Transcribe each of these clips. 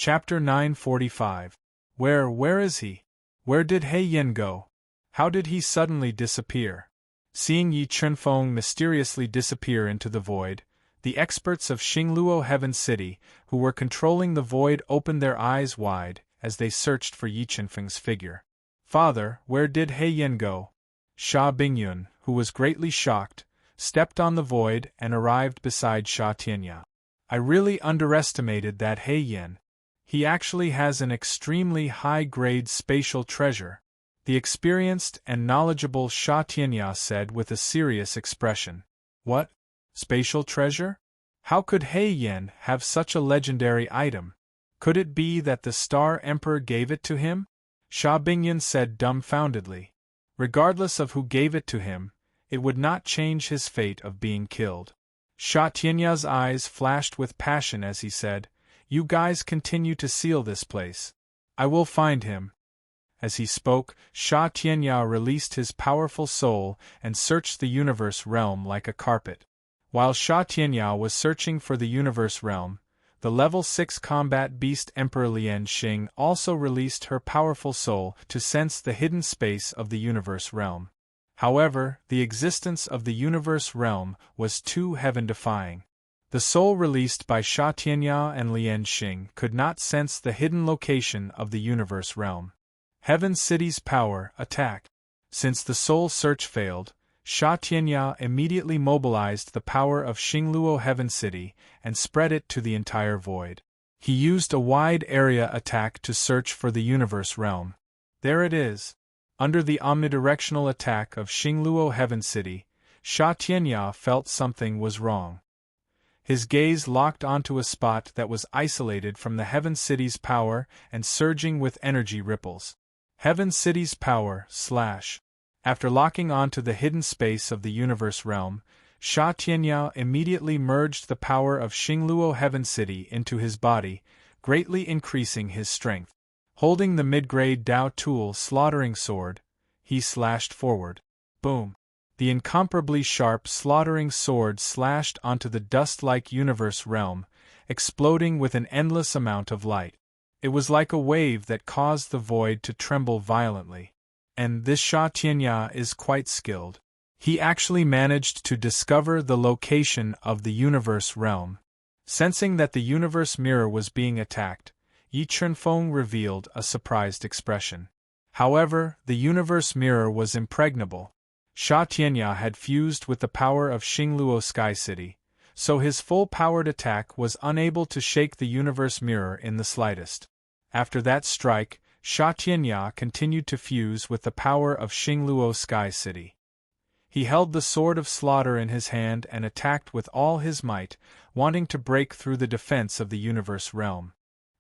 Chapter 945. Where is he? Where did He Yin go? How did he suddenly disappear? Seeing Yi Chunfeng mysteriously disappear into the void, the experts of Xingluo Heaven City, who were controlling the void, opened their eyes wide as they searched for Yi Chunfeng's figure. Father, where did He Yin go? Sha Bingyun, who was greatly shocked, stepped on the void and arrived beside Sha Tianya. I really underestimated that He Yin. He actually has an extremely high-grade spatial treasure, the experienced and knowledgeable Sha Tianya said with a serious expression. What? Spatial treasure? How could He Yin have such a legendary item? Could it be that the Star Emperor gave it to him? Sha Bingyun said dumbfoundedly. Regardless of who gave it to him, it would not change his fate of being killed. Sha Tianya's eyes flashed with passion as he said, "You guys continue to seal this place. I will find him." As he spoke, Sha Tianya released his powerful soul and searched the universe realm like a carpet. While Sha Tianya was searching for the universe realm, the level 6 combat beast Emperor Lian Xing also released her powerful soul to sense the hidden space of the universe realm. However, the existence of the universe realm was too heaven-defying. The soul released by Sha Tianya and Lian Xing could not sense the hidden location of the universe realm. Heaven City's power attacked. Since the soul search failed, Sha Tianya immediately mobilized the power of Xingluo Heaven City and spread it to the entire void. He used a wide area attack to search for the universe realm. There it is. Under the omnidirectional attack of Xingluo Heaven City, Sha Tianya felt something was wrong. His gaze locked onto a spot that was isolated from the Heaven City's power and surging with energy ripples. Heaven City's power / After locking onto the hidden space of the universe realm, Sha Tianya immediately merged the power of Xingluo Heaven City into his body, greatly increasing his strength. Holding the mid-grade Dao tool slaughtering sword, he slashed forward. Boom! The incomparably sharp slaughtering sword slashed onto the dust-like universe realm, exploding with an endless amount of light. It was like a wave that caused the void to tremble violently. And this Sha Tianya is quite skilled. He actually managed to discover the location of the universe realm. Sensing that the universe mirror was being attacked, Yi Chunfeng revealed a surprised expression. However, the universe mirror was impregnable. Sha Tianya had fused with the power of Xingluo Sky City, so his full-powered attack was unable to shake the universe mirror in the slightest. After that strike, Sha Tianya continued to fuse with the power of Xingluo Sky City. He held the sword of slaughter in his hand and attacked with all his might, wanting to break through the defense of the universe realm.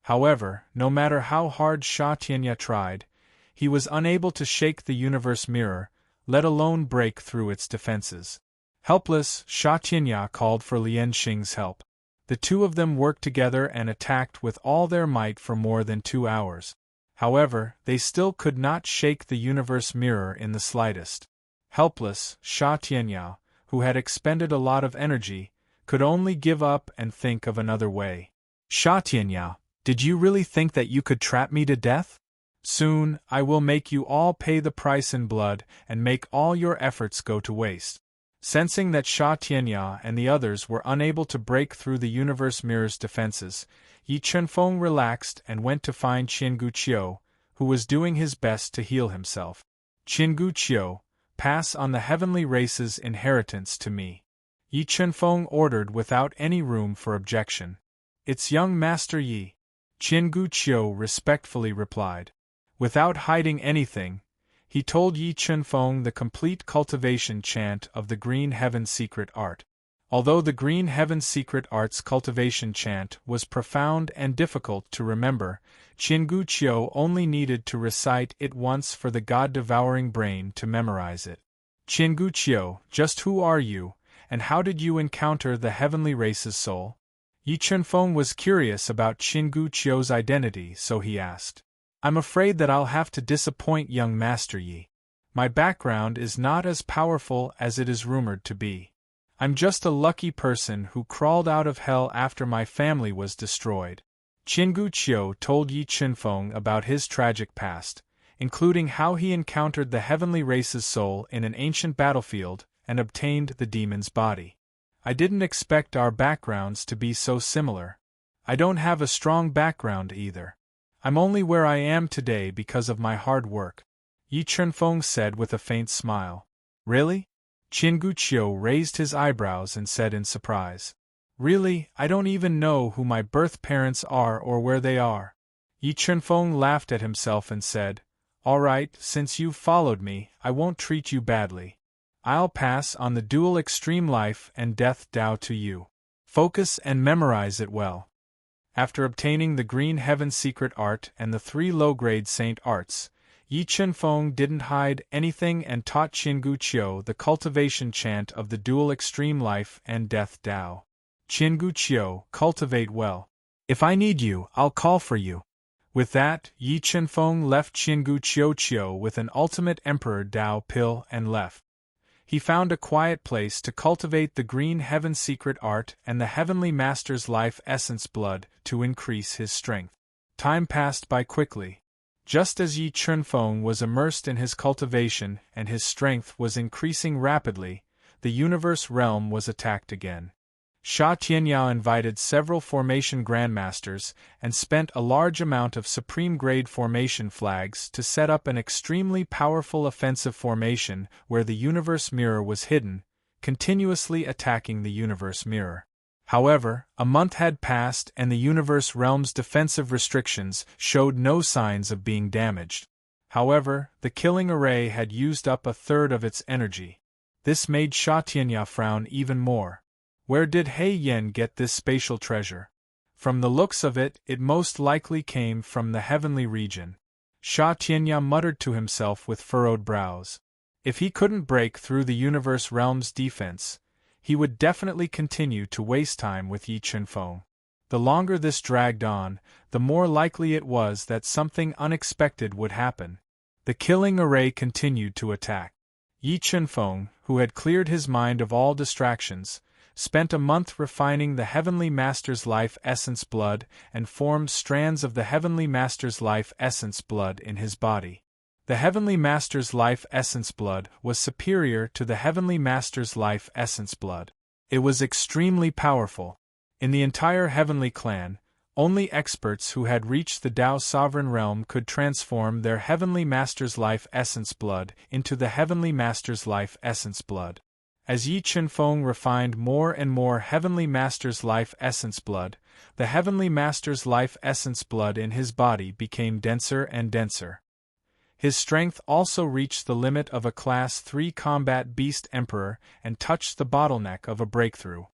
However, no matter how hard Sha Tianya tried, he was unable to shake the universe mirror, let alone break through its defenses. Helpless, Sha Tianya called for Lian Xing's help. The two of them worked together and attacked with all their might for more than 2 hours. However, they still could not shake the universe mirror in the slightest. Helpless, Sha Tianya, who had expended a lot of energy, could only give up and think of another way. Sha Tianya, did you really think that you could trap me to death? Soon, I will make you all pay the price in blood and make all your efforts go to waste. Sensing that Sha Tianya and the others were unable to break through the universe mirror's defenses, Yi Chunfeng relaxed and went to find Qiangu Qiu, who was doing his best to heal himself. Qiangu Qiu, pass on the heavenly race's inheritance to me. Yi Chunfeng ordered without any room for objection. It's young Master Yi. Qiangu Qiu respectfully replied. Without hiding anything, he told Yi Chunfeng the complete cultivation chant of the Green Heaven secret art. Although the Green Heaven secret art's cultivation chant was profound and difficult to remember, Qiangu Qiu only needed to recite it once for the god-devouring brain to memorize it. Qiangu Qiu, just who are you, and how did you encounter the heavenly race's soul? Yi Chunfeng was curious about Qiangu Qiu's identity, so he asked. I'm afraid that I'll have to disappoint young Master Yi. My background is not as powerful as it is rumored to be. I'm just a lucky person who crawled out of hell after my family was destroyed. Qingu Qiu told Yi Qinfeng about his tragic past, including how he encountered the heavenly race's soul in an ancient battlefield and obtained the demon's body. I didn't expect our backgrounds to be so similar. I don't have a strong background either. I'm only where I am today because of my hard work, Yi Qinfeng said with a faint smile. Really? Qingu Qiu raised his eyebrows and said in surprise. Really, I don't even know who my birth parents are or where they are. Yi Qinfeng laughed at himself and said, All right, since you've followed me, I won't treat you badly. I'll pass on the dual extreme life and death Tao to you. Focus and memorize it well. After obtaining the Green Heaven Secret Art and the 3 low-grade Saint Arts, Yi Qinfeng didn't hide anything and taught Qingu Qiu the cultivation chant of the dual extreme life and death Tao. Qingu Qiu, cultivate well. If I need you, I'll call for you. With that, Yi Qinfeng left Qingu Qiu with an ultimate Emperor Tao pill and left. He found a quiet place to cultivate the Green Heaven Secret Art and the Heavenly Master's Life Essence Blood to increase his strength. Time passed by quickly. Just as Yi Qinfeng was immersed in his cultivation and his strength was increasing rapidly, the universe realm was attacked again. Sha Tianyao invited several formation grandmasters and spent a large amount of supreme-grade formation flags to set up an extremely powerful offensive formation where the universe mirror was hidden, continuously attacking the universe mirror. However, a month had passed and the universe realm's defensive restrictions showed no signs of being damaged. However, the killing array had used up a third of its energy. This made Sha Tianyao frown even more. Where did He Yen get this spatial treasure? From the looks of it, it most likely came from the heavenly region. Sha Tianyao muttered to himself with furrowed brows. If he couldn't break through the universe realm's defense, he would definitely continue to waste time with Yi Qinfeng. The longer this dragged on, the more likely it was that something unexpected would happen. The killing array continued to attack. Yi Qinfeng, who had cleared his mind of all distractions, spent a month refining the Heavenly Master's Life Essence Blood and formed strands of the Heavenly Master's Life Essence Blood in his body. The Heavenly Master's Life Essence Blood was superior to the Heavenly Master's Life Essence Blood. It was extremely powerful. In the entire Heavenly Clan, only experts who had reached the Tao Sovereign Realm could transform their Heavenly Master's Life Essence Blood into the Heavenly Master's Life Essence Blood. As Yi Qinfeng refined more and more Heavenly Master's Life Essence Blood, the Heavenly Master's Life Essence Blood in his body became denser and denser. His strength also reached the limit of a Class 3 Combat Beast Emperor and touched the bottleneck of a breakthrough.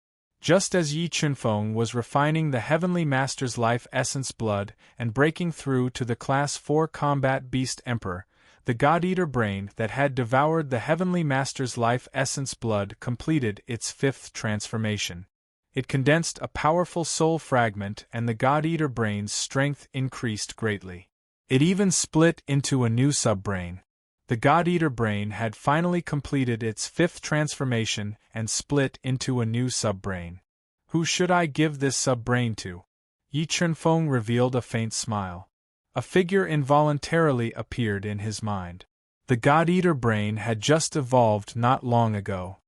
Just as Yi Qinfeng was refining the Heavenly Master's Life Essence Blood and breaking through to the Class 4 Combat Beast Emperor, the God-Eater brain that had devoured the Heavenly Master's Life Essence Blood completed its 5th transformation. It condensed a powerful soul fragment and the God-Eater brain's strength increased greatly. It even split into a new subbrain. The God-Eater brain had finally completed its 5th transformation and split into a new subbrain. Who should I give this subbrain to? Yi Qinfeng revealed a faint smile. A figure involuntarily appeared in his mind. The God-Eater brain had just evolved not long ago.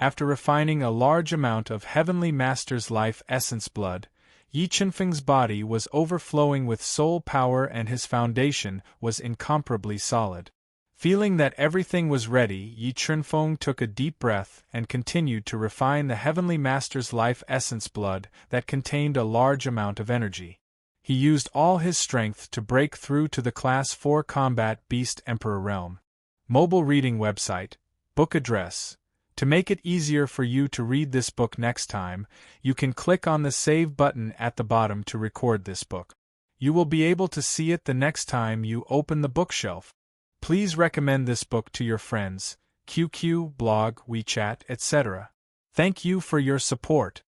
After refining a large amount of Heavenly Master's Life Essence Blood, Yi Qinfeng's body was overflowing with soul power and his foundation was incomparably solid. Feeling that everything was ready, Yi Qinfeng took a deep breath and continued to refine the Heavenly Master's Life Essence Blood that contained a large amount of energy. He used all his strength to break through to the Class 4 Combat Beast Emperor realm. Mobile reading website, book address. To make it easier for you to read this book next time, you can click on the Save button at the bottom to record this book. You will be able to see it the next time you open the bookshelf. Please recommend this book to your friends, QQ, blog, WeChat, etc. Thank you for your support.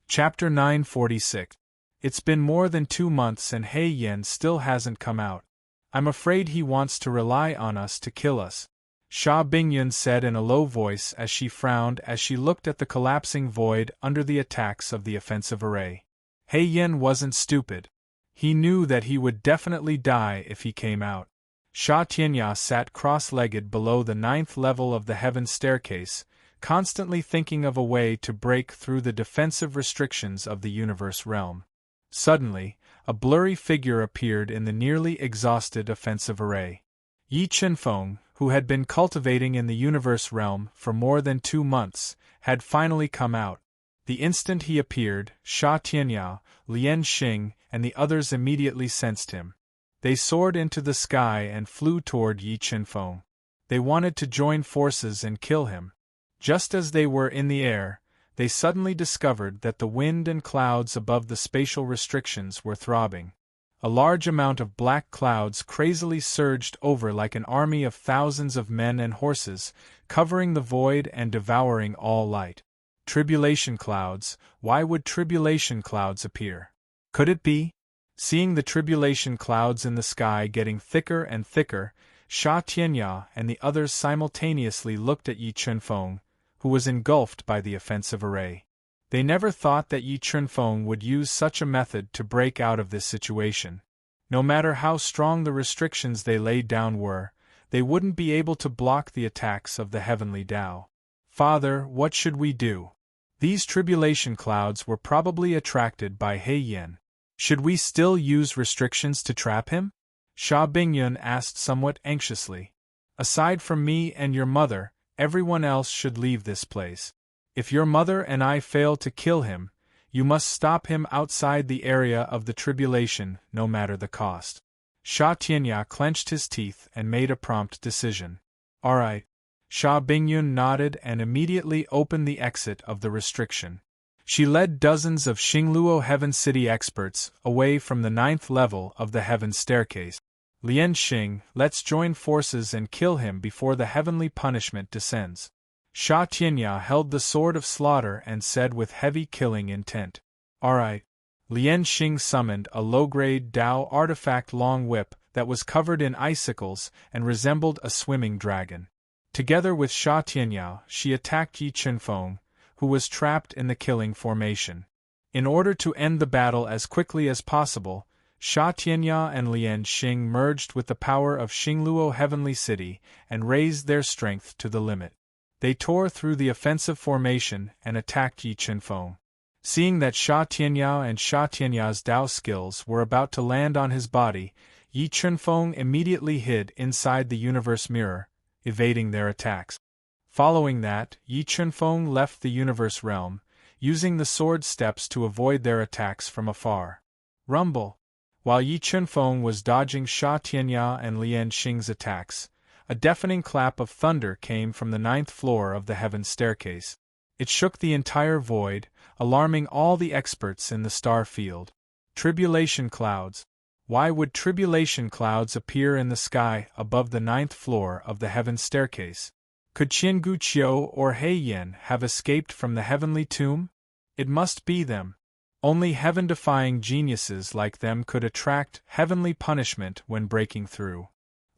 Chapter 946. It's been more than 2 months and He Yen still hasn't come out. I'm afraid he wants to rely on us to kill us, Sha Bingyun said in a low voice as she frowned as she looked at the collapsing void under the attacks of the offensive array. He Yen wasn't stupid. He knew that he would definitely die if he came out. Sha Tianya sat cross-legged below the 9th level of the heaven staircase, constantly thinking of a way to break through the defensive restrictions of the universe realm. Suddenly, a blurry figure appeared in the nearly exhausted offensive array. Yi Chenfeng, who had been cultivating in the universe realm for more than 2 months, had finally come out. The instant he appeared, Sha Tianya, Lian Xing, and the others immediately sensed him. They soared into the sky and flew toward Yi Chenfeng. They wanted to join forces and kill him. Just as they were in the air, they suddenly discovered that the wind and clouds above the spatial restrictions were throbbing. A large amount of black clouds crazily surged over like an army of thousands of men and horses, covering the void and devouring all light. Tribulation clouds. Why would tribulation clouds appear? Could it be? Seeing the tribulation clouds in the sky getting thicker and thicker, Sha Tianya and the others simultaneously looked at Yi Chenfeng, who was engulfed by the offensive array. They never thought that Yi Chenfeng would use such a method to break out of this situation. No matter how strong the restrictions they laid down were, they wouldn't be able to block the attacks of the heavenly Tao. Father, what should we do? These tribulation clouds were probably attracted by He Yin. Should we still use restrictions to trap him? Sha Bingyun asked somewhat anxiously. Aside from me and your mother, everyone else should leave this place. If your mother and I fail to kill him, you must stop him outside the area of the tribulation, no matter the cost. Sha Tianya clenched his teeth and made a prompt decision. All right. Sha Bingyun nodded and immediately opened the exit of the restriction. She led dozens of Xingluo Heaven City experts away from the 9th level of the heaven staircase. Lian Xing, let's join forces and kill him before the heavenly punishment descends. Sha Tianya held the sword of slaughter and said with heavy killing intent. Alright. Lian Xing summoned a low-grade Dao artifact long whip that was covered in icicles and resembled a swimming dragon. Together with Sha Tianya, she attacked Yi Chenfeng, who was trapped in the killing formation. In order to end the battle as quickly as possible, Sha Tianya and Lian Xing merged with the power of Xingluo Heavenly City and raised their strength to the limit. They tore through the offensive formation and attacked Yi Chenfeng. Seeing that Sha Tianya and Sha Tianya's Dao skills were about to land on his body, Yi Chenfeng immediately hid inside the universe mirror, evading their attacks. Following that, Yi Chenfeng left the universe realm, using the sword steps to avoid their attacks from afar. Rumble. While Yi Chenfeng was dodging Sha Tianya and Lian Xing's attacks, a deafening clap of thunder came from the 9th floor of the heaven staircase. It shook the entire void, alarming all the experts in the star field. Tribulation clouds. Why would tribulation clouds appear in the sky above the 9th floor of the heaven staircase? Could Qiangu Qiu or He Yin have escaped from the heavenly tomb? It must be them. Only heaven-defying geniuses like them could attract heavenly punishment when breaking through.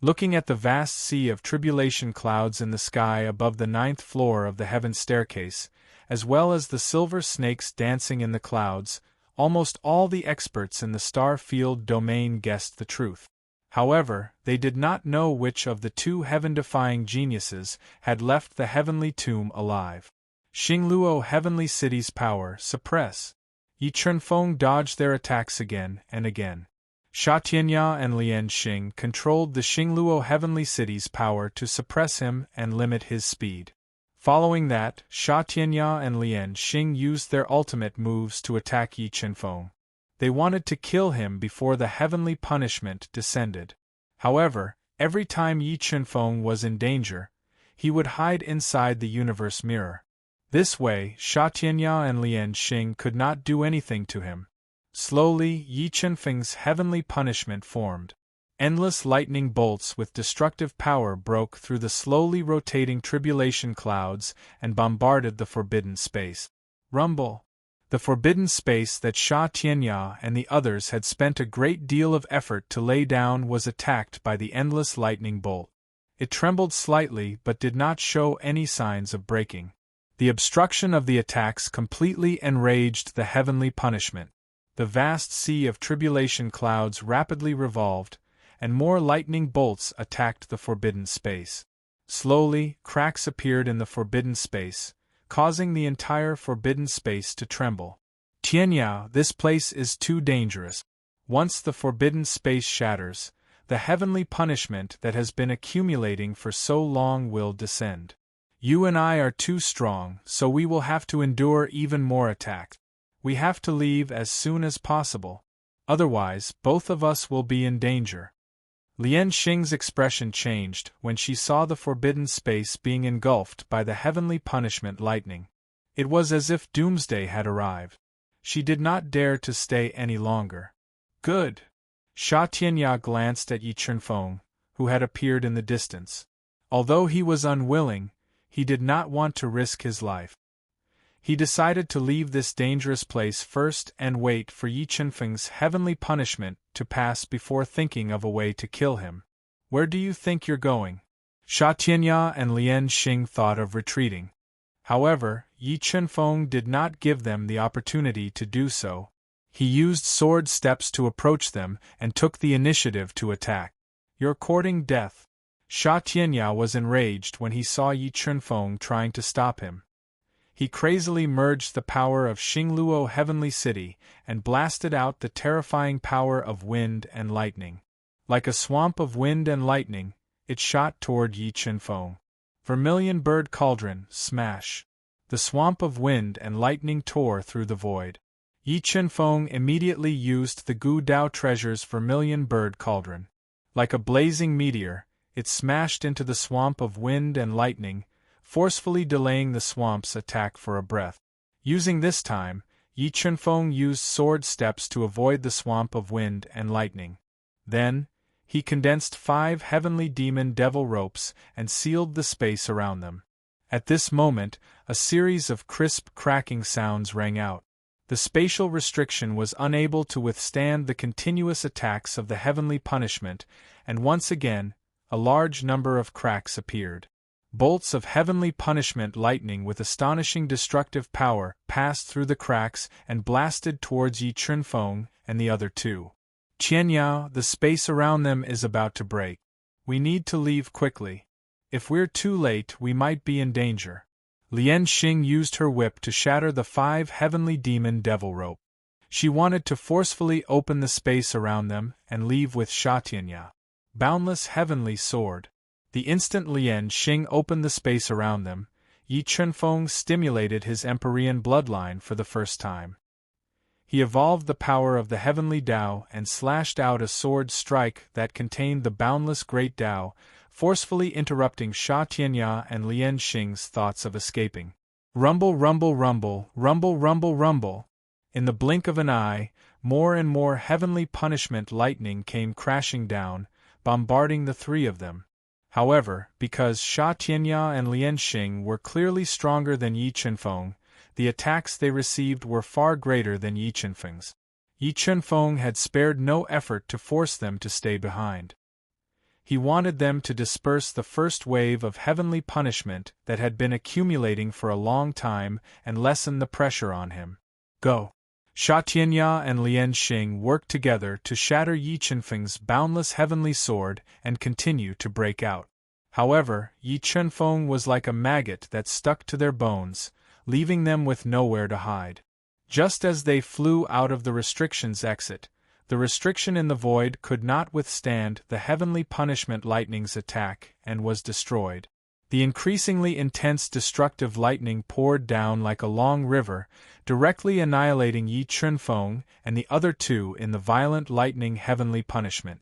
Looking at the vast sea of tribulation clouds in the sky above the 9th floor of the heaven staircase, as well as the silver snakes dancing in the clouds, almost all the experts in the star field domain guessed the truth. However, they did not know which of the 2 heaven-defying geniuses had left the heavenly tomb alive. Xingluo Heavenly City's power suppress. Yi Chenfeng dodged their attacks again and again. Sha Tianya and Lian Xing controlled the Xingluo Heavenly City's power to suppress him and limit his speed. Following that, Sha Tianya and Lian Xing used their ultimate moves to attack Yi Chenfeng. They wanted to kill him before the heavenly punishment descended. However, every time Yi Chenfeng was in danger, he would hide inside the universe mirror. This way, Sha Tianya and Lian Xing could not do anything to him. Slowly, Yi Chenfeng's heavenly punishment formed. Endless lightning bolts with destructive power broke through the slowly rotating tribulation clouds and bombarded the forbidden space. Rumble. The forbidden space that Sha Tianya and the others had spent a great deal of effort to lay down was attacked by the endless lightning bolt. It trembled slightly but did not show any signs of breaking. The obstruction of the attacks completely enraged the heavenly punishment. The vast sea of tribulation clouds rapidly revolved, and more lightning bolts attacked the forbidden space. Slowly, cracks appeared in the forbidden space, causing the entire forbidden space to tremble. Tianyao, this place is too dangerous. Once the forbidden space shatters, the heavenly punishment that has been accumulating for so long will descend. You and I are too strong, so we will have to endure even more attacks. We have to leave as soon as possible. Otherwise, both of us will be in danger. Lian Xing's expression changed when she saw the forbidden space being engulfed by the heavenly punishment lightning. It was as if doomsday had arrived. She did not dare to stay any longer. Good. Sha Tianya glanced at Yi Chunfeng, who had appeared in the distance. Although he was unwilling, he did not want to risk his life. He decided to leave this dangerous place first and wait for Yi Chunfeng's heavenly punishment to pass before thinking of a way to kill him. Where do you think you're going? Sha Tianya and Lian Xing thought of retreating. However, Yi Chunfeng did not give them the opportunity to do so. He used sword steps to approach them and took the initiative to attack. You're courting death. Sha Tianya was enraged when he saw Yi Chunfeng trying to stop him. He crazily merged the power of Xingluo Heavenly City and blasted out the terrifying power of wind and lightning. Like a swamp of wind and lightning, it shot toward Yi Chunfeng. Vermilion Bird Cauldron, smash! The swamp of wind and lightning tore through the void. Yi Chunfeng immediately used the Gu Dao Treasure's Vermilion Bird Cauldron. Like a blazing meteor, it smashed into the swamp of wind and lightning, forcefully delaying the swamp's attack for a breath. Using this time, Yi Chunfeng used sword steps to avoid the swamp of wind and lightning. Then, he condensed 5 heavenly demon devil ropes and sealed the space around them. At this moment, a series of crisp cracking sounds rang out. The spatial restriction was unable to withstand the continuous attacks of the heavenly punishment, and once again, a large number of cracks appeared. Bolts of heavenly punishment lightning with astonishing destructive power passed through the cracks and blasted towards Yi Chunfeng and the other two. Tianyao, the space around them is about to break. We need to leave quickly. If we're too late, we might be in danger. Lian Xing used her whip to shatter the 5 heavenly demon devil rope. She wanted to forcefully open the space around them and leave with Sha Tianya. Boundless heavenly sword. The instant Lian Xing opened the space around them, Yi Chunfeng stimulated his Empyrean bloodline for the first time. He evolved the power of the heavenly Tao and slashed out a sword strike that contained the boundless great Tao, forcefully interrupting Sha Tianya and Lian Xing's thoughts of escaping. Rumble, rumble, rumble, rumble, rumble, rumble. In the blink of an eye, more and more heavenly punishment lightning came crashing down, bombarding the 3 of them. However, because Sha Tianya and Lian Xing were clearly stronger than Yi Chunfeng, the attacks they received were far greater than Yi Chunfeng's. Yi Chunfeng had spared no effort to force them to stay behind. He wanted them to disperse the first wave of heavenly punishment that had been accumulating for a long time and lessen the pressure on him. Go! Sha Tianya and Lian Xing worked together to shatter Yi Chunfeng's boundless heavenly sword and continue to break out. However, Yi Chunfeng was like a maggot that stuck to their bones, leaving them with nowhere to hide. Just as they flew out of the restriction's exit, the restriction in the void could not withstand the heavenly punishment lightning's attack and was destroyed. The increasingly intense destructive lightning poured down like a long river, directly annihilating Yi Chunfeng and the other 2 in the violent lightning heavenly punishment.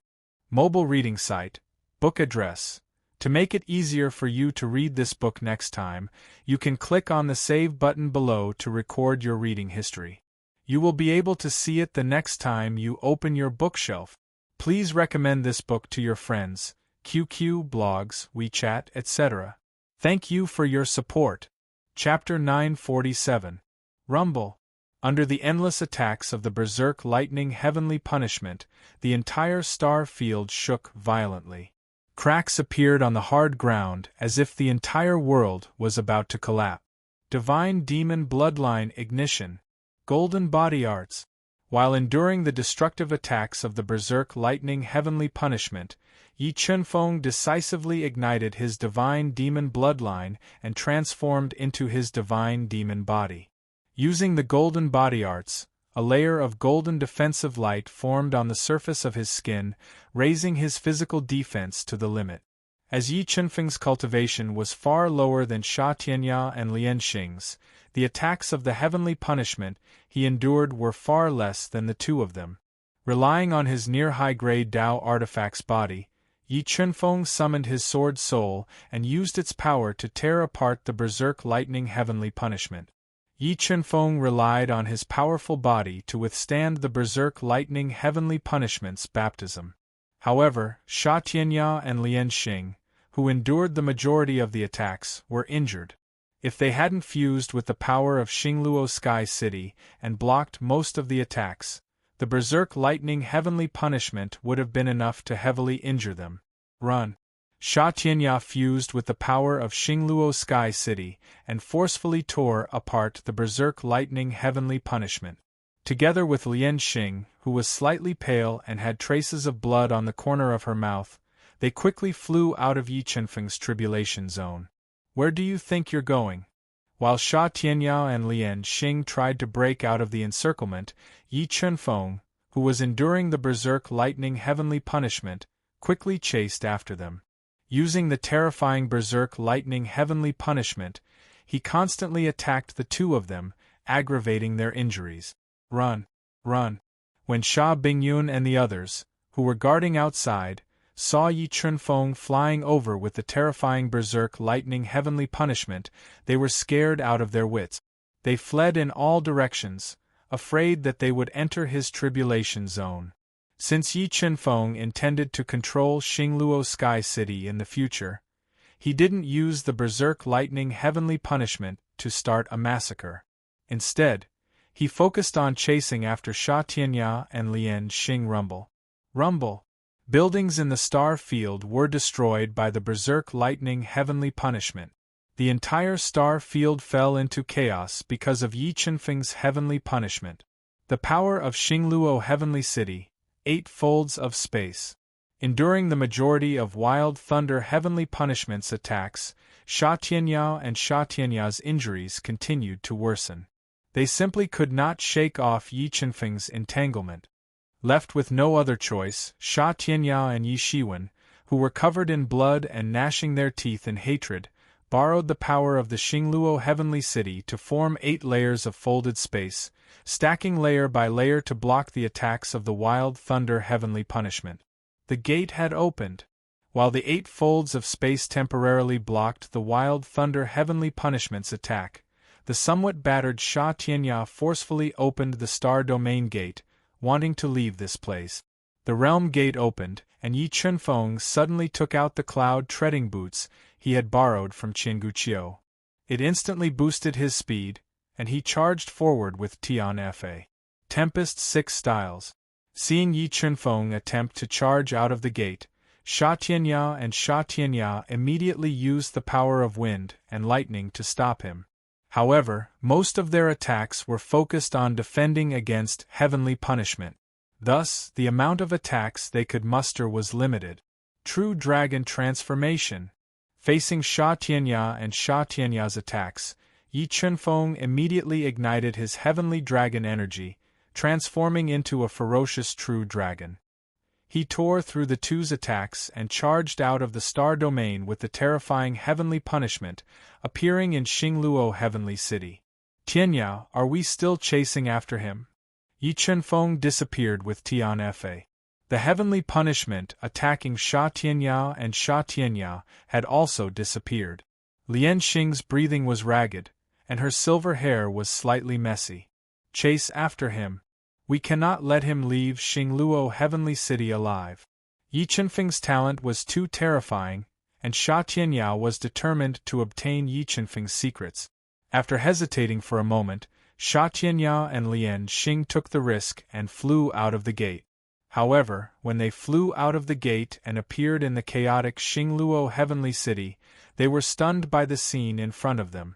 Mobile reading site, book address. To make it easier for you to read this book next time, you can click on the Save button below to record your reading history. You will be able to see it the next time you open your bookshelf. Please recommend this book to your friends, QQ, blogs, WeChat, etc. Thank you for your support. Chapter 947. Rumble. Under the endless attacks of the berserk lightning heavenly punishment, the entire star field shook violently. Cracks appeared on the hard ground as if the entire world was about to collapse. Divine Demon Bloodline Ignition. Golden Body Arts. While enduring the destructive attacks of the berserk lightning heavenly punishment, Yi Chunfeng decisively ignited his divine demon bloodline and transformed into his divine demon body. Using the golden body arts, a layer of golden defensive light formed on the surface of his skin, raising his physical defense to the limit. As Yi Chunfeng's cultivation was far lower than Sha Tianya and Lian Xing's, the attacks of the heavenly punishment he endured were far less than the two of them. Relying on his near-high-grade Dao artifact's body, Yi Chunfeng summoned his sword soul and used its power to tear apart the berserk lightning heavenly punishment. Yi Chunfeng relied on his powerful body to withstand the berserk lightning heavenly punishment's baptism. However, Sha Tianya and Lian Xing, who endured the majority of the attacks, were injured. If they hadn't fused with the power of Xingluo Sky City and blocked most of the attacks, the berserk lightning heavenly punishment would have been enough to heavily injure them. Run! Sha Tianya fused with the power of Xingluo Sky City and forcefully tore apart the berserk lightning heavenly punishment. Together with Lian Xing, who was slightly pale and had traces of blood on the corner of her mouth, they quickly flew out of Yi Chunfeng's tribulation zone. Where do you think you're going? While Sha Tianya and Lian Xing tried to break out of the encirclement, Yi Chunfeng, who was enduring the berserk lightning heavenly punishment, quickly chased after them. Using the terrifying berserk lightning heavenly punishment, he constantly attacked the two of them, aggravating their injuries. Run! Run! When Sha Bingyun and the others, who were guarding outside, saw Yi Chunfeng flying over with the terrifying berserk lightning heavenly punishment, they were scared out of their wits. They fled in all directions, afraid that they would enter his tribulation zone. Since Yi Chunfeng intended to control Xingluo Sky City in the future, he didn't use the berserk lightning heavenly punishment to start a massacre. Instead, he focused on chasing after Sha Tianya and Lian Xing. Rumble! Buildings in the star field were destroyed by the berserk lightning heavenly punishment. The entire star field fell into chaos because of Yi Chunfeng's heavenly punishment. The power of Xingluo Heavenly City, Eightfolds of space. Enduring the majority of Wild Thunder heavenly punishment's attacks, Sha Tianya and Sha Tianya's injuries continued to worsen. They simply could not shake off Yi Chunfeng's entanglement. Left with no other choice, Sha Tianya and Yi Shiwen, who were covered in blood and gnashing their teeth in hatred, borrowed the power of the Xingluo Heavenly City to form 8 layers of folded space, stacking layer by layer to block the attacks of the Wild Thunder heavenly punishment. The gate had opened. While the 8 folds of space temporarily blocked the Wild Thunder heavenly punishment's attack, the somewhat battered Sha Tianya forcefully opened the Star Domain Gate, wanting to leave this place. The Realm Gate opened, and Yi Chunfeng suddenly took out the cloud treading boots he had borrowed from Qinguqiu. It instantly boosted his speed, and he charged forward with Tian Fa. Tempest 6 styles. Seeing Yi Chunfeng attempt to charge out of the gate, Sha Tianya and Sha Tianya immediately used the power of wind and lightning to stop him. However, most of their attacks were focused on defending against heavenly punishment. Thus, the amount of attacks they could muster was limited. True Dragon Transformation. Facing Sha Tianya and Sha Tianya's attacks, Yi Chunfeng immediately ignited his heavenly dragon energy, transforming into a ferocious true dragon. He tore through the two's attacks and charged out of the star domain with the terrifying heavenly punishment, appearing in Xingluo Heavenly City. Tianya, are we still chasing after him? Yi Chunfeng disappeared with Tian Fa. The heavenly punishment attacking Sha Tianya and Sha Tianya had also disappeared. Lian Xing's breathing was ragged, and her silver hair was slightly messy. Chase after him. We cannot let him leave Xingluo Heavenly City alive. Yi Chunfeng's talent was too terrifying, and Sha Tianya was determined to obtain Yi Chunfeng's secrets. After hesitating for a moment, Sha Tianya and Lian Xing took the risk and flew out of the gate. However, when they flew out of the gate and appeared in the chaotic Xingluo Heavenly City, they were stunned by the scene in front of them.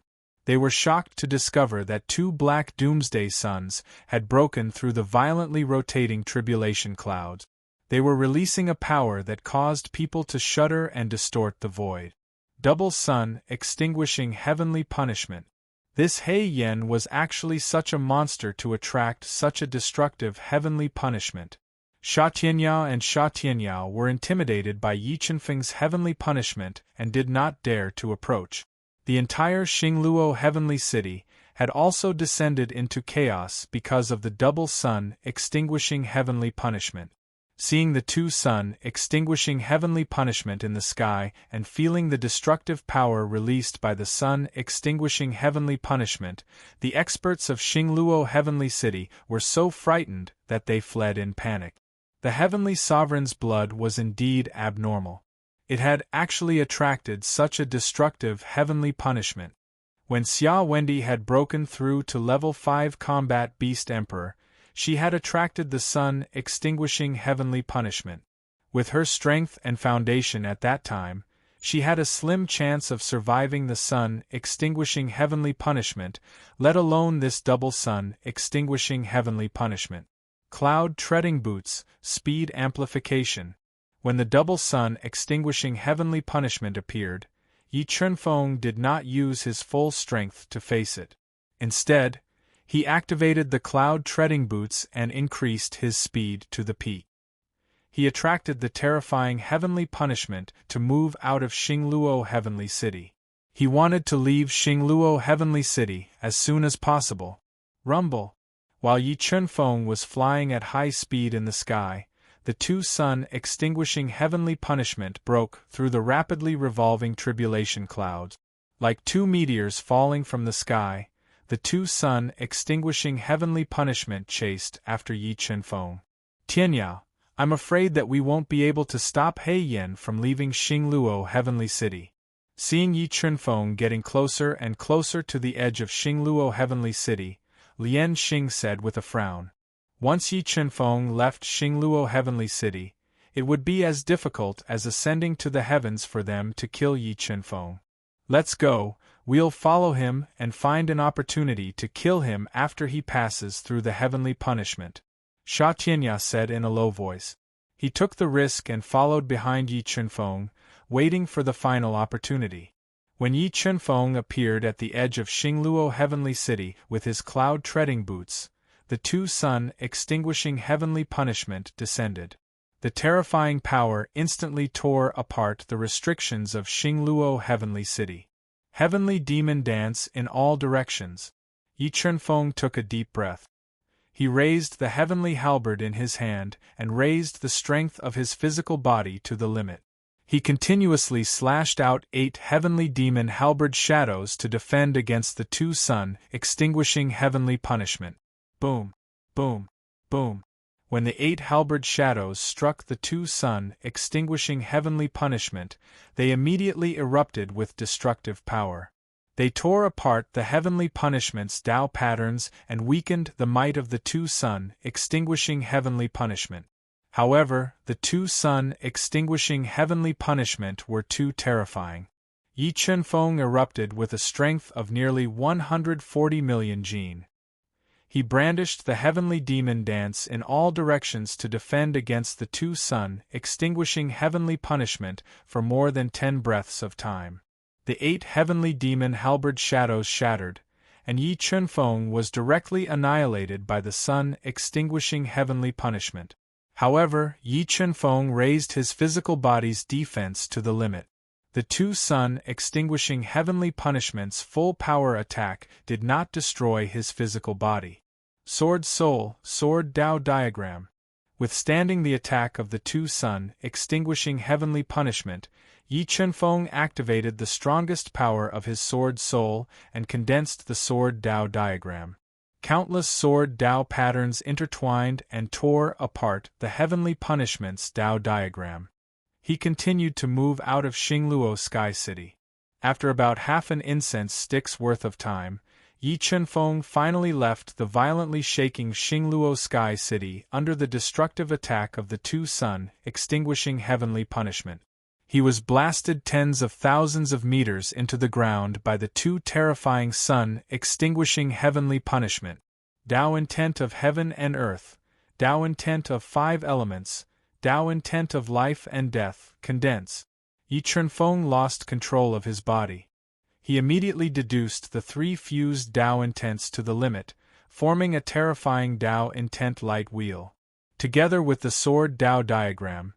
They were shocked to discover that 2 black doomsday suns had broken through the violently rotating tribulation clouds. They were releasing a power that caused people to shudder and distort the void. Double sun, extinguishing heavenly punishment. This He Yen was actually such a monster to attract such a destructive heavenly punishment. Sha Tianyao and Sha Tianyao were intimidated by Yi Chunfeng's heavenly punishment and did not dare to approach. The entire Xingluo heavenly city had also descended into chaos because of the double sun extinguishing heavenly punishment. Seeing the 2 sun extinguishing heavenly punishment in the sky and feeling the destructive power released by the sun extinguishing heavenly punishment, the experts of Xingluo heavenly city were so frightened that they fled in panic. The heavenly sovereign's blood was indeed abnormal. It had actually attracted such a destructive heavenly punishment. When Xia Wendi had broken through to level 5 combat beast emperor, she had attracted the sun extinguishing heavenly punishment. With her strength and foundation at that time, she had a slim chance of surviving the sun extinguishing heavenly punishment, let alone this double sun extinguishing heavenly punishment. Cloud treading boots, speed amplification. When the double sun extinguishing heavenly punishment appeared, Yi Chunfeng did not use his full strength to face it. Instead, he activated the cloud treading boots and increased his speed to the peak. He attracted the terrifying heavenly punishment to move out of Xingluo heavenly city. He wanted to leave Xingluo heavenly city as soon as possible. Rumble. While Yi Chunfeng was flying at high speed in the sky, the 2 sun extinguishing heavenly punishment broke through the rapidly revolving tribulation clouds. Like 2 meteors falling from the sky, the 2 sun extinguishing heavenly punishment chased after Yi Chunfeng. Tianyao, I'm afraid that we won't be able to stop He Yen from leaving Xingluo heavenly city. Seeing Yi Chunfeng getting closer and closer to the edge of Xingluo heavenly city, Lian Xing said with a frown. Once Yi Chunfeng left Xingluo heavenly city, it would be as difficult as ascending to the heavens for them to kill Yi Chunfeng. Let's go, we'll follow him and find an opportunity to kill him after he passes through the heavenly punishment, Sha Tianyao said in a low voice. He took the risk and followed behind Yi Chunfeng, waiting for the final opportunity. When Yi Chunfeng appeared at the edge of Xingluo heavenly city with his cloud treading boots, the 2 sun extinguishing heavenly punishment descended. The terrifying power instantly tore apart the restrictions of Xingluo heavenly city. Heavenly demon dance in all directions. Yi Chunfeng took a deep breath. He raised the heavenly halberd in his hand and raised the strength of his physical body to the limit. He continuously slashed out 8 heavenly demon halberd shadows to defend against the 2 sun extinguishing heavenly punishment. Boom, boom, boom. When the 8 halberd shadows struck the 2 sun extinguishing heavenly punishment, they immediately erupted with destructive power. They tore apart the heavenly punishment's Tao patterns and weakened the might of the 2 sun extinguishing heavenly punishment. However, the 2 sun extinguishing heavenly punishment were too terrifying. Yi Chunfeng erupted with a strength of nearly 140 million jin. He brandished the heavenly demon dance in all directions to defend against the 2 sun extinguishing heavenly punishment for more than 10 breaths of time. The 8 heavenly demon halberd shadows shattered, and Yi Chunfeng was directly annihilated by the sun extinguishing heavenly punishment. However, Yi Chunfeng raised his physical body's defense to the limit. The 2 sun extinguishing heavenly punishment's full power attack did not destroy his physical body. Sword Soul, Sword Tao diagram. Withstanding the attack of the 2 sun extinguishing heavenly punishment, Yi Chunfeng activated the strongest power of his Sword Soul and condensed the Sword Tao diagram. Countless Sword Tao patterns intertwined and tore apart the heavenly punishment's Tao diagram. He continued to move out of Xingluo Sky City. After about half an incense stick's worth of time, Yi Chunfeng finally left the violently shaking Xingluo Sky City under the destructive attack of the 2 sun extinguishing heavenly punishment. He was blasted tens of thousands of meters into the ground by the two terrifying sun-extinguishing heavenly punishment. Tao intent of heaven and earth, Tao intent of five elements, Tao intent of life and death, condense. Yi Chunfeng lost control of his body. He immediately deduced the three fused Tao intents to the limit, forming a terrifying Tao intent light wheel. Together with the sword Tao diagram,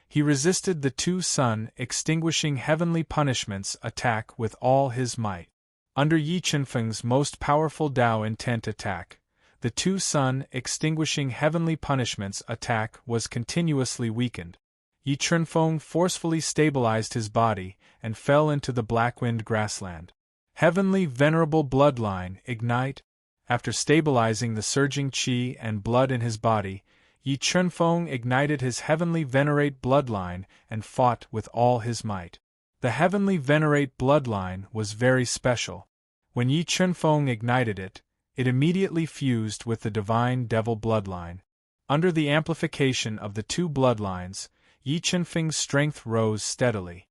he resisted the two sun-extinguishing heavenly punishments attack with all his might. Under Yi Chunfeng's most powerful Tao intent attack, the two sun-extinguishing heavenly punishments attack was continuously weakened. Yi Chunfeng forcefully stabilized his body and fell into the Blackwind grassland. Heavenly Venerable Bloodline Ignite. After stabilizing the surging qi and blood in his body, Yi Chunfeng ignited his Heavenly Venerate bloodline and fought with all his might. The Heavenly Venerate bloodline was very special. When Yi Chunfeng ignited it, it immediately fused with the Divine Devil bloodline. Under the amplification of the two bloodlines, Yi Chunfeng's strength rose steadily.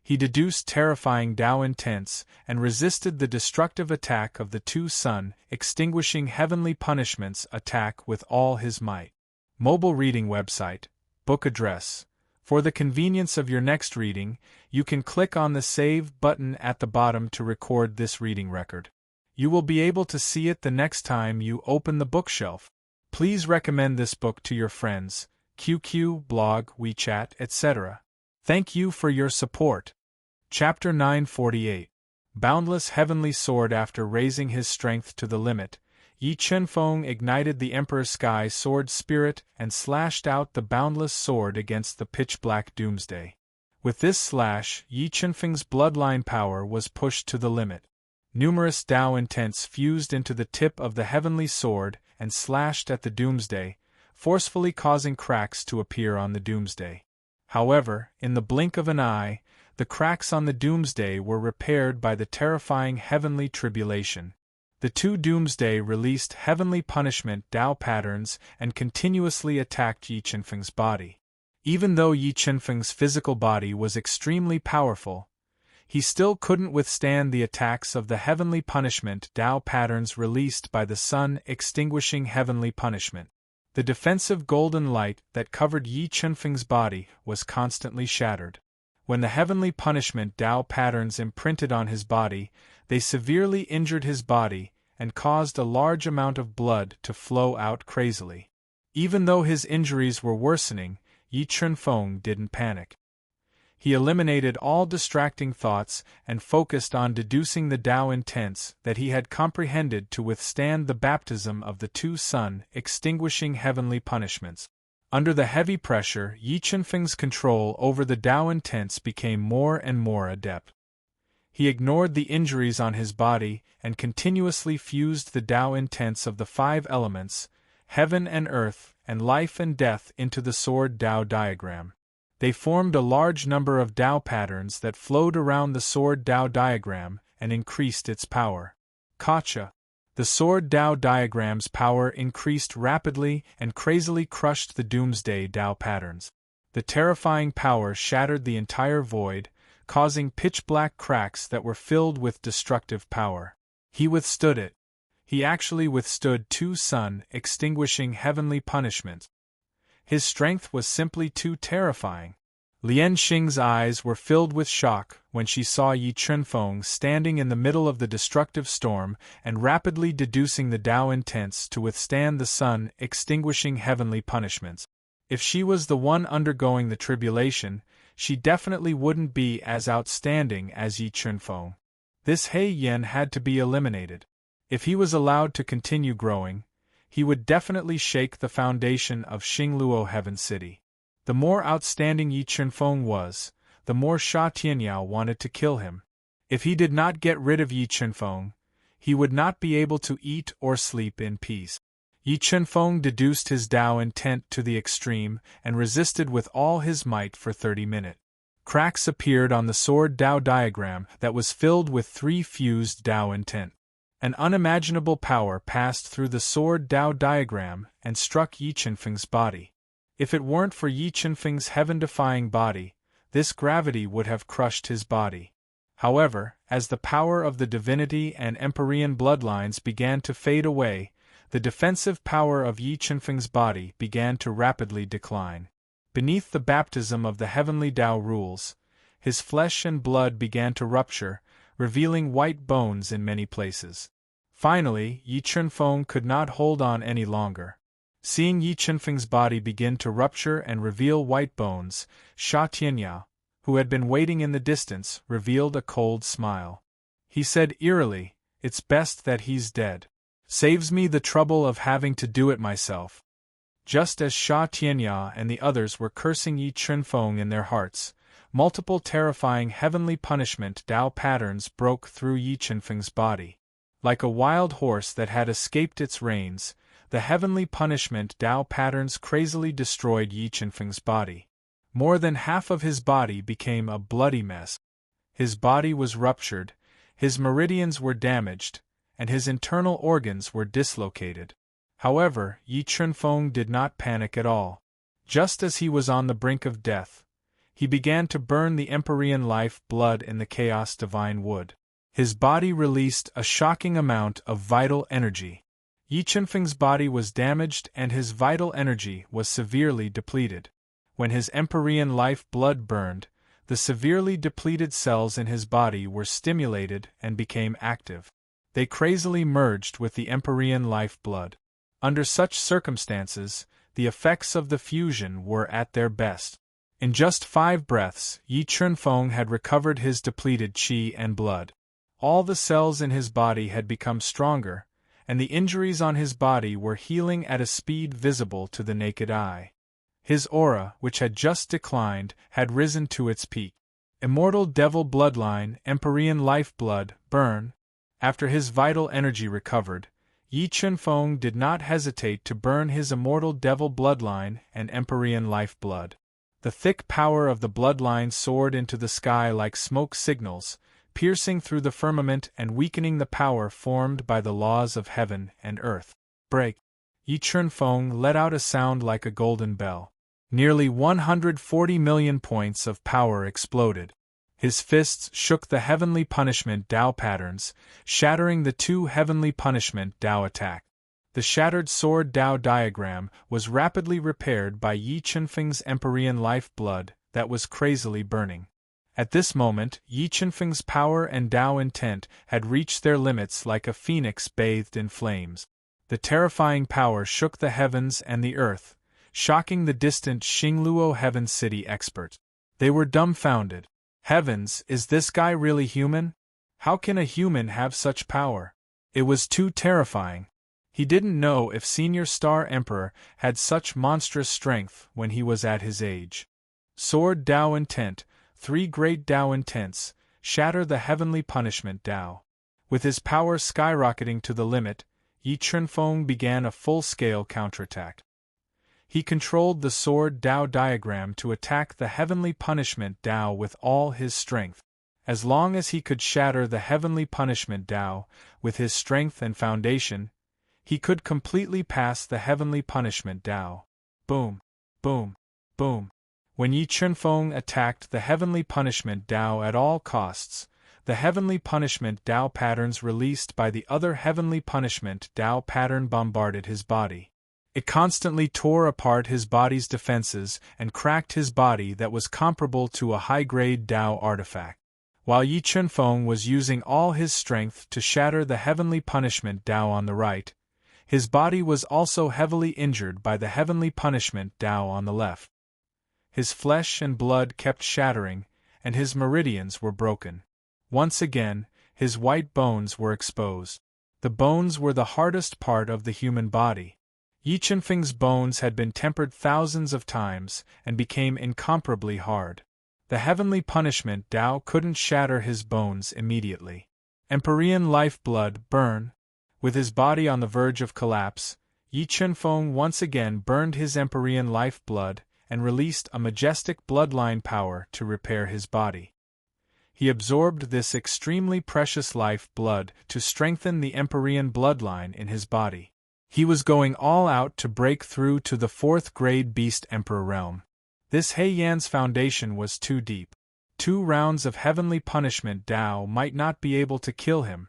He deduced terrifying Tao intents and resisted the destructive attack of the two sun-extinguishing heavenly punishments attack with all his might. Mobile reading website, book address. For the convenience of your next reading, you can click on the Save button at the bottom to record this reading record. You will be able to see it the next time you open the bookshelf. Please recommend this book to your friends, QQ, blog, WeChat, etc. Thank you for your support. Chapter 948. Boundless Heavenly Sword. After raising his strength to the limit, Yi Chunfeng ignited the Emperor Sky Sword Spirit and slashed out the boundless sword against the pitch-black doomsday. With this slash, Yi Chunfeng's bloodline power was pushed to the limit. Numerous Tao intents fused into the tip of the heavenly sword and slashed at the doomsday, forcefully causing cracks to appear on the doomsday. However, in the blink of an eye, the cracks on the doomsday were repaired by the terrifying heavenly tribulation. The two doomsday released heavenly punishment Tao patterns and continuously attacked Yi Chunfeng's body. Even though Yi Chunfeng's physical body was extremely powerful, he still couldn't withstand the attacks of the heavenly punishment Tao patterns released by the sun-extinguishing heavenly punishment. The defensive golden light that covered Yi Chunfeng's body was constantly shattered. When the heavenly punishment Tao patterns imprinted on his body, they severely injured his body and caused a large amount of blood to flow out crazily. Even though his injuries were worsening, Yi Chunfeng didn't panic. He eliminated all distracting thoughts and focused on deducing the Tao intents that he had comprehended to withstand the baptism of the two sun-extinguishing heavenly punishments. Under the heavy pressure, Yi Chunfeng's control over the Tao intents became more and more adept. He ignored the injuries on his body and continuously fused the Tao intents of the five elements, heaven and earth, and life and death into the sword Tao diagram. They formed a large number of Tao patterns that flowed around the sword Tao diagram and increased its power. Gotcha! The sword Tao diagram's power increased rapidly and crazily crushed the doomsday Tao patterns. The terrifying power shattered the entire void, causing pitch-black cracks that were filled with destructive power. He withstood it. He actually withstood two sun-extinguishing heavenly punishments. His strength was simply too terrifying. Lian Xing's eyes were filled with shock when she saw Yi Chunfeng standing in the middle of the destructive storm and rapidly deducing the Tao intents to withstand the sun-extinguishing heavenly punishments. If she was the one undergoing the tribulation, she definitely wouldn't be as outstanding as Yi Chunfeng. This He Yin had to be eliminated. If he was allowed to continue growing, he would definitely shake the foundation of Xingluo Heaven City. The more outstanding Yi Chunfeng was, the more Sha Tianyao wanted to kill him. If he did not get rid of Yi Chunfeng, he would not be able to eat or sleep in peace. Yi Chunfeng deduced his Tao intent to the extreme and resisted with all his might for 30 minutes. Cracks appeared on the sword Tao diagram that was filled with 3 fused Tao intent. An unimaginable power passed through the sword Tao diagram and struck Yi Chunfeng's body. If it weren't for Yi Chunfeng's heaven-defying body, This gravity would have crushed his body. However, as the power of the divinity and Empyrean bloodlines began to fade away, the defensive power of Yi Chunfeng's body began to rapidly decline. Beneath the baptism of the heavenly Tao rules, his flesh and blood began to rupture, revealing white bones in many places. Finally, Yi Chunfeng could not hold on any longer. Seeing Yi Chunfeng's body begin to rupture and reveal white bones, Sha Tianyao, who had been waiting in the distance, revealed a cold smile. He said eerily, "It's best that he's dead. Saves me the trouble of having to do it myself." Just as Sha Tianyao and the others were cursing Yi Chunfeng in their hearts, multiple terrifying heavenly punishment Tao patterns broke through Yi Chunfeng's body. Like a wild horse that had escaped its reins, the heavenly punishment Tao patterns crazily destroyed Yi Chunfeng's body. More than half of his body became a bloody mess. His body was ruptured, his meridians were damaged, and his internal organs were dislocated. However, Yi Chunfeng did not panic at all. Just as he was on the brink of death, he began to burn the Empyrean life blood in the chaos divine wood. His body released a shocking amount of vital energy. Yi Chunfeng's body was damaged and his vital energy was severely depleted. When his Empyrean life blood burned, the severely depleted cells in his body were stimulated and became active. They crazily merged with the Empyrean life blood. Under such circumstances, the effects of the fusion were at their best. In just 5 breaths, Yi Chunfeng had recovered his depleted qi and blood. All the cells in his body had become stronger, and the injuries on his body were healing at a speed visible to the naked eye. His aura, which had just declined, had risen to its peak. Immortal devil bloodline, Empyrean life blood, burn. After his vital energy recovered, Yi Chunfeng did not hesitate to burn his immortal devil bloodline and Empyrean life blood. The thick power of the bloodline soared into the sky like smoke signals, piercing through the firmament and weakening the power formed by the laws of heaven and earth. Break! Yi Chunfeng let out a sound like a golden bell. Nearly 140 million points of power exploded. His fists shook the heavenly punishment Tao patterns, shattering the 2 heavenly punishment Tao attack. The shattered sword Tao diagram was rapidly repaired by Yi Chunfeng's Empyrean life blood that was crazily burning. At this moment, Yi Chunfeng's power and Tao intent had reached their limits like a phoenix bathed in flames. The terrifying power shook the heavens and the earth, shocking the distant Xingluo Heaven City experts. They were dumbfounded. Heavens, is this guy really human? How can a human have such power? It was too terrifying. He didn't know if Senior Star Emperor had such monstrous strength when he was at his age. Sword Tao intent, 3 great Tao intents, shatter the heavenly punishment Tao. With his power skyrocketing to the limit, Yi Chunfeng began a full-scale counterattack. He controlled the sword Tao diagram to attack the heavenly punishment Tao with all his strength. As long as he could shatter the heavenly punishment Tao with his strength and foundation, he could completely pass the heavenly punishment Tao. Boom, boom, boom. When Yi Chunfeng attacked the heavenly punishment Tao at all costs, the heavenly punishment Tao patterns released by the other heavenly punishment Tao pattern bombarded his body. It constantly tore apart his body's defenses and cracked his body that was comparable to a high-grade Tao artifact. While Yi Chunfeng was using all his strength to shatter the heavenly punishment Tao on the right, his body was also heavily injured by the heavenly punishment Tao on the left. His flesh and blood kept shattering, and his meridians were broken. Once again, his white bones were exposed. The bones were the hardest part of the human body. Yi Chunfeng's bones had been tempered thousands of times and became incomparably hard. The heavenly punishment Tao couldn't shatter his bones immediately. Empyrean life blood burn. With his body on the verge of collapse, Yi Chunfeng once again burned his Empyrean life blood and released a majestic bloodline power to repair his body. He absorbed this extremely precious life blood to strengthen the Empyrean bloodline in his body. He was going all out to break through to the 4th grade Beast Emperor realm. This He Yan's foundation was too deep. 2 rounds of heavenly punishment Dao might not be able to kill him,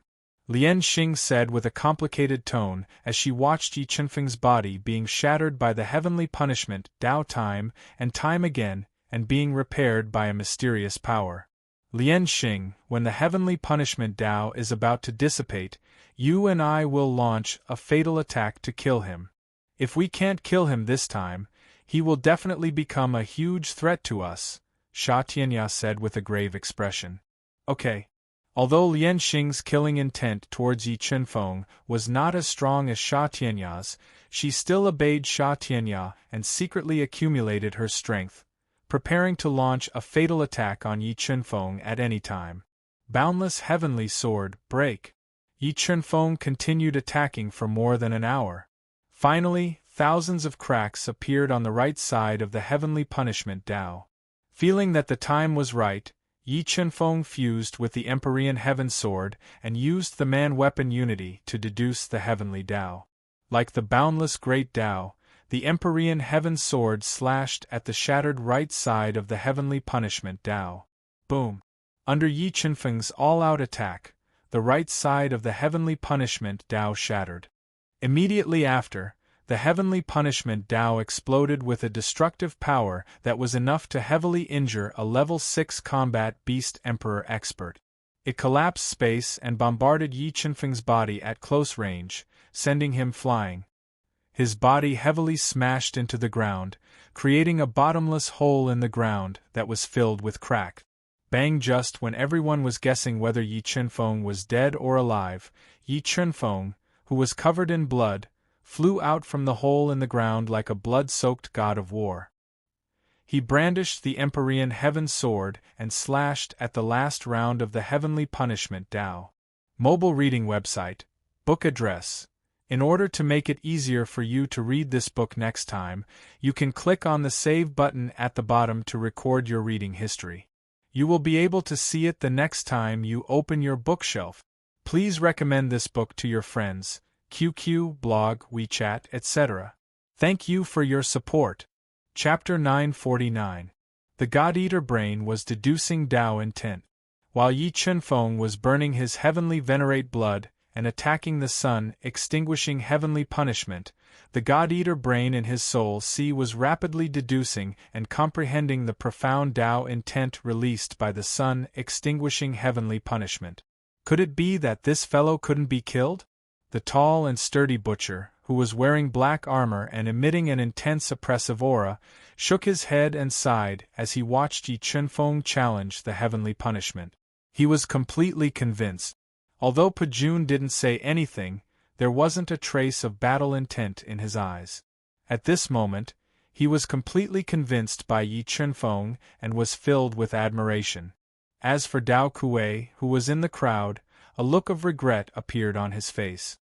Lian Xing said with a complicated tone as she watched Yi Chunfeng's body being shattered by the heavenly punishment Dao time and time again and being repaired by a mysterious power. Lian Xing, when the heavenly punishment Dao is about to dissipate, you and I will launch a fatal attack to kill him. If we can't kill him this time, he will definitely become a huge threat to us, Sha Tianya said with a grave expression. Okay. Although Lian Xing's killing intent towards Yi Chunfeng was not as strong as Sha Tianya's, she still obeyed Sha Tianya and secretly accumulated her strength, preparing to launch a fatal attack on Yi Chunfeng at any time. Boundless heavenly sword, break! Yi Chunfeng continued attacking for more than an hour. Finally, thousands of cracks appeared on the right side of the heavenly punishment Dao. Feeling that the time was right, Yi Chunfeng fused with the Empyrean Heaven Sword and used the man-weapon unity to deduce the heavenly Dao. Like the boundless great Dao, the Empyrean Heaven Sword slashed at the shattered right side of the heavenly punishment Dao. Boom! Under Yi Chunfeng's all-out attack, the right side of the heavenly punishment Dao shattered. Immediately after, the heavenly punishment Dao exploded with a destructive power that was enough to heavily injure a level 6 combat beast emperor expert. It collapsed space and bombarded Yi Chunfeng's body at close range, sending him flying. His body heavily smashed into the ground, creating a bottomless hole in the ground that was filled with crack. Bang! Just when everyone was guessing whether Yi Chunfeng was dead or alive, Yi Chunfeng, who was covered in blood, flew out from the hole in the ground like a blood-soaked god of war. He brandished the Empyrean Heaven Sword and slashed at the last round of the heavenly punishment Dao. Mobile reading website, book address. In order to make it easier for you to read this book next time, you can click on the Save button at the bottom to record your reading history. You will be able to see it the next time you open your bookshelf. Please recommend this book to your friends, QQ, blog, WeChat, etc. Thank you for your support. Chapter 949. The God-Eater Brain was deducing Dao intent. While Yi Chunfeng was burning his heavenly venerate blood and attacking the sun, extinguishing heavenly punishment, the God-Eater Brain in his soul sea was rapidly deducing and comprehending the profound Dao intent released by the sun, extinguishing heavenly punishment. Could it be that this fellow couldn't be killed? The tall and sturdy butcher, who was wearing black armor and emitting an intense oppressive aura, shook his head and sighed as he watched Yi Chunfeng challenge the heavenly punishment. He was completely convinced. Although Pajun didn't say anything, there wasn't a trace of battle intent in his eyes. At this moment, he was completely convinced by Yi Chunfeng and was filled with admiration. As for Dao Kuei, who was in the crowd, a look of regret appeared on his face.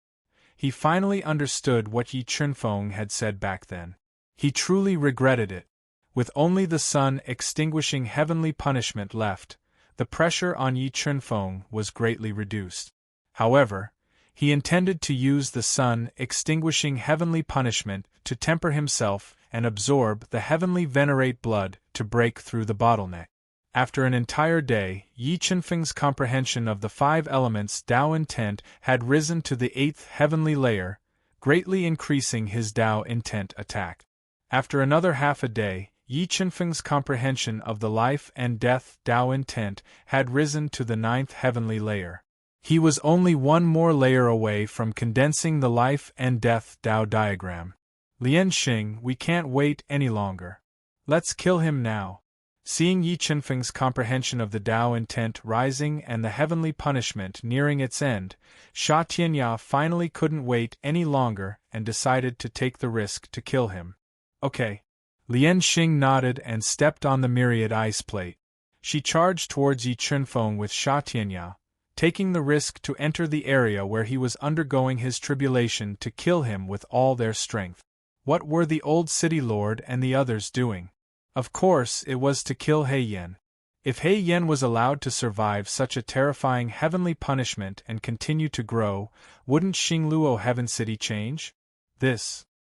He finally understood what Yi Chunfeng had said back then. He truly regretted it. With only the sun extinguishing heavenly punishment left, the pressure on Yi Chunfeng was greatly reduced. However, he intended to use the sun extinguishing heavenly punishment to temper himself and absorb the heavenly venerate blood to break through the bottleneck. After an entire day, Yi Chunfeng's comprehension of the 5 elements Dao intent had risen to the 8th heavenly layer, greatly increasing his Dao intent attack. After another half a day, Yi Chunfeng's comprehension of the life and death Dao intent had risen to the 9th heavenly layer. He was only one more layer away from condensing the life and death Dao diagram. Lian Xing, we can't wait any longer. Let's kill him now. Seeing Yi Chunfeng's comprehension of the Dao intent rising and the heavenly punishment nearing its end, Sha Tianya finally couldn't wait any longer and decided to take the risk to kill him. Okay. Lian Xing nodded and stepped on the myriad ice plate. She charged towards Yi Chunfeng with Sha Tianya, taking the risk to enter the area where he was undergoing his tribulation to kill him with all their strength. What were the old city lord and the others doing? Of course, it was to kill He Yan. If He Yan was allowed to survive such a terrifying heavenly punishment and continue to grow, wouldn't Xingluo Heaven City change?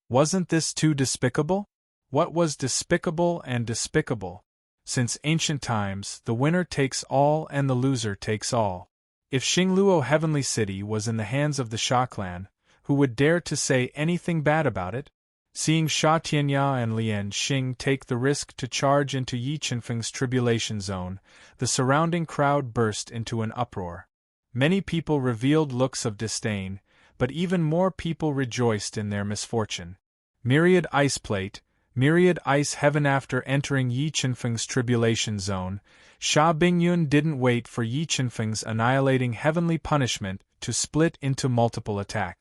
Wasn't this too despicable? What was despicable and despicable? Since ancient times, the winner takes all and the loser takes all. If Xingluo Heavenly City was in the hands of the Sha clan, who would dare to say anything bad about it? Seeing Sha Tianya and Lian Xing take the risk to charge into Yi Qinfeng's tribulation zone, the surrounding crowd burst into an uproar. Many people revealed looks of disdain, but even more people rejoiced in their misfortune. Myriad Ice Plate, Myriad Ice Heaven. After entering Yi Qinfeng's tribulation zone, Sha Bingyun didn't wait for Yi Qinfeng's annihilating heavenly punishment to split into multiple attacks.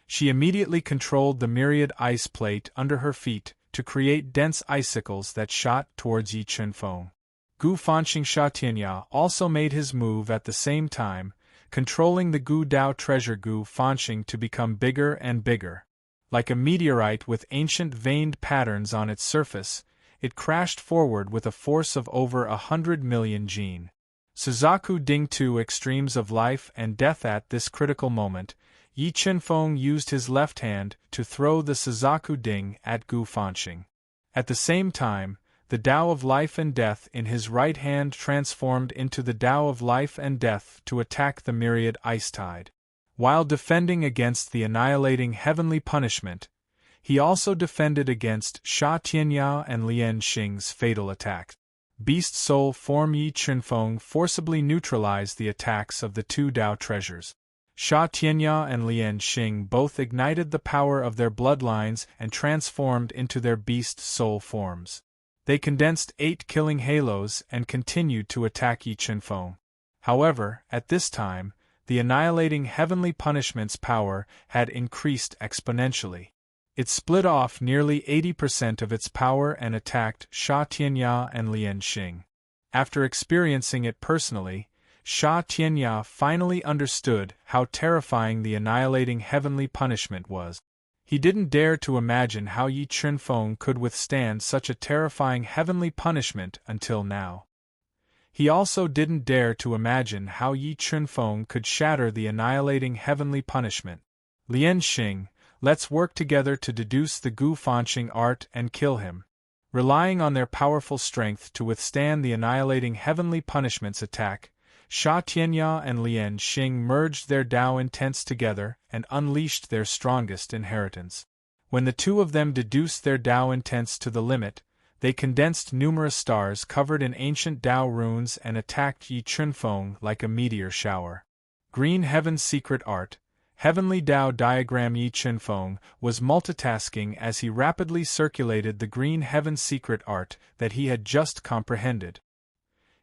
She immediately controlled the Myriad Ice Plate under her feet to create dense icicles that shot towards Yi Qinfeng. Gu Fanxing Sha Tianya also made his move at the same time, controlling the Gu Dao treasure Gu Fanxing to become bigger and bigger. Like a meteorite with ancient veined patterns on its surface, it crashed forward with a force of over 100 million jin. Suzaku Ding. Two extremes of life and death. At this critical moment, Yi Qinfeng used his left hand to throw the Suzaku Ding at Gu Fanxing. At the same time, the Tao of life and death in his right hand transformed into the Tao of life and death to attack the Myriad Ice Tide. While defending against the annihilating heavenly punishment, he also defended against Sha Tianya and Lian Xing's fatal attacks. Beast Soul form Yi Qinfeng forcibly neutralized the attacks of the two Tao treasures. Sha Tianya and Lian Xing both ignited the power of their bloodlines and transformed into their beast soul forms. They condensed 8 killing halos and continued to attack Yi Qinfeng. However, at this time, the annihilating heavenly punishment's power had increased exponentially. It split off nearly 80% of its power and attacked Sha Tianya and Lian Xing. After experiencing it personally, Sha Tianya finally understood how terrifying the annihilating heavenly punishment was. He didn't dare to imagine how Yi Qinfeng could withstand such a terrifying heavenly punishment until now. He also didn't dare to imagine how Yi Qinfeng could shatter the annihilating heavenly punishment. Lian Xing, let's work together to deduce the Gu Fanxing art and kill him. Relying on their powerful strength to withstand the annihilating heavenly punishment's attack, Sha Tianya and Lian Xing merged their Tao intents together and unleashed their strongest inheritance. When the two of them deduced their Tao intents to the limit, they condensed numerous stars covered in ancient Tao runes and attacked Yi Qinfeng like a meteor shower. Green Heaven's secret art, Heavenly Tao diagram. Yi Qinfeng was multitasking as he rapidly circulated the Green Heaven's secret art that he had just comprehended.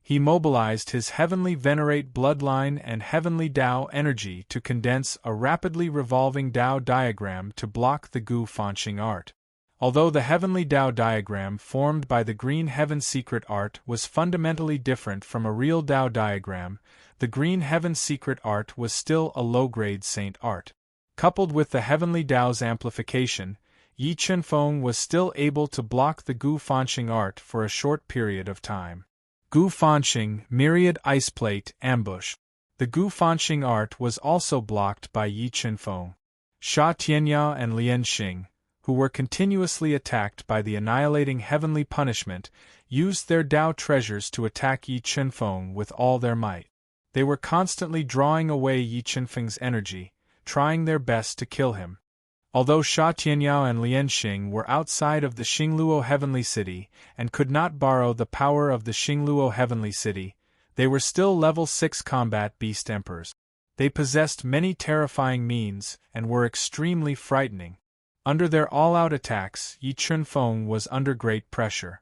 He mobilized his Heavenly Venerate bloodline and Heavenly Tao energy to condense a rapidly revolving Tao diagram to block the Gu Fanxing art. Although the Heavenly Tao diagram formed by the Green Heaven secret art was fundamentally different from a real Tao diagram, the Green Heaven secret art was still a low-grade saint art. Coupled with the Heavenly Tao's amplification, Yi Qinfeng was still able to block the Gu Fanxing art for a short period of time. Gu Fanxing, Myriad Ice Plate, Ambush. The Gu Fanxing art was also blocked by Yi Qinfeng. Sha Tianya and Lian Xing, who were continuously attacked by the annihilating heavenly punishment, used their Tao treasures to attack Yi Qinfeng with all their might. They were constantly drawing away Yi Qinfeng's energy, trying their best to kill him. Although Sha Tianyao and Lian Xing were outside of the Xingluo Heavenly City and could not borrow the power of the Xingluo Heavenly City, they were still level 6 combat beast emperors. They possessed many terrifying means and were extremely frightening. Under their all-out attacks, Yi Qinfeng was under great pressure.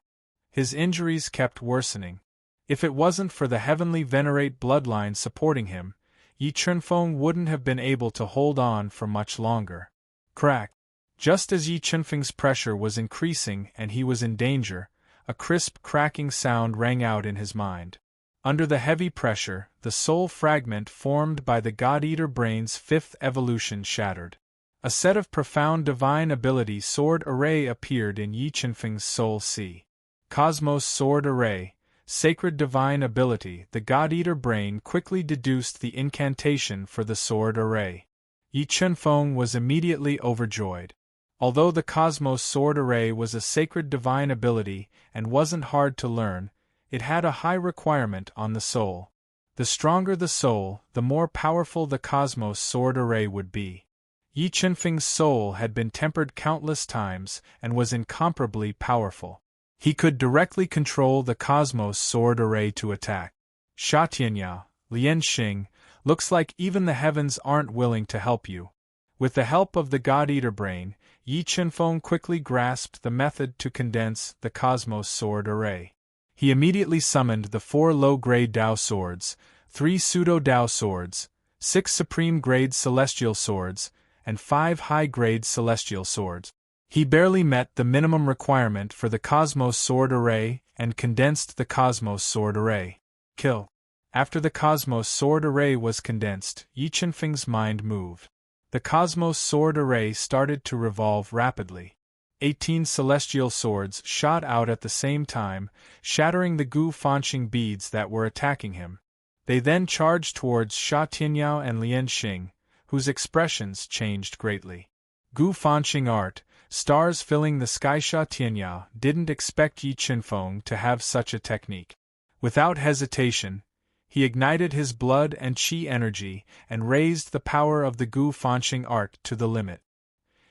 His injuries kept worsening. If it wasn't for the Heavenly Venerate bloodline supporting him, Yi Qinfeng wouldn't have been able to hold on for much longer. Crack! Just as Yi Qinfeng's pressure was increasing and he was in danger, a crisp cracking sound rang out in his mind. Under the heavy pressure, the soul fragment formed by the God-Eater brain's 5th evolution shattered. A set of profound divine ability sword array appeared in Yi Qinfeng's soul sea. Cosmos Sword Array, Sacred Divine Ability. The God-Eater brain quickly deduced the incantation for the sword array. Yi Qinfeng was immediately overjoyed. Although the Cosmos Sword Array was a sacred divine ability and wasn't hard to learn, it had a high requirement on the soul. The stronger the soul, the more powerful the Cosmos Sword Array would be. Yi Chunfeng's soul had been tempered countless times and was incomparably powerful. He could directly control the Cosmos Sword Array to attack. Sha Tianyao, Lian Xing, looks like even the heavens aren't willing to help you. With the help of the God-Eater brain, Yi Chunfeng quickly grasped the method to condense the Cosmos Sword Array. He immediately summoned the 4 low-grade Dao swords, 3 pseudo-Dao swords, 6 supreme-grade celestial swords, and 5 high-grade celestial swords. He barely met the minimum requirement for the Cosmos Sword Array and condensed the Cosmos Sword Array. Kill. After the Cosmos Sword Array was condensed, Yi Chunfeng's mind moved. The Cosmos Sword Array started to revolve rapidly. 18 celestial swords shot out at the same time, shattering the Gu Fanxing beads that were attacking him. They then charged towards Sha Tianyao and Lian Xing, whose expressions changed greatly. Gu Fanxing art, stars filling the sky. Sha Tianyao didn't expect Yi Chunfeng to have such a technique. Without hesitation, he ignited his blood and qi energy and raised the power of the Gu Fanxing art to the limit.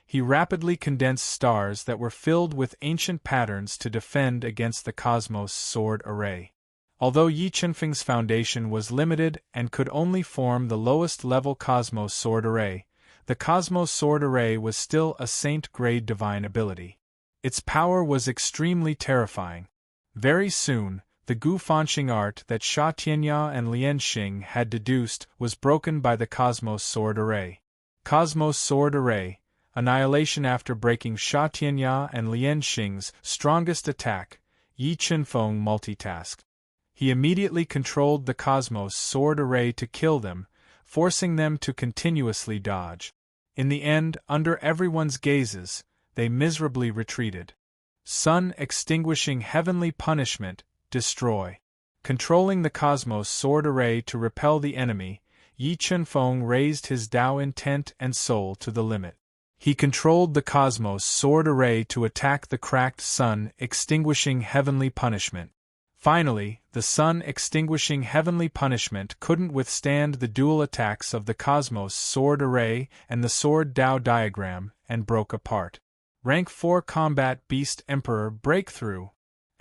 He rapidly condensed stars that were filled with ancient patterns to defend against the Cosmos Sword Array. Although Yi Chunfeng's foundation was limited and could only form the lowest-level Cosmos Sword Array, the Cosmos Sword Array was still a saint-grade divine ability. Its power was extremely terrifying. Very soon, the Gu Fanxing art that Sha Tianyao and Lian Xing had deduced was broken by the Cosmos Sword Array. Cosmos Sword Array, annihilation. After breaking Sha Tianyao and Lian Xing's strongest attack, Yi Chunfeng multitasked. He immediately controlled the Cosmos Sword Array to kill them, forcing them to continuously dodge. In the end, under everyone's gazes, they miserably retreated. Sun extinguishing heavenly punishment, destroy. Controlling the Cosmos Sword Array to repel the enemy, Yi Chunfeng raised his Dao intent and soul to the limit. He controlled the Cosmos Sword Array to attack the cracked sun extinguishing heavenly punishment. Finally, the sun extinguishing heavenly punishment couldn't withstand the dual attacks of the Cosmos Sword Array and the Sword Dao diagram and broke apart. Rank 4 Combat Beast Emperor Breakthrough.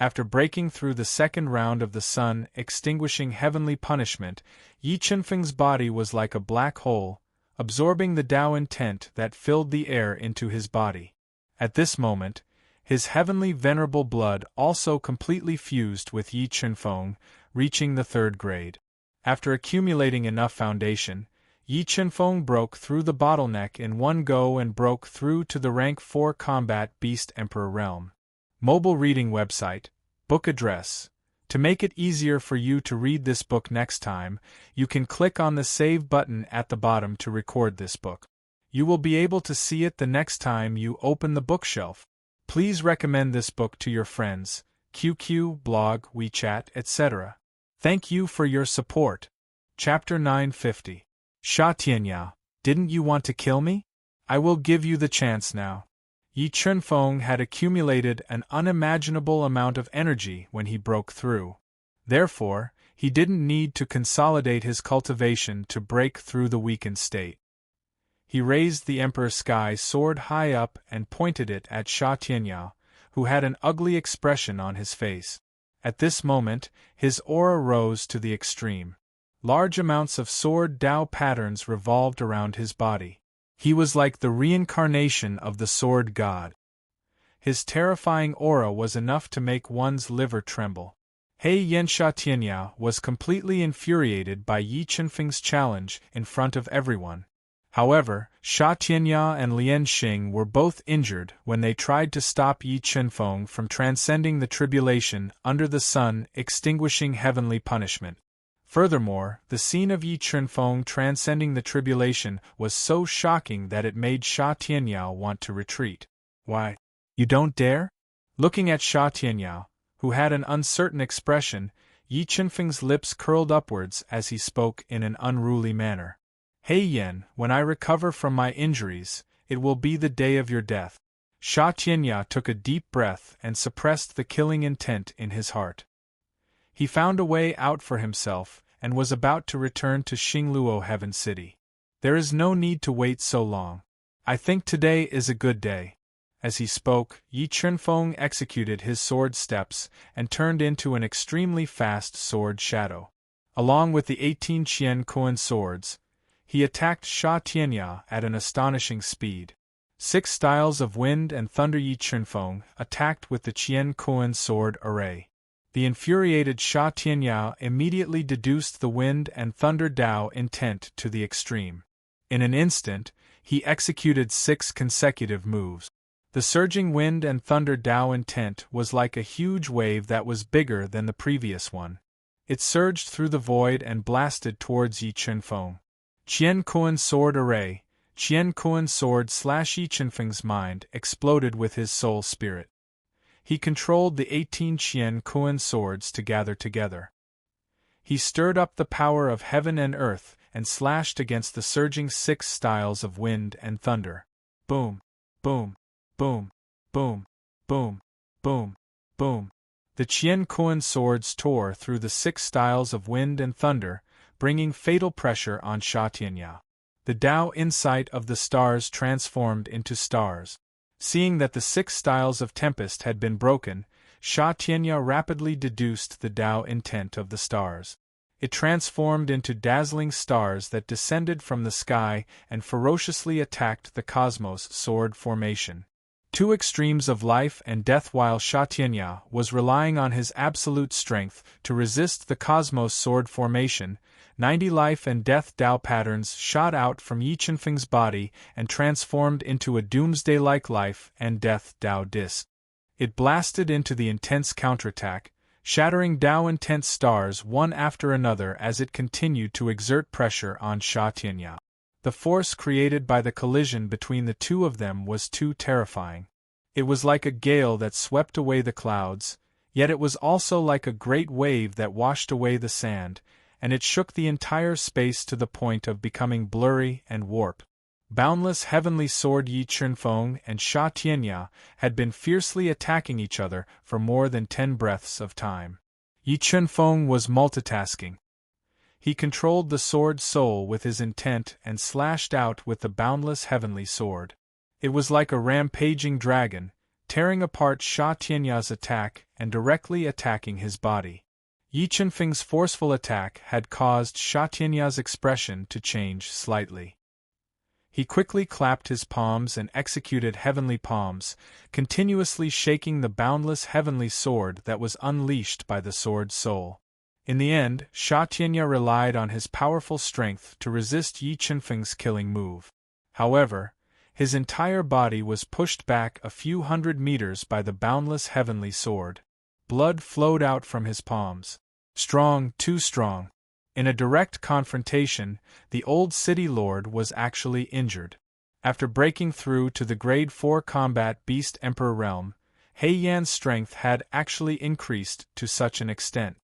After breaking through the second round of the sun extinguishing heavenly punishment, Yi Chunfeng's body was like a black hole, absorbing the Dao intent that filled the air into his body. At this moment, his heavenly venerable blood also completely fused with Yi Chunfeng, reaching the 3rd grade. After accumulating enough foundation, Yi Chunfeng broke through the bottleneck in one go and broke through to the rank 4 Combat Beast Emperor realm. Mobile reading website, book address. To make it easier for you to read this book next time, you can click on the Save button at the bottom to record this book. You will be able to see it the next time you open the bookshelf. Please recommend this book to your friends, QQ, blog, WeChat, etc. Thank you for your support. Chapter 950. Sha Tianyao, didn't you want to kill me? I will give you the chance now. Yi Chunfeng had accumulated an unimaginable amount of energy when he broke through. Therefore, he didn't need to consolidate his cultivation to break through the weakened state. He raised the Emperor's sky sword high up and pointed it at Sha Tianyao, who had an ugly expression on his face. At this moment, his aura rose to the extreme. Large amounts of sword Dao patterns revolved around his body. He was like the reincarnation of the sword god. His terrifying aura was enough to make one's liver tremble. Sha Tianyao was completely infuriated by Yi Chunfeng's challenge in front of everyone. However, Sha Tianyao and Lian Xing were both injured when they tried to stop Yi Chunfeng from transcending the tribulation under the sun extinguishing heavenly punishment. Furthermore, the scene of Yi Chunfeng transcending the tribulation was so shocking that it made Sha Tianyao want to retreat. Why? You don't dare? Looking at Sha Tianyao, who had an uncertain expression, Yi Chunfeng's lips curled upwards as he spoke in an unruly manner. Hey Yen, when I recover from my injuries, it will be the day of your death. Sha Tianya took a deep breath and suppressed the killing intent in his heart. He found a way out for himself, and was about to return to Xingluo Heaven City. There is no need to wait so long. I think today is a good day. As he spoke, Yi Chunfeng executed his sword steps and turned into an extremely fast sword shadow. Along with the 18 Qian Kuan swords, he attacked Sha Tianya at an astonishing speed. 6 styles of wind and thunder. Yi Chunfeng attacked with the Qian Kuan sword array. The infuriated Sha Tianya immediately deduced the wind and thunder Dao intent to the extreme. In an instant, he executed 6 consecutive moves. The surging wind and thunder Dao intent was like a huge wave that was bigger than the previous one. It surged through the void and blasted towards Yi Chunfeng. Qian Kuan sword array. Qian Kuan sword / Yi Chunfeng's mind exploded with his soul spirit. He controlled the 18 Qian Kuan swords to gather together. He stirred up the power of heaven and earth and slashed against the surging 6 styles of wind and thunder. Boom, boom, boom, boom, boom, boom, boom. The Qian Kuan swords tore through the 6 styles of wind and thunder, bringing fatal pressure on Sha Tianya. The Dao insight of the stars transformed into stars. Seeing that the 6 styles of tempest had been broken, Sha Tianya rapidly deduced the Dao intent of the stars. It transformed into dazzling stars that descended from the sky and ferociously attacked the cosmos sword formation. 2 extremes of life and death. While Sha Tianya was relying on his absolute strength to resist the cosmos sword formation, 90 life and death Dao patterns shot out from Yi Chunfeng's body and transformed into a doomsday-like life and death Dao disc. It blasted into the intense counterattack, shattering Dao intense stars one after another as it continued to exert pressure on Sha Tianya. The force created by the collision between the two of them was too terrifying. It was like a gale that swept away the clouds, yet it was also like a great wave that washed away the sand, and it shook the entire space to the point of becoming blurry and warped. Boundless heavenly sword. Yi Chunfeng and Sha Tianya had been fiercely attacking each other for more than 10 breaths of time. Yi Chunfeng was multitasking. He controlled the sword soul with his intent and slashed out with the boundless heavenly sword. It was like a rampaging dragon, tearing apart Sha Tianya's attack and directly attacking his body. Yi Chunfeng's forceful attack had caused Sha Tianya's expression to change slightly. He quickly clapped his palms and executed heavenly palms, continuously shaking the boundless heavenly sword that was unleashed by the sword soul. In the end, Sha Tianya relied on his powerful strength to resist Yi Chunfeng's killing move. However, his entire body was pushed back a few hundred meters by the boundless heavenly sword. Blood flowed out from his palms. Strong, too strong. In a direct confrontation, the old city lord was actually injured. After breaking through to the Grade 4 combat Beast Emperor realm, He Yan's strength had actually increased to such an extent.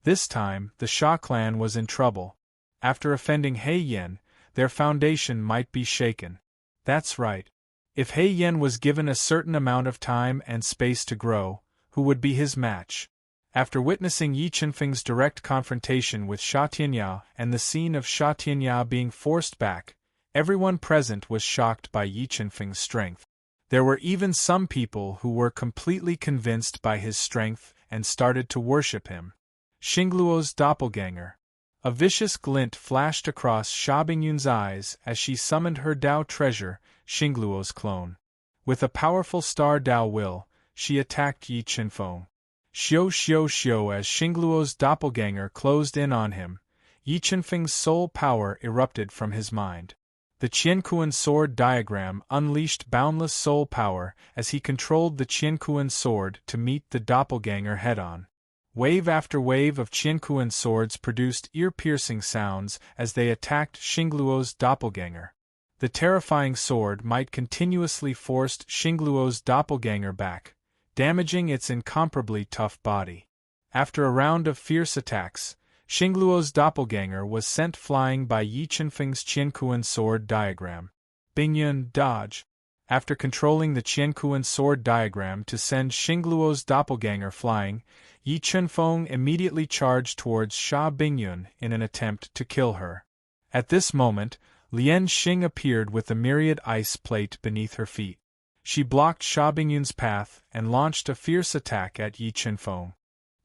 This time, the Sha clan was in trouble. After offending He Yan, their foundation might be shaken. That's right. If He Yan was given a certain amount of time and space to grow, who would be his match? After witnessing Yi Chunfeng's direct confrontation with Sha Tianya and the scene of Sha Tianya being forced back, everyone present was shocked by Yi Chunfeng's strength. There were even some people who were completely convinced by his strength and started to worship him. Xingluo's doppelganger. A vicious glint flashed across Sha Bingyun's eyes as she summoned her Dao treasure, Xingluo's clone. With a powerful star Dao will, she attacked Yi Chunfeng. Xiao xiao xiao. As Xingluo's doppelganger closed in on him, Yi Chunfeng's soul power erupted from his mind. The Qiankuan sword diagram unleashed boundless soul power as he controlled the Qiankuan sword to meet the doppelganger head-on. Wave after wave of Qiankuan swords produced ear-piercing sounds as they attacked Xingluo's doppelganger. The terrifying sword might continuously forced Xingluo's doppelganger back, damaging its incomparably tough body. After a round of fierce attacks, Xingluo's doppelganger was sent flying by Yi Chunfeng's Qiankuan sword diagram. Bingyun, dodge! After controlling the Qiankuan sword diagram to send Xingluo's doppelganger flying, Yi Chunfeng immediately charged towards Sha Bingyun in an attempt to kill her. At this moment, Lian Xing appeared with the myriad ice plate beneath her feet. She blocked Sha Bingyun's path and launched a fierce attack at Yi Chunfeng.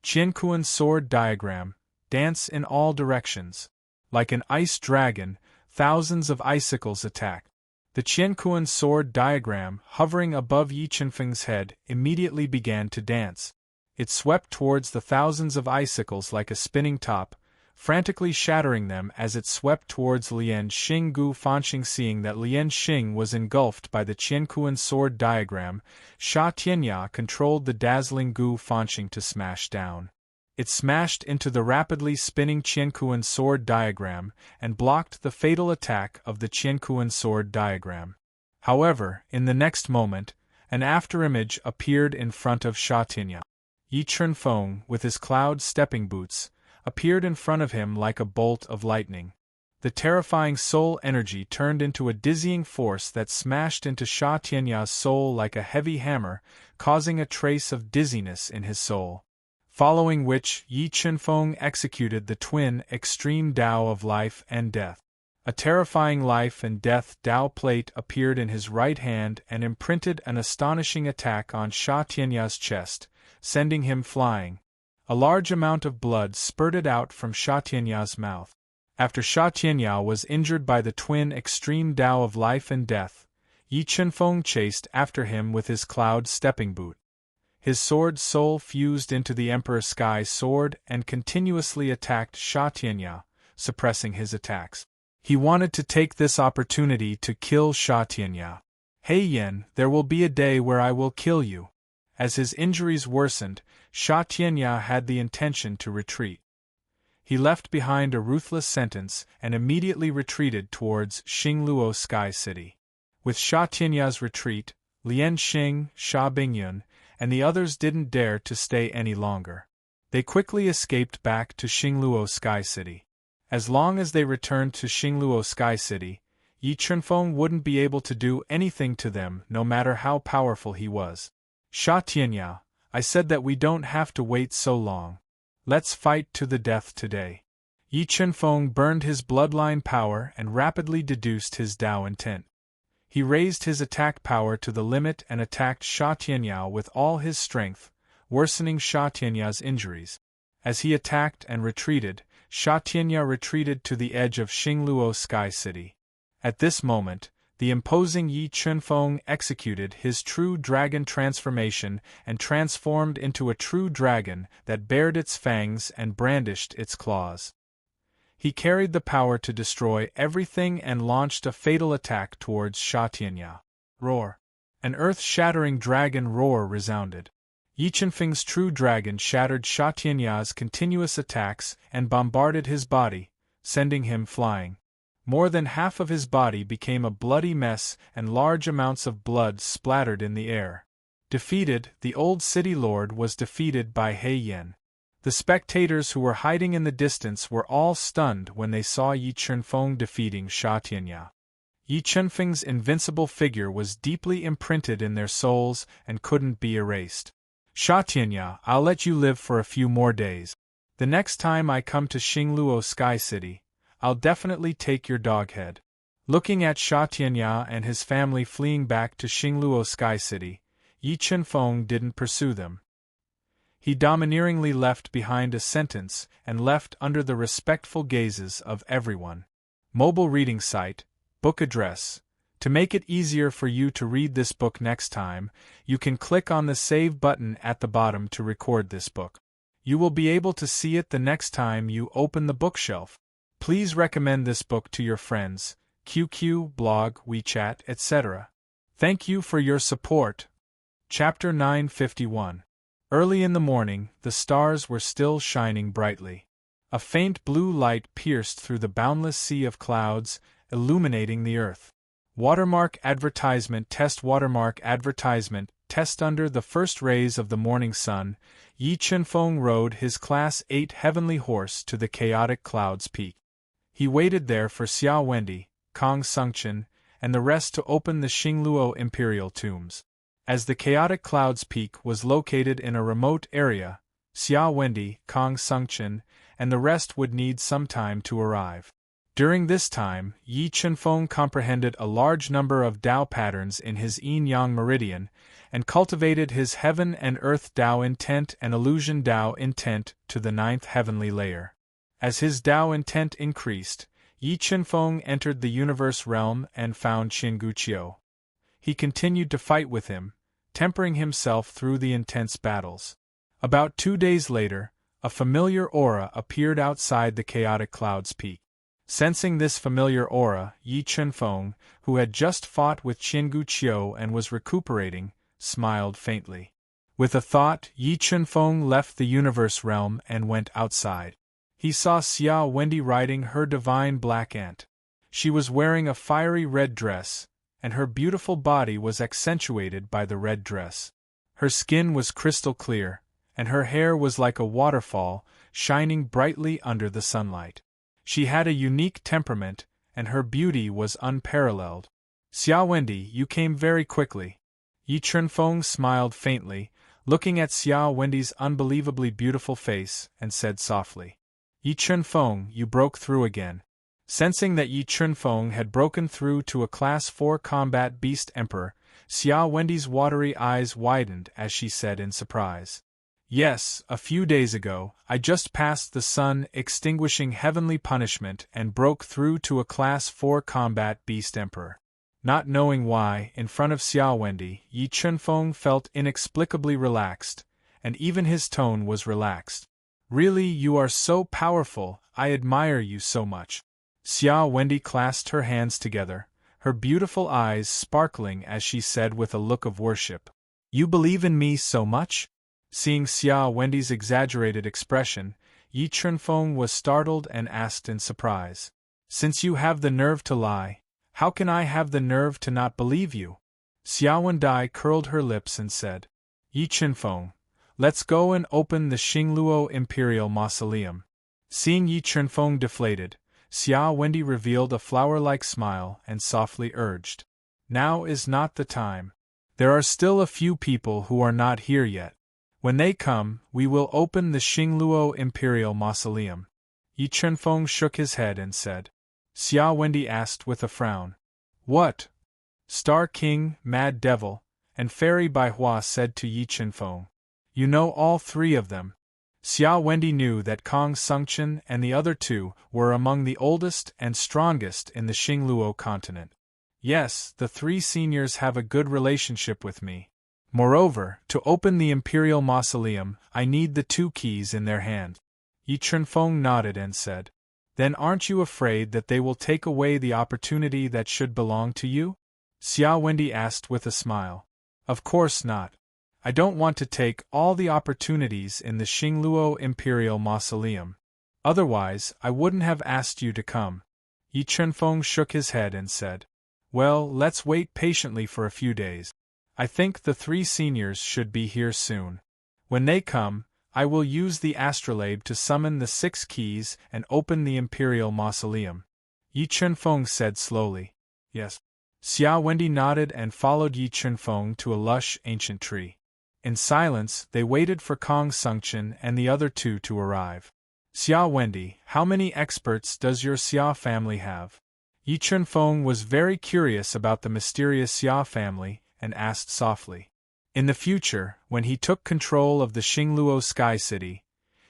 Qiankuan sword diagram, dance in all directions. Like an ice dragon, thousands of icicles attack. The Qiankuan sword diagram, hovering above Yi Chunfeng's head, immediately began to dance. It swept towards the thousands of icicles like a spinning top, frantically shattering them as it swept towards Lian Xing Gu Fanxing. Seeing that Lian Xing was engulfed by the Qiankuan sword diagram, Sha Tianya controlled the dazzling Gu Fanxing to smash down. It smashed into the rapidly spinning Qiankuan sword diagram and blocked the fatal attack of the Qiankuan sword diagram. However, in the next moment, an afterimage appeared in front of Sha Tianya. Yi Chunfeng, with his cloud stepping boots, appeared in front of him like a bolt of lightning. The terrifying soul energy turned into a dizzying force that smashed into Sha Tianya's soul like a heavy hammer, causing a trace of dizziness in his soul. Following which, Yi Chunfeng executed the twin extreme Tao of life and death. A terrifying life and death Tao plate appeared in his right hand and imprinted an astonishing attack on Sha Tianya's chest, sending him flying. A large amount of blood spurted out from Sha Tianya's mouth. After Sha Tianya was injured by the twin extreme Tao of life and death, Yi Chunfeng chased after him with his cloud stepping boot. His sword soul fused into the Emperor Sky sword and continuously attacked Sha Tianya, suppressing his attacks. He wanted to take this opportunity to kill Sha Tianya. "Hey Yen, there will be a day where I will kill you." As his injuries worsened, Sha Tianya had the intention to retreat. He left behind a ruthless sentence and immediately retreated towards Xingluo Sky City. With Sha Tianya's retreat, Lian Xing, Sha Bingyun, and the others didn't dare to stay any longer. They quickly escaped back to Xingluo Sky City. As long as they returned to Xingluo Sky City, Yi Chunfeng wouldn't be able to do anything to them no matter how powerful he was. "Sha Tianya, I said that we don't have to wait so long. Let's fight to the death today." Yi Chunfeng burned his bloodline power and rapidly deduced his Tao intent. He raised his attack power to the limit and attacked Sha Tianya with all his strength, worsening Sha Tianya's injuries. As he attacked and retreated, Sha Tianya retreated to the edge of Xingluo Sky City. At this moment, the imposing Yi Chunfeng executed his true dragon transformation and transformed into a true dragon that bared its fangs and brandished its claws. He carried the power to destroy everything and launched a fatal attack towards Sha Tianya. Roar! An earth-shattering dragon roar resounded. Yi Chunfeng's true dragon shattered Sha Tianya's continuous attacks and bombarded his body, sending him flying. More than half of his body became a bloody mess and large amounts of blood splattered in the air. Defeated, the old city lord was defeated by He Yen. The spectators who were hiding in the distance were all stunned when they saw Yi Chunfeng defeating Sha Tianya. Yi Chunfeng's invincible figure was deeply imprinted in their souls and couldn't be erased. "Sha Tianya, I'll let you live for a few more days. The next time I come to Xingluo Sky City, I'll definitely take your dog head." Looking at Sha Tianya and his family fleeing back to Xingluo Sky City, Yi Chunfeng didn't pursue them. He domineeringly left behind a sentence and left under the respectful gazes of everyone. Mobile reading site, book address. To make it easier for you to read this book next time, you can click on the save button at the bottom to record this book. You will be able to see it the next time you open the bookshelf. Please recommend this book to your friends, QQ, blog, WeChat, etc. Thank you for your support. Chapter 951. Early in the morning, the stars were still shining brightly. A faint blue light pierced through the boundless sea of clouds, illuminating the earth. Watermark advertisement test. Watermark advertisement test. Under the first rays of the morning sun, Yi Chunfeng rode his Class 8 heavenly horse to the chaotic clouds peak. He waited there for Xia Wendi, Kong Sungchen, and the rest to open the Xingluo imperial tombs. As the chaotic clouds peak was located in a remote area, Xia Wendi, Kong Sungchen, and the rest would need some time to arrive. During this time, Yi Chunfeng comprehended a large number of Tao patterns in his yin-yang meridian, and cultivated his heaven and earth Tao intent and illusion Tao intent to the 9th heavenly layer. As his Tao intent increased, Yi Chunfeng entered the universe realm and found Qinguqiu. He continued to fight with him, tempering himself through the intense battles. About 2 days later, a familiar aura appeared outside the chaotic clouds peak. Sensing this familiar aura, Yi Chunfeng, who had just fought with Qinguqiu and was recuperating, smiled faintly. With a thought, Yi Chunfeng left the universe realm and went outside. He saw Xia Wendi riding her divine black ant. She was wearing a fiery red dress, and her beautiful body was accentuated by the red dress. Her skin was crystal clear, and her hair was like a waterfall, shining brightly under the sunlight. She had a unique temperament, and her beauty was unparalleled. Xia Wendi, you came very quickly. Yi Chunfeng smiled faintly, looking at Xia Wendi's unbelievably beautiful face, and said softly, Yi Chunfeng, you broke through again. Sensing that Yi Chunfeng had broken through to a Class 4 combat beast emperor, Xia Wendi's watery eyes widened as she said in surprise. Yes, a few days ago, I just passed the sun-extinguishing heavenly punishment and broke through to a Class 4 combat beast emperor. Not knowing why, in front of Xia Wendi, Yi Chunfeng felt inexplicably relaxed, and even his tone was relaxed. Really, you are so powerful, I admire you so much. Xia Wendi clasped her hands together, her beautiful eyes sparkling as she said with a look of worship, You believe in me so much? Seeing Xia Wendi's exaggerated expression, Yi Chunfeng was startled and asked in surprise, Since you have the nerve to lie, how can I have the nerve to not believe you? Xia Wendi curled her lips and said, Yi Chunfeng, let's go and open the Xingluo Imperial Mausoleum. Seeing Yi Chunfeng deflated, Xia Wendi revealed a flower-like smile and softly urged, Now is not the time. There are still a few people who are not here yet. When they come, we will open the Xingluo Imperial Mausoleum. Yi Chunfeng shook his head and said. Xia Wendi asked with a frown. What? Star King, Mad Devil, and Fairy Baihua said to Yi Chunfeng. You know all three of them. Xia Wendi knew that Kong Sungchen and the other two were among the oldest and strongest in the Xingluo continent. Yes, the three seniors have a good relationship with me. Moreover, to open the Imperial Mausoleum, I need the 2 keys in their hand. Yi Chunfeng nodded and said, Then aren't you afraid that they will take away the opportunity that should belong to you? Xia Wendi asked with a smile. Of course not. I don't want to take all the opportunities in the Xingluo Imperial Mausoleum. Otherwise, I wouldn't have asked you to come. Yi Chunfeng shook his head and said, Well, let's wait patiently for a few days. I think the 3 seniors should be here soon. When they come, I will use the astrolabe to summon the 6 keys and open the Imperial Mausoleum. Yi Chunfeng said slowly. Yes. Xia Wendi nodded and followed Yi Chunfeng to a lush, ancient tree. In silence, they waited for Kong Sungchen and the other 2 to arrive. Xia Wendi, how many experts does your Xia family have? Yi Chunfeng was very curious about the mysterious Xia family, and asked softly. In the future, when he took control of the Xingluo Sky City,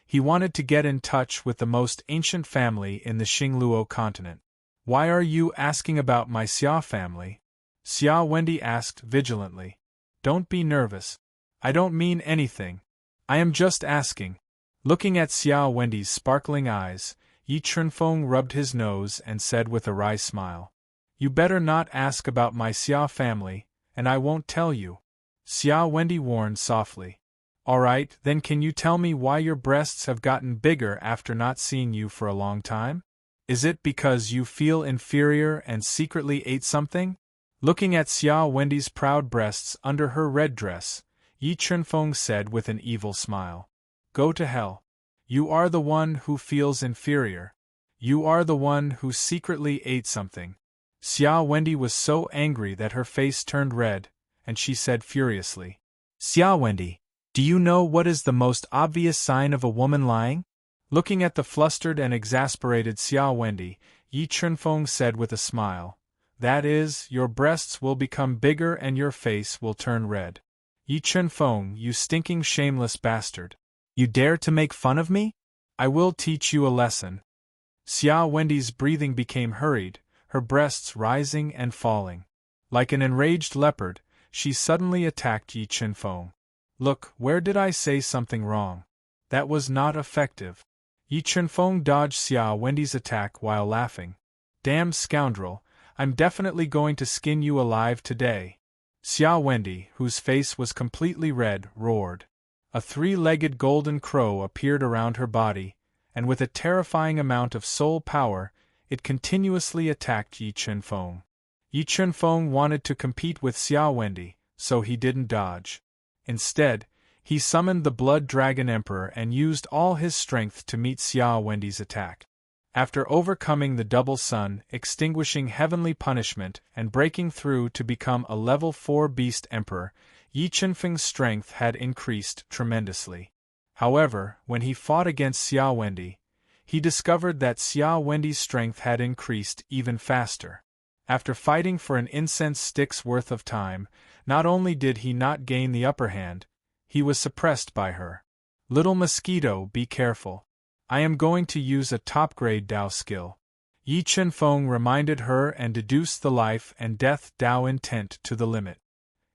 he wanted to get in touch with the most ancient family in the Xingluo continent. Why are you asking about my Xia family? Xia Wendi asked vigilantly. Don't be nervous. I don't mean anything. I am just asking. Looking at Xia Wendi's sparkling eyes, Yi Chunfeng rubbed his nose and said with a wry smile. You better not ask about my Xia family, and I won't tell you. Xia Wendi warned softly. Alright, then can you tell me why your breasts have gotten bigger after not seeing you for a long time? Is it because you feel inferior and secretly ate something? Looking at Xia Wendi's proud breasts under her red dress, Yi Chunfeng said with an evil smile. Go to hell. You are the one who feels inferior. You are the one who secretly ate something. Xia Wendy was so angry that her face turned red, and she said furiously, "Xia Wendy, do you know what is the most obvious sign of a woman lying?" Looking at the flustered and exasperated Xia Wendy, Yi Chunfeng said with a smile, "That is, your breasts will become bigger and your face will turn red." "Yi Chunfeng, you stinking shameless bastard. You dare to make fun of me? I will teach you a lesson." Xia Wendy's breathing became hurried, her breasts rising and falling. Like an enraged leopard, she suddenly attacked Yi Chunfeng. "Look, where did I say something wrong? That was not effective." Yi Chunfeng dodged Xia Wendy's attack while laughing. "Damn scoundrel, I'm definitely going to skin you alive today." Xia Wendy, whose face was completely red, roared. A three-legged golden crow appeared around her body, and with a terrifying amount of soul power, it continuously attacked Yi Chunfeng. Yi Chunfeng wanted to compete with Xia Wendy, so he didn't dodge. Instead, he summoned the Blood Dragon Emperor and used all his strength to meet Xia Wendy's attack. After overcoming the Double Sun, extinguishing heavenly punishment, and breaking through to become a level 4 Beast Emperor, Yi Chunfeng's strength had increased tremendously. However, when he fought against Xia Wendy, he discovered that Xia Wendy's strength had increased even faster. After fighting for an incense stick's worth of time, not only did he not gain the upper hand, he was suppressed by her. "Little mosquito, be careful. I am going to use a top-grade Dao skill." Yi Chunfeng reminded her and deduced the life and death Dao intent to the limit.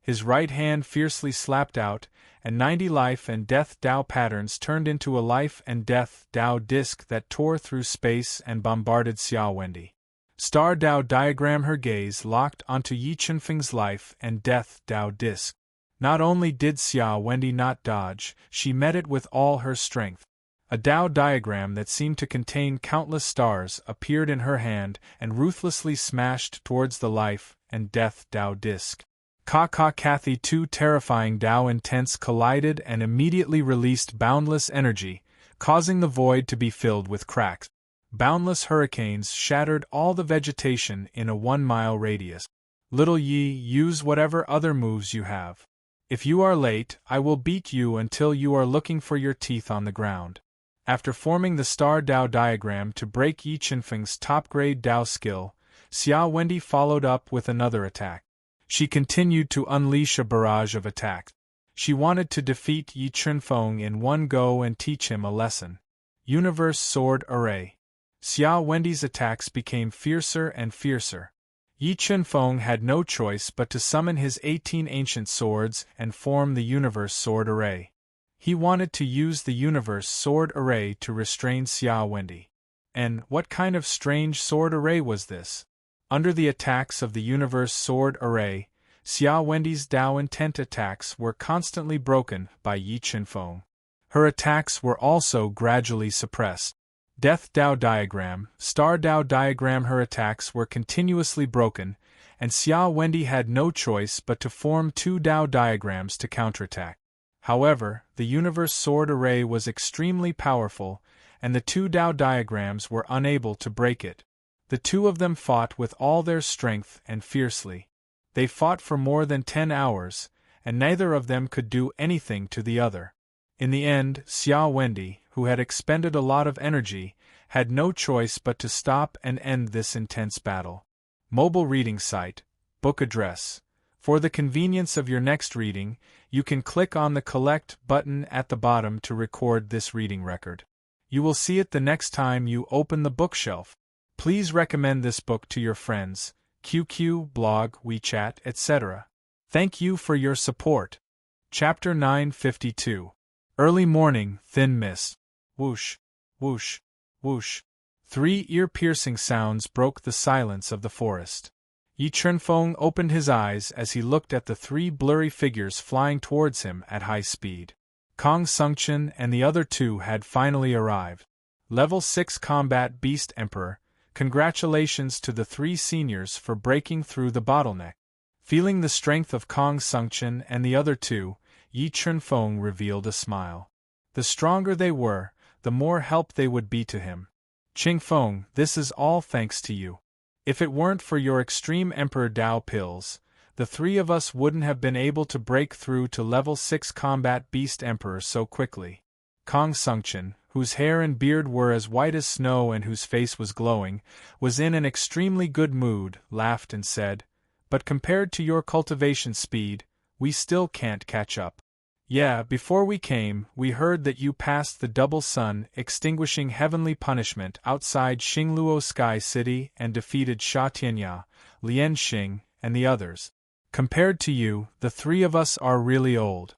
His right hand fiercely slapped out, and 90 life and death Dao patterns turned into a life and death Dao disc that tore through space and bombarded Xia Wendy. Star Dao diagram. Her gaze locked onto Yi Chunfeng's life and death Dao disc. Not only did Xia Wendy not dodge, she met it with all her strength. A Dao diagram that seemed to contain countless stars appeared in her hand and ruthlessly smashed towards the life and death Dao disc. Kathy, two terrifying Dao intents collided and immediately released boundless energy, causing the void to be filled with cracks. Boundless hurricanes shattered all the vegetation in a 1-mile radius. "Little Yi, use whatever other moves you have. If you are late, I will beat you until you are looking for your teeth on the ground." After forming the Star Dao diagram to break Yi Chunfeng's top-grade Dao skill, Xia Wendy followed up with another attack. She continued to unleash a barrage of attacks. She wanted to defeat Yi Chunfeng in one go and teach him a lesson. Universe Sword Array. Xia Wendy's attacks became fiercer and fiercer. Yi Chunfeng had no choice but to summon his 18 ancient swords and form the Universe Sword Array. He wanted to use the Universe Sword Array to restrain Xia Wendy. And what kind of strange sword array was this? Under the attacks of the Universe Sword Array, Xia Wendy's Dao intent attacks were constantly broken by Yi Chunfeng. Her attacks were also gradually suppressed. Death Dao diagram, Star Dao diagram. Her attacks were continuously broken, and Xia Wendy had no choice but to form 2 Dao diagrams to counterattack. However, the Universe Sword Array was extremely powerful, and the 2 Dao diagrams were unable to break it. The two of them fought with all their strength and fiercely. They fought for more than 10 hours, and neither of them could do anything to the other. In the end, Xia Wendy, who had expended a lot of energy, had no choice but to stop and end this intense battle. Mobile reading site, book address. For the convenience of your next reading, you can click on the Collect button at the bottom to record this reading record. You will see it the next time you open the bookshelf. Please recommend this book to your friends, QQ, blog, WeChat, etc. Thank you for your support. Chapter 952. Early morning, thin mist. Whoosh, whoosh, whoosh. 3 ear-piercing sounds broke the silence of the forest. Yi Chunfeng opened his eyes as he looked at the 3 blurry figures flying towards him at high speed. Kong Sungchen and the other 2 had finally arrived. Level 6 Combat Beast Emperor, congratulations to the 3 seniors for breaking through the bottleneck. Feeling the strength of Kong Sungchen and the other 2, Yi Chunfeng revealed a smile. The stronger they were, the more help they would be to him. Qingfeng, this is all thanks to you. If it weren't for your extreme Emperor Dao pills, the three of us wouldn't have been able to break through to level 6 combat Beast Emperor so quickly. Kong Sungchen, whose hair and beard were as white as snow and whose face was glowing, was in an extremely good mood, laughed and said, "But compared to your cultivation speed, we still can't catch up. Yeah, before we came, we heard that you passed the double sun extinguishing heavenly punishment outside Xingluo Sky City and defeated Sha Tianya, Lian Xing, and the others. Compared to you, the three of us are really old."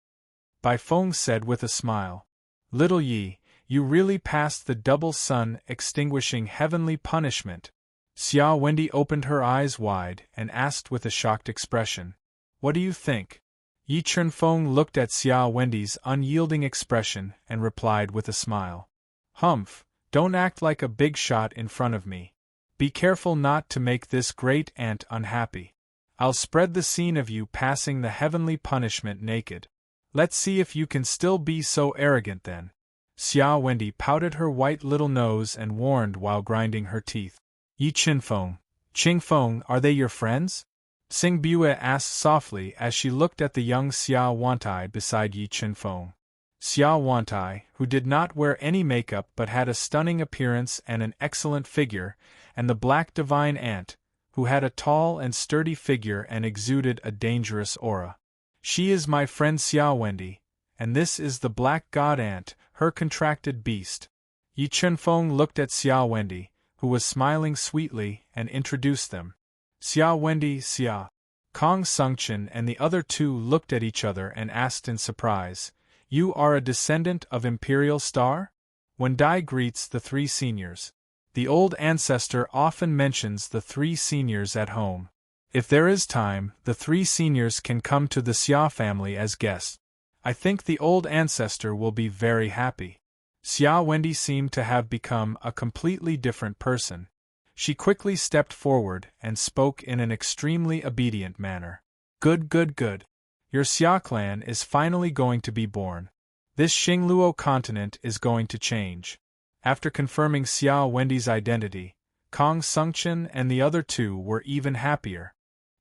Bai Feng said with a smile. "Little Yi, you really passed the double sun extinguishing heavenly punishment." Xia Wendy opened her eyes wide and asked with a shocked expression, "What do you think?" Yi Chunfeng looked at Xia Wendy's unyielding expression and replied with a smile. "Humph, don't act like a big shot in front of me. Be careful not to make this great aunt unhappy. I'll spread the scene of you passing the heavenly punishment naked. Let's see if you can still be so arrogant then." Xia Wendy pouted her white little nose and warned while grinding her teeth. "Yi Chingfeng, are they your friends?" Xing Bue asked softly as she looked at the young Xia Wantai beside Yi Chunfeng. Xia Wantai, who did not wear any makeup but had a stunning appearance and an excellent figure, and the Black Divine Ant, who had a tall and sturdy figure and exuded a dangerous aura. "She is my friend Xia Wendy, and this is the Black God Ant, her contracted beast." Yi Chunfeng looked at Xia Wendy, who was smiling sweetly, and introduced them. "Xia Wendy, Xia." Kong Sungchen and the other two looked at each other and asked in surprise, "You are a descendant of Imperial Star?" When Dai greets the three seniors, the old ancestor often mentions the three seniors at home. If there is time, the three seniors can come to the Xia family as guests. I think the old ancestor will be very happy. Xia Wendy seemed to have become a completely different person. She quickly stepped forward and spoke in an extremely obedient manner. "Good, good, good. Your Xia clan is finally going to be born. This Xingluo continent is going to change." After confirming Xia Wendy's identity, Kong Sungchen and the other two were even happier.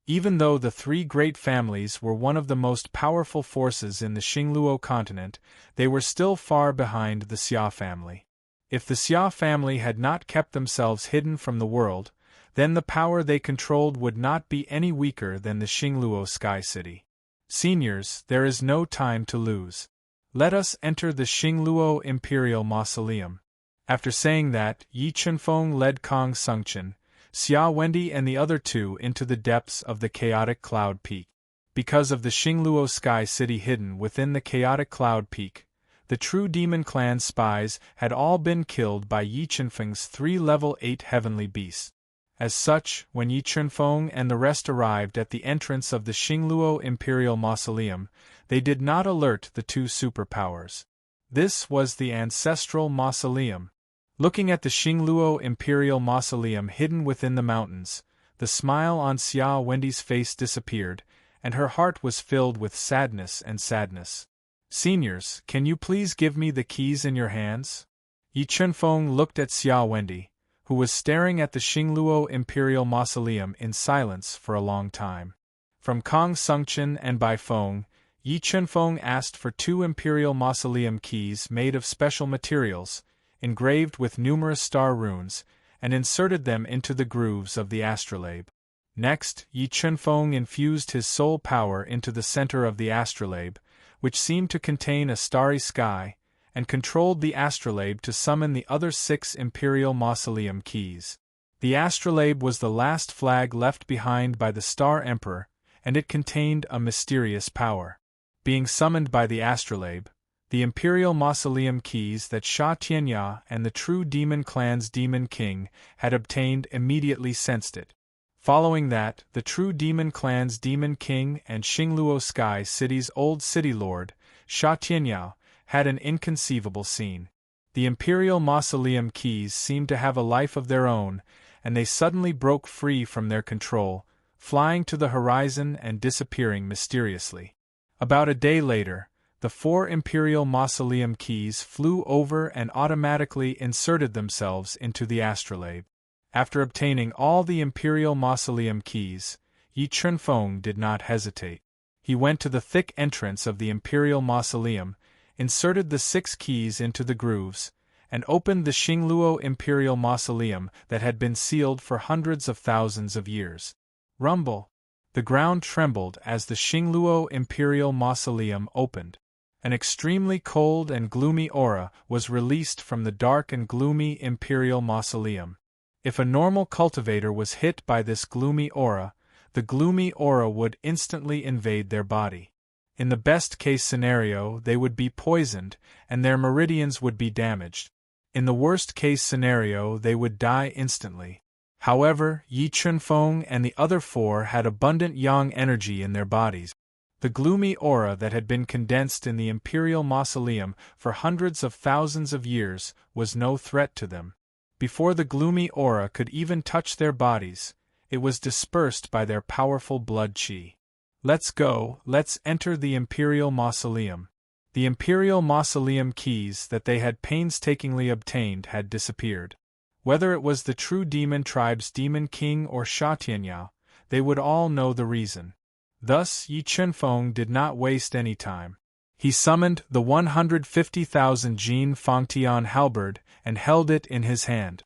Even though the three great families were one of the most powerful forces in the Xingluo continent, they were still far behind the Xia family. If the Xia family had not kept themselves hidden from the world, then the power they controlled would not be any weaker than the Xingluo Sky City. "Seniors, there is no time to lose. Let us enter the Xingluo Imperial Mausoleum." After saying that, Yi Chunfeng led Kong Sungchen, Xia Wendy and the other two into the depths of the chaotic cloud peak. Because of the Xingluo Sky City hidden within the chaotic cloud peak, the true Demon Clan spies had all been killed by Yi Chunfeng's 3 level 8 heavenly beasts. As such, when Yi Chunfeng and the rest arrived at the entrance of the Xingluo Imperial Mausoleum, they did not alert the two superpowers. This was the ancestral mausoleum. Looking at the Xingluo Imperial Mausoleum hidden within the mountains, the smile on Xia Wendy's face disappeared, and her heart was filled with sadness and sadness. "Seniors, can you please give me the keys in your hands?" Yi Chunfeng looked at Xia Wendy, who was staring at the Xingluo Imperial Mausoleum in silence for a long time. From Kong Sungchen and Bai Feng, Yi Chunfeng asked for 2 Imperial Mausoleum keys made of special materials, engraved with numerous star runes, and inserted them into the grooves of the astrolabe. Next, Yi Chunfeng infused his soul power into the center of the astrolabe, which seemed to contain a starry sky, and controlled the astrolabe to summon the other 6 Imperial Mausoleum keys. The astrolabe was the last flag left behind by the Star Emperor, and it contained a mysterious power. Being summoned by the astrolabe, the Imperial Mausoleum keys that Sha Tianya and the true Demon Clan's Demon King had obtained immediately sensed it. Following that, the true Demon Clan's Demon King and Xingluo Sky City's old city lord, Sha Tianyao, had an inconceivable scene. The Imperial Mausoleum keys seemed to have a life of their own, and they suddenly broke free from their control, flying to the horizon and disappearing mysteriously. About a day later, the 4 Imperial Mausoleum keys flew over and automatically inserted themselves into the astrolabe. After obtaining all the imperial mausoleum keys, Yi Chunfeng did not hesitate. He went to the thick entrance of the imperial mausoleum, inserted the 6 keys into the grooves, and opened the Xingluo imperial mausoleum that had been sealed for hundreds of thousands of years. Rumble! The ground trembled as the Xingluo imperial mausoleum opened. An extremely cold and gloomy aura was released from the dark and gloomy imperial mausoleum. If a normal cultivator was hit by this gloomy aura, the gloomy aura would instantly invade their body. In the best-case scenario, they would be poisoned, and their meridians would be damaged. In the worst-case scenario, they would die instantly. However, Yi Chunfeng and the other 4 had abundant yang energy in their bodies. The gloomy aura that had been condensed in the imperial mausoleum for hundreds of thousands of years was no threat to them. Before the gloomy aura could even touch their bodies, it was dispersed by their powerful blood qi. Let's go, let's enter the imperial mausoleum. The imperial mausoleum keys that they had painstakingly obtained had disappeared. Whether it was the true demon tribe's demon king or Sha Tianyao, they would all know the reason. Thus Yi Chunfeng did not waste any time. He summoned the 150,000 Jin Fangtian halberd and held it in his hand.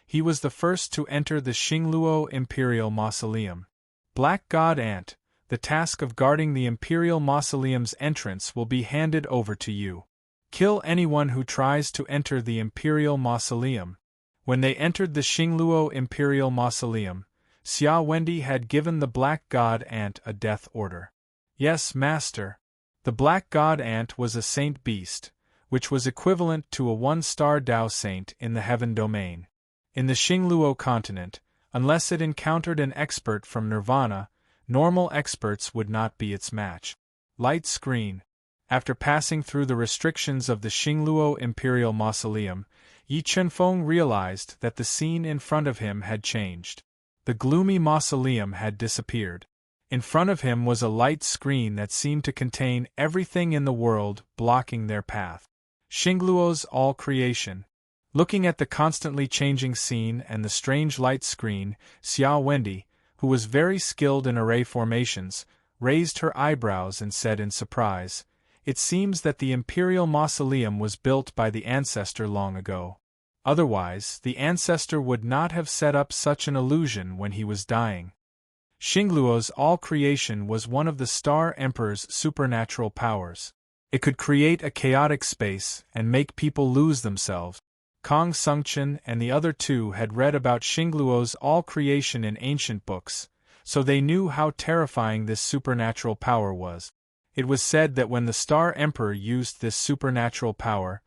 He was the first to enter the Xingluo imperial mausoleum. Black God Ant, the task of guarding the imperial mausoleum's entrance will be handed over to you. Kill anyone who tries to enter the imperial mausoleum. When they entered the Xingluo imperial mausoleum, Xia Wendi had given the Black God Ant a death order. Yes, master. The Black God Ant was a saint beast, which was equivalent to a 1-star Dao saint in the heaven domain. In the Xingluo continent, unless it encountered an expert from Nirvana, normal experts would not be its match. Light screen. After passing through the restrictions of the Xingluo imperial mausoleum, Yi Chunfeng realized that the scene in front of him had changed. The gloomy mausoleum had disappeared. In front of him was a light screen that seemed to contain everything in the world, blocking their path. Xingluo's all creation. Looking at the constantly changing scene and the strange light screen, Xia Wendi, who was very skilled in array formations, raised her eyebrows and said in surprise, "It seems that the imperial mausoleum was built by the ancestor long ago. Otherwise, the ancestor would not have set up such an illusion when he was dying." Xingluo's all creation was one of the Star Emperor's supernatural powers. It could create a chaotic space and make people lose themselves. Kong Sungchen and the other 2 had read about Xingluo's all creation in ancient books, so they knew how terrifying this supernatural power was. It was said that when the Star Emperor used this supernatural power,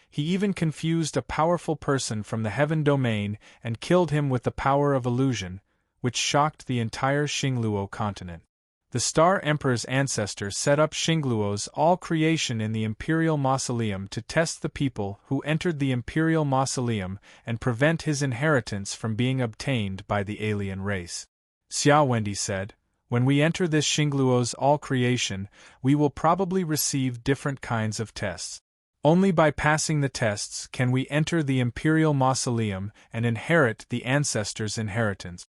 he even confused a powerful person from the heaven domain and killed him with the power of illusion, which shocked the entire Xingluo continent. The Star Emperor's ancestor set up Xingluo's all creation in the imperial mausoleum to test the people who entered the imperial mausoleum and prevent his inheritance from being obtained by the alien race. Xia Wendi said, "When we enter this Xingluo's all creation, we will probably receive different kinds of tests. Only by passing the tests can we enter the imperial mausoleum and inherit the ancestors' inheritance."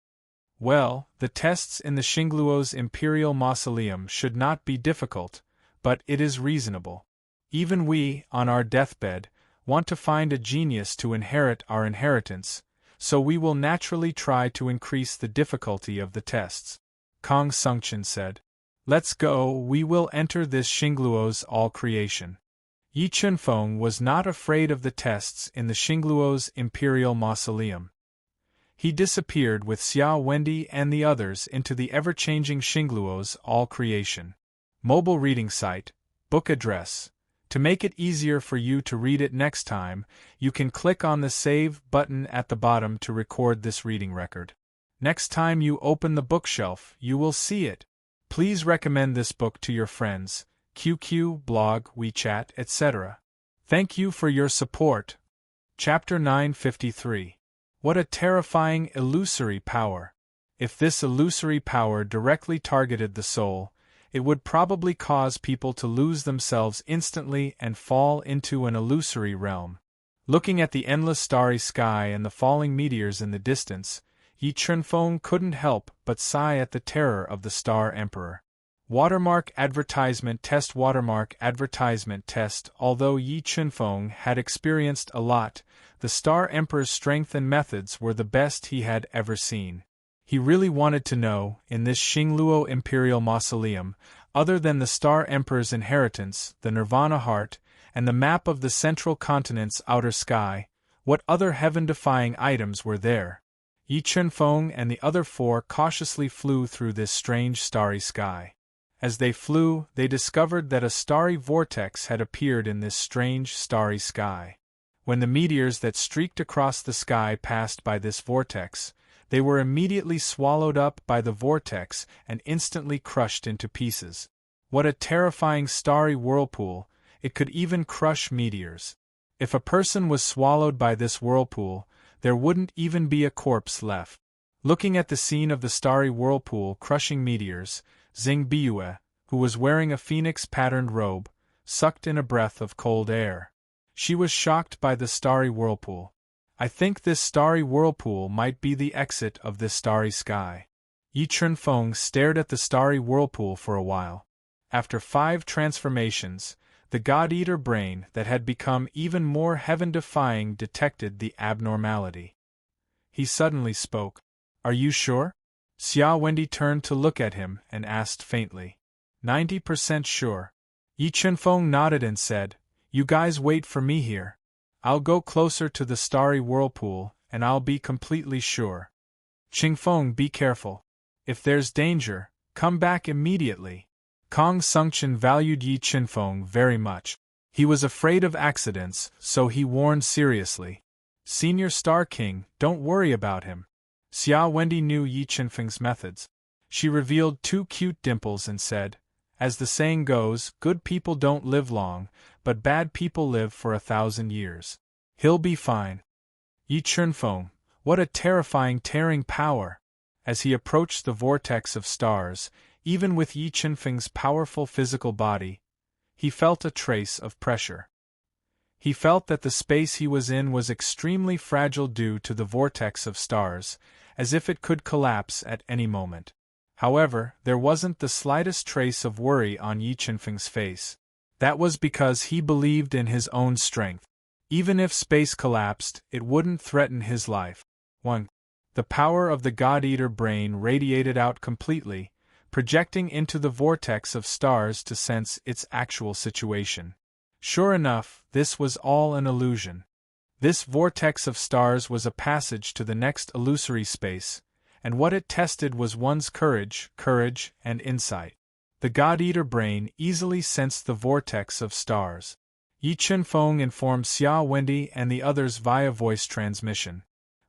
Well, the tests in the Xingluo's imperial mausoleum should not be difficult, but it is reasonable. Even we, on our deathbed, want to find a genius to inherit our inheritance, so we will naturally try to increase the difficulty of the tests. Kong Sungchen said, "Let's go, we will enter this Xingluo's all creation." Yi Chunfeng was not afraid of the tests in the Xingluo's imperial mausoleum. He disappeared with Xia Wendi and the others into the ever-changing Xingluo's all creation. Mobile reading site, book address. To make it easier for you to read it next time, you can click on the Save button at the bottom to record this reading record. Next time you open the bookshelf, you will see it. Please recommend this book to your friends, QQ, blog, WeChat, etc. Thank you for your support. Chapter 953. What a terrifying, illusory power! If this illusory power directly targeted the soul, it would probably cause people to lose themselves instantly and fall into an illusory realm. Looking at the endless starry sky and the falling meteors in the distance, Yi Chunfeng couldn't help but sigh at the terror of the Star Emperor. Watermark advertisement test. Although Yi Chunfeng had experienced a lot, the Star Emperor's strength and methods were the best he had ever seen. He really wanted to know, in this Xingluo Imperial Mausoleum, other than the Star Emperor's inheritance, the Nirvana Heart, and the map of the central continent's outer sky, what other heaven-defying items were there? Yi Chunfeng and the other four cautiously flew through this strange starry sky. As they flew, they discovered that a starry vortex had appeared in this strange starry sky. When the meteors that streaked across the sky passed by this vortex, they were immediately swallowed up by the vortex and instantly crushed into pieces. What a terrifying starry whirlpool! It could even crush meteors. If a person was swallowed by this whirlpool, there wouldn't even be a corpse left. Looking at the scene of the starry whirlpool crushing meteors, Xing Biue, who was wearing a phoenix-patterned robe, sucked in a breath of cold air. She was shocked by the starry whirlpool. I think this starry whirlpool might be the exit of this starry sky. Yi Chunfeng stared at the starry whirlpool for a while. After 5 transformations, the God-Eater brain that had become even more heaven-defying detected the abnormality. He suddenly spoke. "Are you sure?" Xia Wendy turned to look at him and asked faintly. 90% sure. Yi Chunfeng nodded and said, "You guys wait for me here. I'll go closer to the starry whirlpool, and I'll be completely sure. Qingfeng, be careful. If there's danger, come back immediately." Kong Sungchen valued Yi Chunfeng very much. He was afraid of accidents, so he warned seriously. "Senior Star King, don't worry about him." Xia Wendy knew Yi Chunfeng's methods. She revealed 2 cute dimples and said, "As the saying goes, good people don't live long, but bad people live for 1,000 years. He'll be fine." Yi Chunfeng, what a terrifying tearing power! As he approached the vortex of stars, even with Yi Chunfeng's powerful physical body, he felt a trace of pressure. He felt that the space he was in was extremely fragile due to the vortex of stars, as if it could collapse at any moment. However, there wasn't the slightest trace of worry on Yi Chunfeng's face. That was because he believed in his own strength. Even if space collapsed, it wouldn't threaten his life. 1. The power of the God-Eater brain radiated out completely, projecting into the vortex of stars to sense its actual situation. Sure enough, this was all an illusion. This vortex of stars was a passage to the next illusory space, and what it tested was one's courage, and insight. The God-Eater brain easily sensed the vortex of stars. Yi Chunfeng informed Xia Wendy and the others via voice transmission.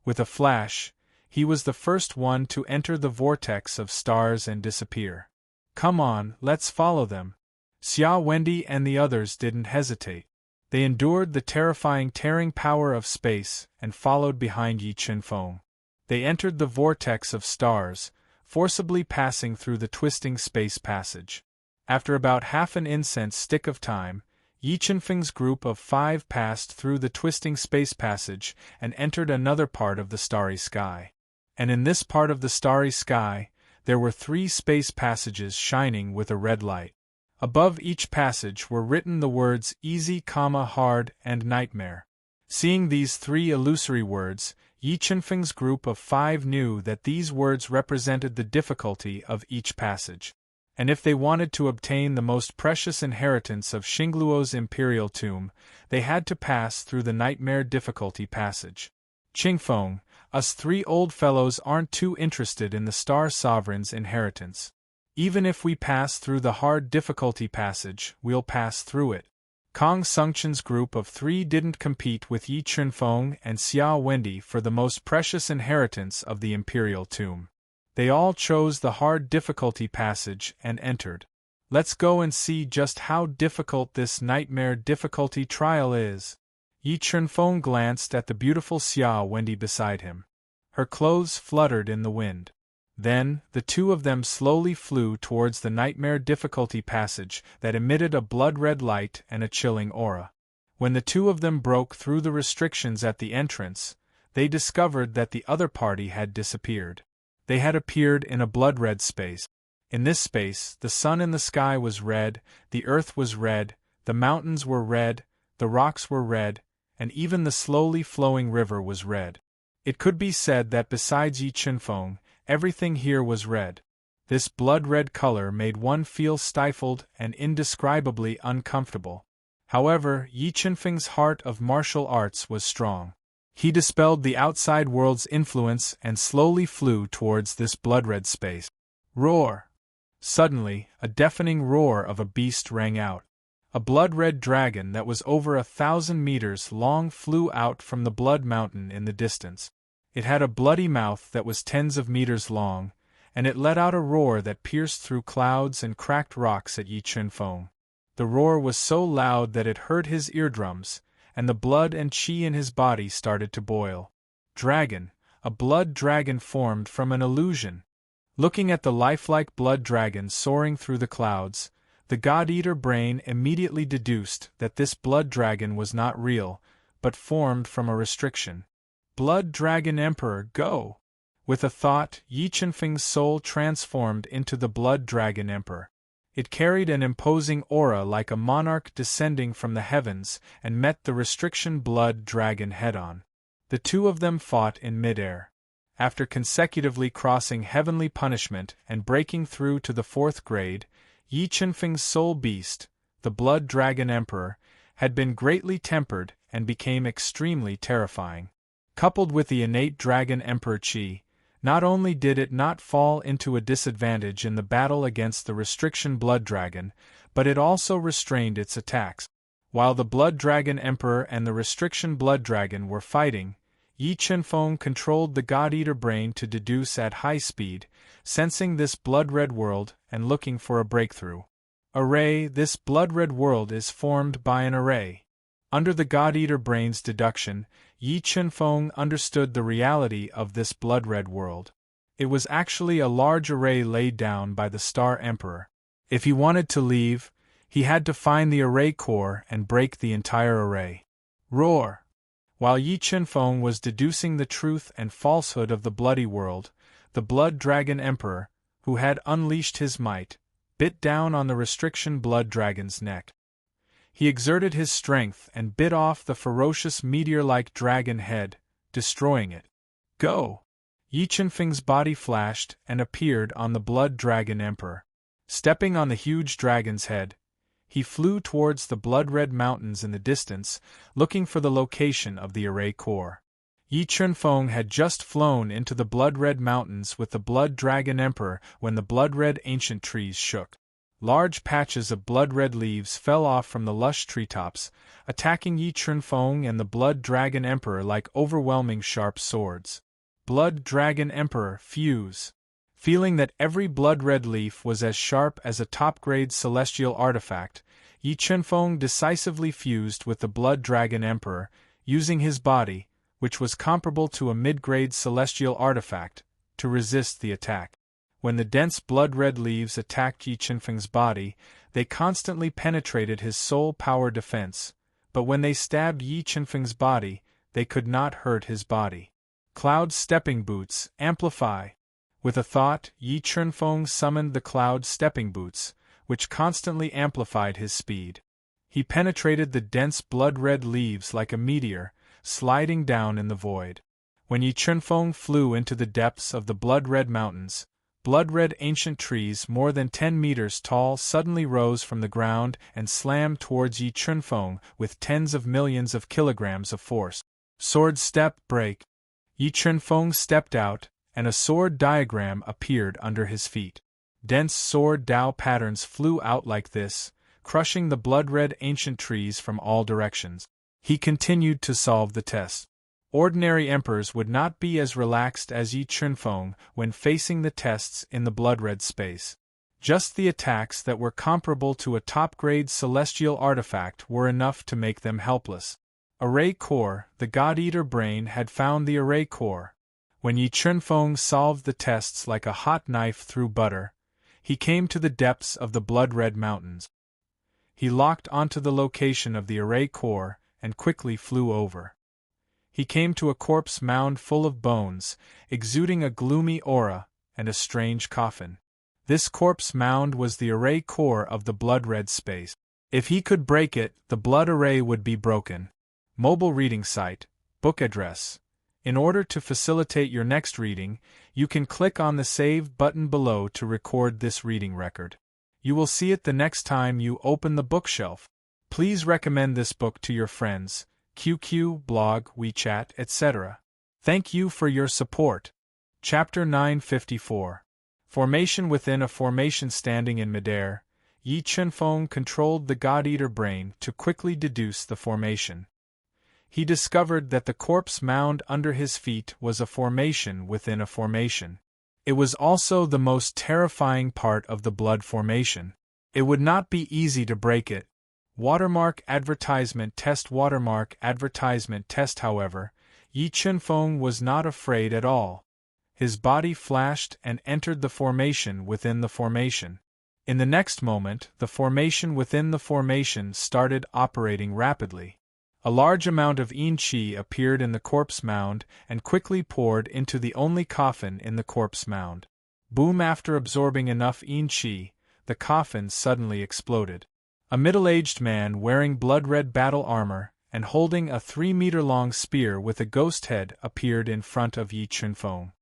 With a flash, he was the first one to enter the vortex of stars and disappear. "Come on, let's follow them." Xia Wendy and the others didn't hesitate. They endured the terrifying tearing power of space and followed behind Yi Chunfeng. They entered the vortex of stars, forcibly passing through the twisting space passage. After about half an incense stick of time, Yi Chunfeng's group of 5 passed through the twisting space passage and entered another part of the starry sky. And in this part of the starry sky, there were 3 space passages shining with a red light. Above each passage were written the words easy, hard, and nightmare. Seeing these 3 illusory words, Yi Chunfeng's group of 5 knew that these words represented the difficulty of each passage. And if they wanted to obtain the most precious inheritance of Xingluo's imperial tomb, they had to pass through the nightmare difficulty passage. "Qingfeng, us 3 old fellows aren't too interested in the Star Sovereign's inheritance. Even if we pass through the hard difficulty passage, we'll pass through it." Kong Sungchen's group of 3 didn't compete with Yi Chunfeng and Xia Wendy for the most precious inheritance of the imperial tomb. They all chose the hard difficulty passage and entered. Let's go and see just how difficult this nightmare difficulty trial is. Yi Chunfeng glanced at the beautiful Xia Wendy beside him. Her clothes fluttered in the wind. Then, the 2 of them slowly flew towards the nightmare difficulty passage that emitted a blood-red light and a chilling aura. When the two of them broke through the restrictions at the entrance, they discovered that the other party had disappeared. They had appeared in a blood-red space. In this space, the sun in the sky was red, the earth was red, the mountains were red, the rocks were red, and even the slowly flowing river was red. It could be said that besides Yi Chunfeng, everything here was red. This blood-red color made one feel stifled and indescribably uncomfortable. However, Yi Chunfeng's heart of martial arts was strong. He dispelled the outside world's influence and slowly flew towards this blood-red space. Roar! Suddenly, a deafening roar of a beast rang out. A blood-red dragon that was over 1,000 meters long flew out from the blood mountain in the distance. It had a bloody mouth that was tens of meters long, and it let out a roar that pierced through clouds and cracked rocks at Yi Chunfeng. The roar was so loud that it hurt his eardrums, and the blood and qi in his body started to boil. Dragon, a blood dragon formed from an illusion. Looking at the lifelike blood dragon soaring through the clouds, the God-Eater brain immediately deduced that this blood dragon was not real, but formed from a restriction. Blood Dragon Emperor, go! With a thought, Yi Chunfeng's soul transformed into the Blood Dragon Emperor. It carried an imposing aura like a monarch descending from the heavens and met the restriction blood dragon head-on. The two of them fought in mid-air. After consecutively crossing heavenly punishment and breaking through to the 4th grade, Yi Chunfeng's soul beast, the Blood Dragon Emperor, had been greatly tempered and became extremely terrifying. Coupled with the innate Dragon Emperor Qi, not only did it not fall into a disadvantage in the battle against the restriction Blood Dragon, but it also restrained its attacks. While the Blood Dragon Emperor and the restriction Blood Dragon were fighting, Yi Chunfeng controlled the God-Eater brain to deduce at high speed, sensing this blood-red world and looking for a breakthrough. Array: this blood-red world is formed by an array. Under the God-Eater brain's deduction, Yi Chunfeng understood the reality of this blood-red world. It was actually a large array laid down by the Star Emperor. If he wanted to leave, he had to find the array core and break the entire array. Roar! While Yi Chunfeng was deducing the truth and falsehood of the bloody world, the Blood Dragon Emperor, who had unleashed his might, bit down on the restriction blood dragon's neck. He exerted his strength and bit off the ferocious meteor-like dragon head, destroying it. Go! Yi Chunfeng's body flashed and appeared on the Blood Dragon Emperor. Stepping on the huge dragon's head, he flew towards the blood-red mountains in the distance, looking for the location of the array core. Yi Chunfeng had just flown into the blood-red mountains with the Blood Dragon Emperor when the blood-red ancient trees shook. Large patches of blood-red leaves fell off from the lush treetops, attacking Yi Chunfeng and the Blood Dragon Emperor like overwhelming sharp swords. Blood Dragon Emperor, fuse! Feeling that every blood-red leaf was as sharp as a top-grade celestial artifact, Yi Chunfeng decisively fused with the Blood Dragon Emperor, using his body, which was comparable to a mid-grade celestial artifact, to resist the attack. When the dense blood-red leaves attacked Yi Chunfeng's body, they constantly penetrated his soul power defense, but when they stabbed Yi Chunfeng's body, they could not hurt his body. Cloud Stepping Boots, amplify! With a thought, Yi Chunfeng summoned the Cloud Stepping Boots, which constantly amplified his speed. He penetrated the dense blood-red leaves like a meteor, sliding down in the void. When Yi Chunfeng flew into the depths of the blood-red mountains, blood-red ancient trees more than 10 meters tall suddenly rose from the ground and slammed towards Yi Chunfeng with tens of millions of kilograms of force. Sword step break. Yi Chunfeng stepped out, and a sword diagram appeared under his feet. Dense sword Dao patterns flew out like this, crushing the blood-red ancient trees from all directions. He continued to solve the test. Ordinary emperors would not be as relaxed as Yi Chunfeng when facing the tests in the blood-red space. Just the attacks that were comparable to a top-grade celestial artifact were enough to make them helpless. Array core: the God-Eater brain had found the array core. When Yi Chunfeng solved the tests like a hot knife through butter, he came to the depths of the blood-red mountains. He locked onto the location of the array core and quickly flew over. He came to a corpse mound full of bones, exuding a gloomy aura, and a strange coffin. This corpse mound was the array core of the blood-red space. If he could break it, the blood array would be broken. Mobile reading site, book address. In order to facilitate your next reading, you can click on the Save button below to record this reading record. You will see it the next time you open the bookshelf. Please recommend this book to your friends, QQ, blog, WeChat, etc. Thank you for your support. Chapter 954. Formation within a formation. Standing in midair, Yi Chunfeng controlled the God-Eater brain to quickly deduce the formation. He discovered that the corpse mound under his feet was a formation within a formation. It was also the most terrifying part of the blood formation. It would not be easy to break it. Watermark advertisement test. Watermark advertisement test. However, Yi Chunfeng was not afraid at all. His body flashed and entered the formation within the formation. In the next moment, the formation within the formation started operating rapidly. A large amount of yin qi appeared in the corpse mound and quickly poured into the only coffin in the corpse mound. Boom! After absorbing enough yin qi, the coffin suddenly exploded. A middle-aged man wearing blood-red battle armor and holding a 3-meter-long spear with a ghost head appeared in front of Yi Chunfeng.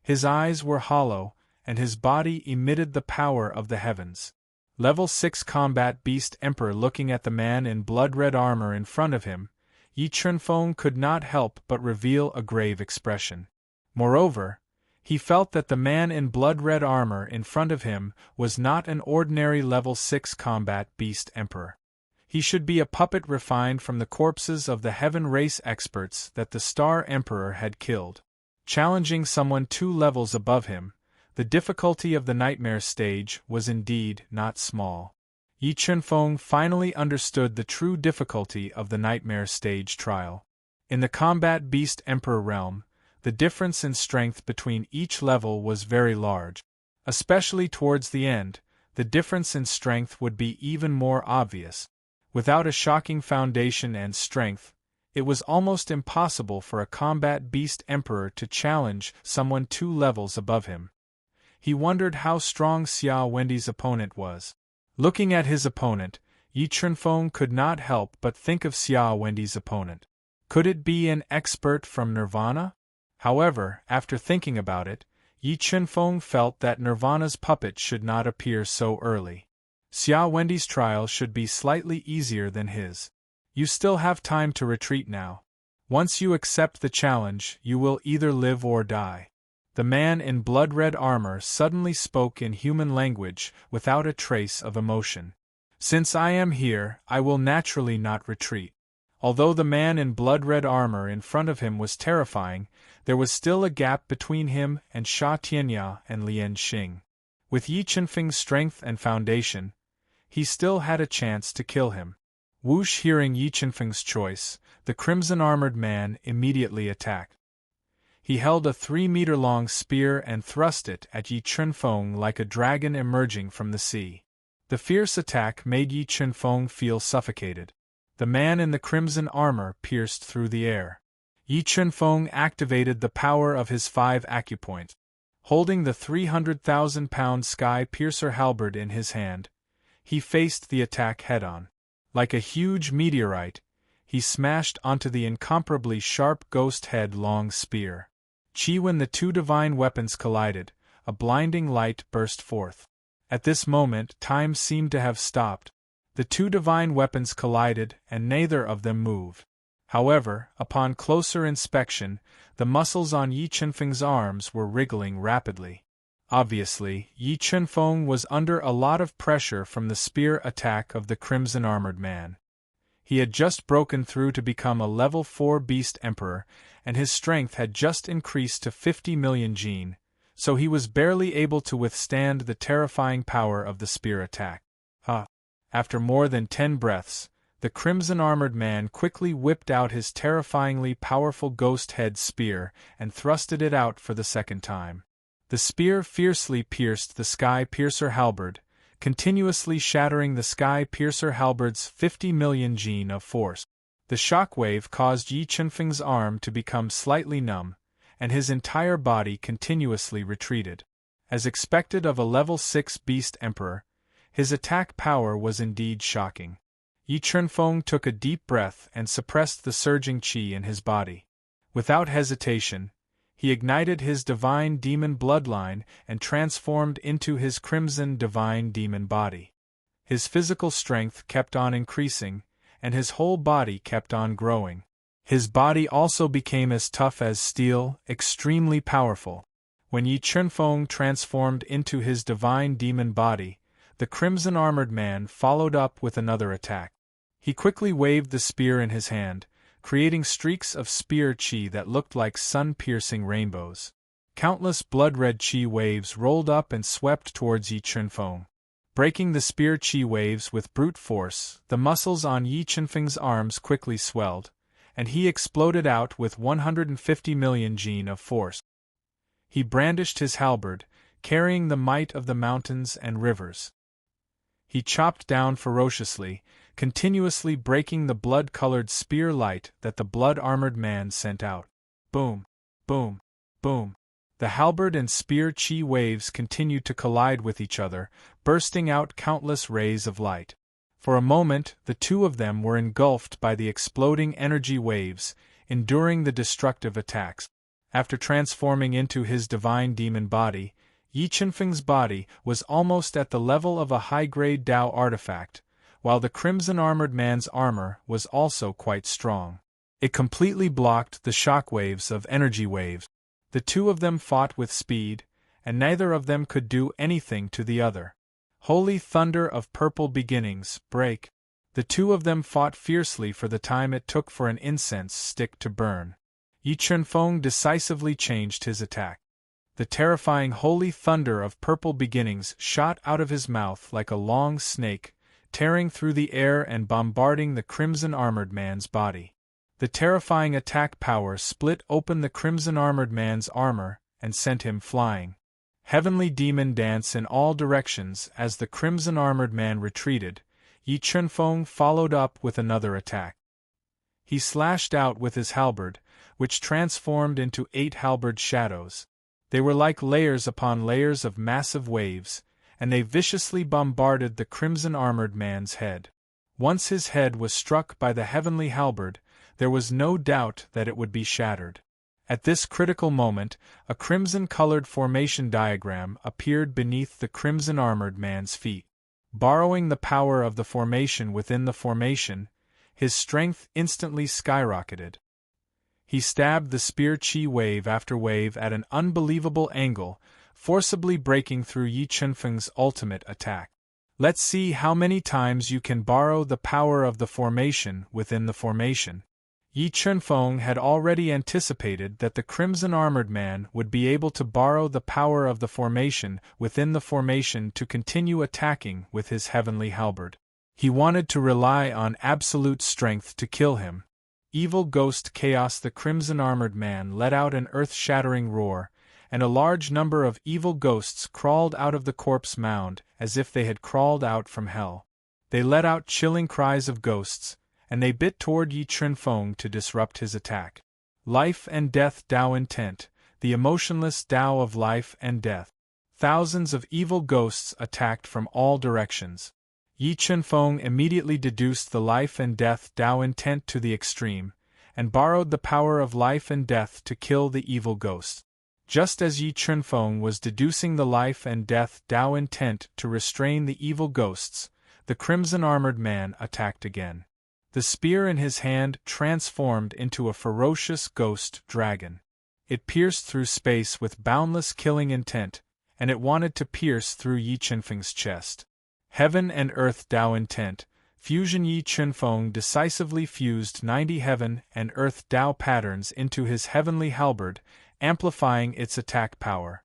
His eyes were hollow, and his body emitted the power of the heavens. Level 6 Combat Beast Emperor. Looking at the man in blood-red armor in front of him, Yi Chunfeng could not help but reveal a grave expression. Moreover, he felt that the man in blood-red armor in front of him was not an ordinary Level 6 Combat Beast Emperor. He should be a puppet refined from the corpses of the Heaven Race experts that the Star Emperor had killed. Challenging someone 2 levels above him, the difficulty of the Nightmare stage was indeed not small. Yi Chunfeng finally understood the true difficulty of the Nightmare stage trial. In the Combat Beast Emperor realm, the difference in strength between each level was very large. Especially towards the end, the difference in strength would be even more obvious. Without a shocking foundation and strength, it was almost impossible for a Combat Beast Emperor to challenge someone 2 levels above him. He wondered how strong Xia Wendy's opponent was. Looking at his opponent, Yi Chunfeng could not help but think of Xia Wendy's opponent. Could it be an expert from Nirvana? However, after thinking about it, Yi Chunfeng felt that Nirvana's puppet should not appear so early. Xia Wendy's trial should be slightly easier than his. You still have time to retreat now. Once you accept the challenge, you will either live or die. The man in blood-red armor suddenly spoke in human language without a trace of emotion. Since I am here, I will naturally not retreat. Although the man in blood-red armor in front of him was terrifying, there was still a gap between him and Sha Tianya and Lian Xing. With Yi Chunfeng's strength and foundation, he still had a chance to kill him. Whoosh! Hearing Yi Chunfeng's choice, the crimson-armored man immediately attacked. He held a 3-meter-long spear and thrust it at Yi Chunfeng like a dragon emerging from the sea. The fierce attack made Yi Chunfeng feel suffocated. The man in the crimson armor pierced through the air. Yi Chunfeng activated the power of his 5 acupoints. Holding the 300,000-pound Sky Piercer halberd in his hand, he faced the attack head-on. Like a huge meteorite, he smashed onto the incomparably sharp ghost head-long spear. When the 2 divine weapons collided, a blinding light burst forth. At this moment, time seemed to have stopped. The 2 divine weapons collided, and neither of them moved. However, upon closer inspection, the muscles on Yi Chunfeng's arms were wriggling rapidly. Obviously, Yi Chunfeng was under a lot of pressure from the spear attack of the crimson-armored man. He had just broken through to become a level 4 Beast Emperor, and his strength had just increased to 50 million gene, so he was barely able to withstand the terrifying power of the spear attack. After more than 10 breaths, the crimson-armored man quickly whipped out his terrifyingly powerful ghost head spear and thrusted it out for the second time. The spear fiercely pierced the Sky Piercer halberd, continuously shattering the Sky Piercer halberd's 50 million gene of force. The shockwave caused Yi Chunfeng's arm to become slightly numb, and his entire body continuously retreated. As expected of a level 6 beast emperor, his attack power was indeed shocking. Yi Chunfeng took a deep breath and suppressed the surging qi in his body. Without hesitation, he ignited his divine demon bloodline and transformed into his crimson divine demon body. His physical strength kept on increasing, and his whole body kept on growing. His body also became as tough as steel, extremely powerful. When Yi Chunfeng transformed into his divine demon body, the crimson armored man followed up with another attack. He quickly waved the spear in his hand, creating streaks of spear qi that looked like sun-piercing rainbows. Countless blood-red qi waves rolled up and swept towards Yi Chunfeng. Breaking the spear qi waves with brute force, the muscles on Yi Chunfeng's arms quickly swelled, and he exploded out with 150 million jin of force. He brandished his halberd, carrying the might of the mountains and rivers. He chopped down ferociously, continuously breaking the blood-colored spear light that the blood-armored man sent out. Boom! Boom! Boom! The halberd and spear qi waves continued to collide with each other, bursting out countless rays of light. For a moment, the two of them were engulfed by the exploding energy waves, enduring the destructive attacks. After transforming into his divine demon body, Yi Chunfeng's body was almost at the level of a high-grade Dao artifact, while the crimson armored man's armor was also quite strong. It completely blocked the shockwaves of energy waves. The two of them fought with speed, and neither of them could do anything to the other. Holy thunder of purple beginnings, break! The two of them fought fiercely for the time it took for an incense stick to burn. Yi Chunfeng decisively changed his attack. The terrifying holy thunder of purple beginnings shot out of his mouth like a long snake, tearing through the air and bombarding the crimson armored man's body. The terrifying attack power split open the crimson armored man's armor and sent him flying. Heavenly demon dance in all directions as the crimson armored man retreated. Yi Chunfeng followed up with another attack. He slashed out with his halberd, which transformed into 8 halberd shadows. They were like layers upon layers of massive waves, and they viciously bombarded the crimson armored man's head. Once his head was struck by the heavenly halberd, there was no doubt that it would be shattered. At this critical moment, a crimson-colored formation diagram appeared beneath the crimson-armored man's feet. Borrowing the power of the formation within the formation, his strength instantly skyrocketed. He stabbed the spear qi wave after wave at an unbelievable angle, forcibly breaking through Yi Chunfeng's ultimate attack. Let's see how many times you can borrow the power of the formation within the formation. Yi Chunfeng had already anticipated that the crimson armored man would be able to borrow the power of the formation within the formation to continue attacking with his heavenly halberd. He wanted to rely on absolute strength to kill him. Evil ghost chaos! The crimson armored man let out an earth-shattering roar, and a large number of evil ghosts crawled out of the corpse mound as if they had crawled out from hell. They let out chilling cries of ghosts, and they bit toward Yi Chunfeng to disrupt his attack. Life and death Dao intent, the emotionless Dao of life and death. Thousands of evil ghosts attacked from all directions. Yi Chunfeng immediately deduced the life and death Dao intent to the extreme, and borrowed the power of life and death to kill the evil ghosts. Just as Yi Chunfeng was deducing the life and death Dao intent to restrain the evil ghosts, the crimson-armored man attacked again. The spear in his hand transformed into a ferocious ghost dragon. It pierced through space with boundless killing intent, and it wanted to pierce through Yi Chunfeng's chest. Heaven and earth Dao intent, fusion. Yi Chunfeng decisively fused 90 heaven and earth Dao patterns into his heavenly halberd, amplifying its attack power.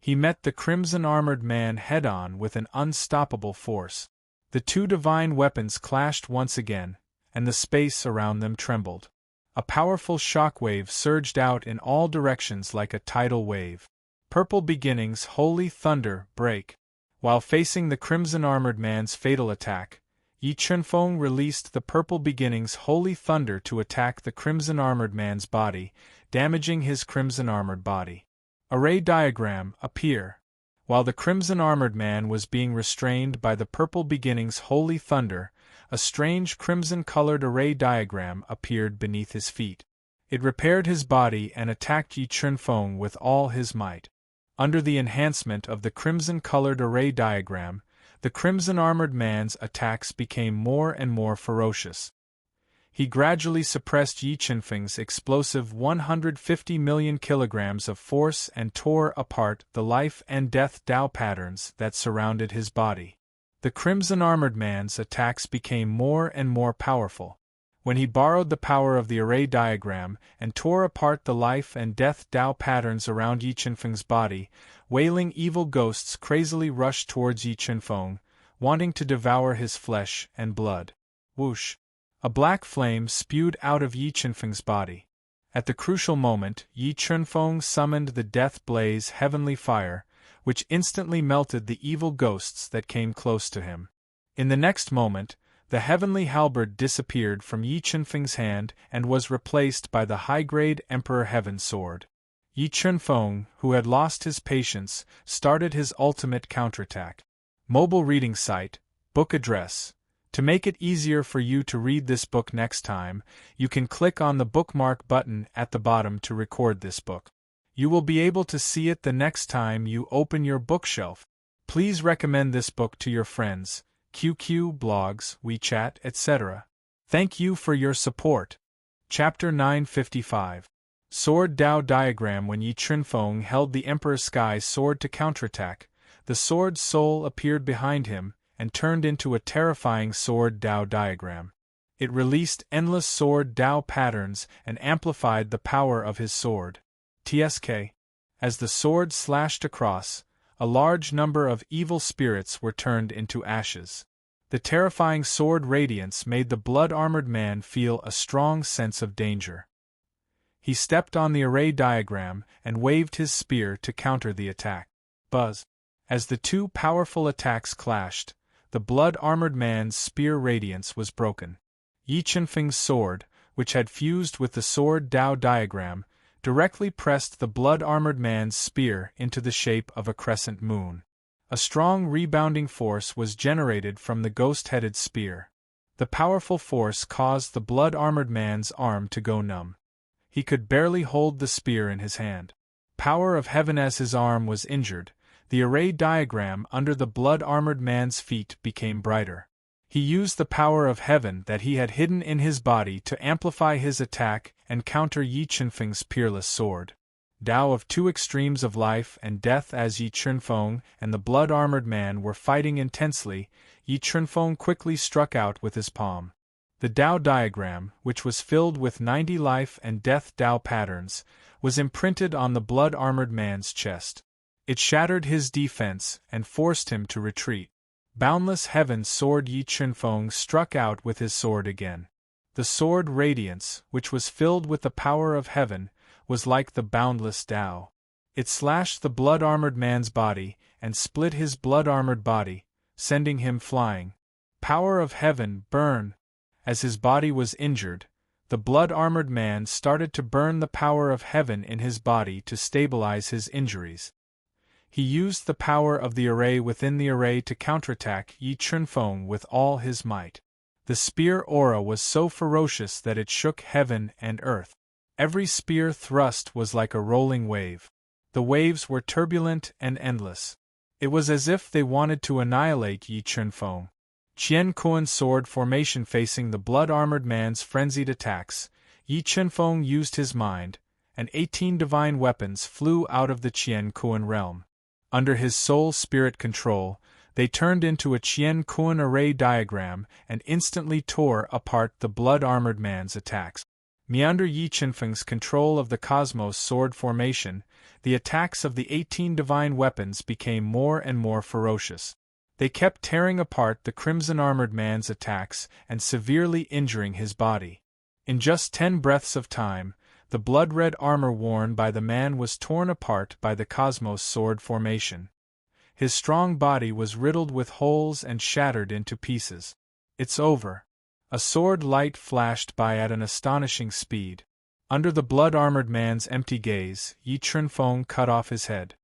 He met the crimson-armored man head-on with an unstoppable force. The two divine weapons clashed once again, and the space around them trembled. A powerful shockwave surged out in all directions like a tidal wave. Purple beginnings, holy thunder, break! While facing the crimson-armored man's fatal attack, Yi Chunfeng released the Purple Beginning's holy thunder to attack the Crimson Armored Man's body, damaging his crimson armored body. Array diagram appear. While the Crimson Armored Man was being restrained by the Purple Beginning's holy thunder, a strange crimson-colored array diagram appeared beneath his feet. It repaired his body and attacked Yi Chunfeng with all his might. Under the enhancement of the crimson-colored array diagram, the Crimson Armored Man's attacks became more and more ferocious. He gradually suppressed Yi Chunfeng's explosive 150 million kilograms of force and tore apart the life and death Tao patterns that surrounded his body. The Crimson Armored Man's attacks became more and more powerful. When he borrowed the power of the array diagram and tore apart the life and death Tao patterns around Yi Chunfeng's body, wailing evil ghosts crazily rushed towards Yi Chunfeng, wanting to devour his flesh and blood. Whoosh! A black flame spewed out of Yi Chunfeng's body. At the crucial moment, Yi Chunfeng summoned the Death Blaze Heavenly Fire, which instantly melted the evil ghosts that came close to him. In the next moment, the Heavenly Halberd disappeared from Yi Chunfeng's hand and was replaced by the high-grade Emperor Heaven Sword. Yi Chunfeng, who had lost his patience, started his ultimate counterattack. Mobile reading site, book address. To make it easier for you to read this book next time, you can click on the bookmark button at the bottom to record this book. You will be able to see it the next time you open your bookshelf. Please recommend this book to your friends, QQ, blogs, WeChat, etc. Thank you for your support. Chapter 955. Sword Dao Diagram. When Yi Chunfeng held the Emperor Sky's sword to counterattack, the sword's soul appeared behind him and turned into a terrifying Sword Dao diagram. It released endless Sword Dao patterns and amplified the power of his sword. TSK. As the sword slashed across, a large number of evil spirits were turned into ashes. The terrifying sword radiance made the blood-armored man feel a strong sense of danger. He stepped on the array diagram and waved his spear to counter the attack. Buzz! As the two powerful attacks clashed, the blood-armored man's spear radiance was broken. Yi Chunfeng's sword, which had fused with the Sword Dao diagram, directly pressed the blood-armored man's spear into the shape of a crescent moon. A strong rebounding force was generated from the ghost-headed spear. The powerful force caused the blood-armored man's arm to go numb. He could barely hold the spear in his hand. Power of heaven. As his arm was injured, the array diagram under the blood-armored man's feet became brighter. He used the power of heaven that he had hidden in his body to amplify his attack and counter Yi Chunfeng's peerless sword. Tao of two extremes of life and death. As Yi Chunfeng and the blood-armored man were fighting intensely, Yi Chunfeng quickly struck out with his palm. The Dao diagram, which was filled with 90 life and death Dao patterns, was imprinted on the blood-armored man's chest. It shattered his defense and forced him to retreat. Boundless Heaven's Sword. Yi Chunfeng struck out with his sword again. The sword radiance, which was filled with the power of heaven, was like the boundless Tao. It slashed the blood-armored man's body and split his blood-armored body, sending him flying. Power of heaven, burn! As his body was injured, the blood-armored man started to burn the power of heaven in his body to stabilize his injuries. He used the power of the array within the array to counterattack Yi Chunfeng with all his might. The spear aura was so ferocious that it shook heaven and earth. Every spear thrust was like a rolling wave. The waves were turbulent and endless. It was as if they wanted to annihilate Yi Chunfeng. Qian Kuan sword formation. Facing the blood-armored man's frenzied attacks, Yi Chunfeng used his mind, and 18 divine weapons flew out of the Qian Kuan realm. Under his soul spirit control, they turned into a Qian Kuan array diagram and instantly tore apart the blood-armored man's attacks. Under Yi Chunfeng's control of the cosmos sword formation, the attacks of the 18 divine weapons became more and more ferocious. They kept tearing apart the crimson-armored man's attacks and severely injuring his body. In just 10 breaths of time, the blood-red armor worn by the man was torn apart by the cosmos sword formation. His strong body was riddled with holes and shattered into pieces. It's over. A sword light flashed by at an astonishing speed. Under the blood-armored man's empty gaze, Yi Chunfeng cut off his head.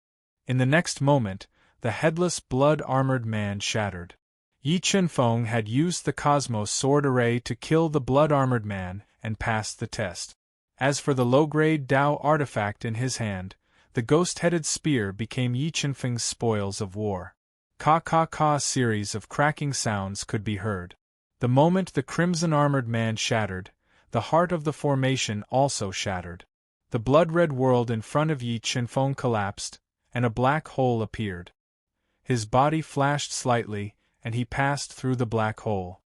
In the next moment, the headless blood-armored man shattered. Yi Chunfeng had used the Cosmos Sword Array to kill the blood-armored man and passed the test. As for the low-grade Dao artifact in his hand, the ghost-headed spear became Yi Chunfeng's spoils of war. Ka-ka-ka series of cracking sounds could be heard. The moment the crimson-armored man shattered, the heart of the formation also shattered. The blood-red world in front of Yi Chunfeng collapsed, and a black hole appeared. His body flashed slightly, and he passed through the black hole.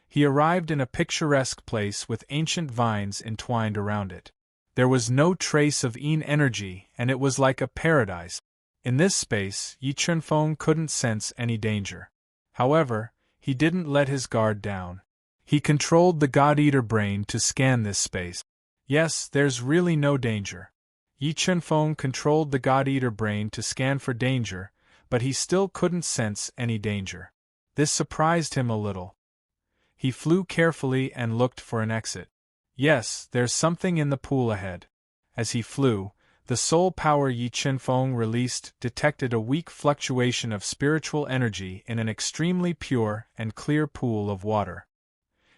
He arrived in a picturesque place with ancient vines entwined around it. There was no trace of Yin energy, and it was like a paradise. In this space, Yi Chunfeng couldn't sense any danger. However, he didn't let his guard down. He controlled the God-Eater brain to scan this space. Yes, there's really no danger. Yi Chunfeng controlled the God-Eater brain to scan for danger, but he still couldn't sense any danger. This surprised him a little. He flew carefully and looked for an exit. Yes, there's something in the pool ahead. As he flew, the soul power Yi Chunfeng released detected a weak fluctuation of spiritual energy in an extremely pure and clear pool of water.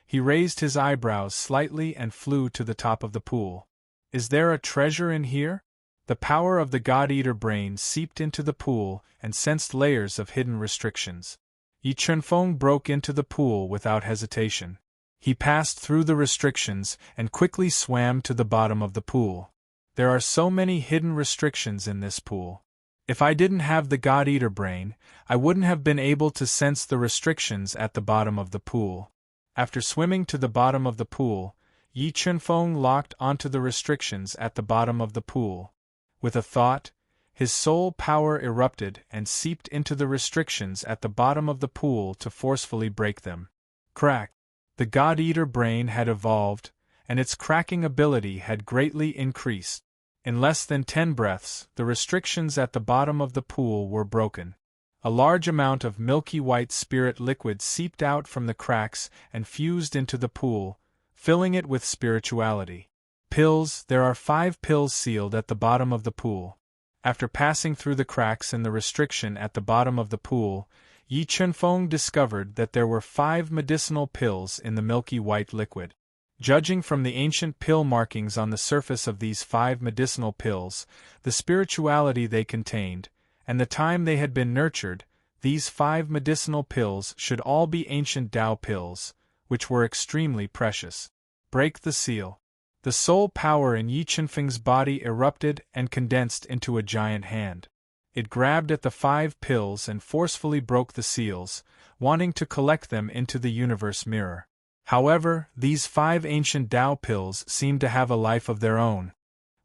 He raised his eyebrows slightly and flew to the top of the pool. Is there a treasure in here? The power of the God-Eater brain seeped into the pool and sensed layers of hidden restrictions. Yi Chunfeng broke into the pool without hesitation. He passed through the restrictions and quickly swam to the bottom of the pool. There are so many hidden restrictions in this pool. If I didn't have the God-Eater brain, I wouldn't have been able to sense the restrictions at the bottom of the pool. After swimming to the bottom of the pool, Yi Chunfeng locked onto the restrictions at the bottom of the pool. With a thought, his soul power erupted and seeped into the restrictions at the bottom of the pool to forcefully break them. Crack! The God-Eater brain had evolved, and its cracking ability had greatly increased. In less than 10 breaths, the restrictions at the bottom of the pool were broken. A large amount of milky white spirit liquid seeped out from the cracks and fused into the pool, filling it with spirituality. Pills. There are 5 pills sealed at the bottom of the pool. After passing through the cracks in the restriction at the bottom of the pool, Yi Chunfeng discovered that there were 5 medicinal pills in the milky white liquid. Judging from the ancient pill markings on the surface of these 5 medicinal pills, the spirituality they contained, and the time they had been nurtured, these 5 medicinal pills should all be ancient Tao pills, which were extremely precious. Break the seal. The soul power in Yi Chunfeng's body erupted and condensed into a giant hand. It grabbed at the 5 pills and forcefully broke the seals, wanting to collect them into the universe mirror. However, these 5 ancient Tao pills seemed to have a life of their own.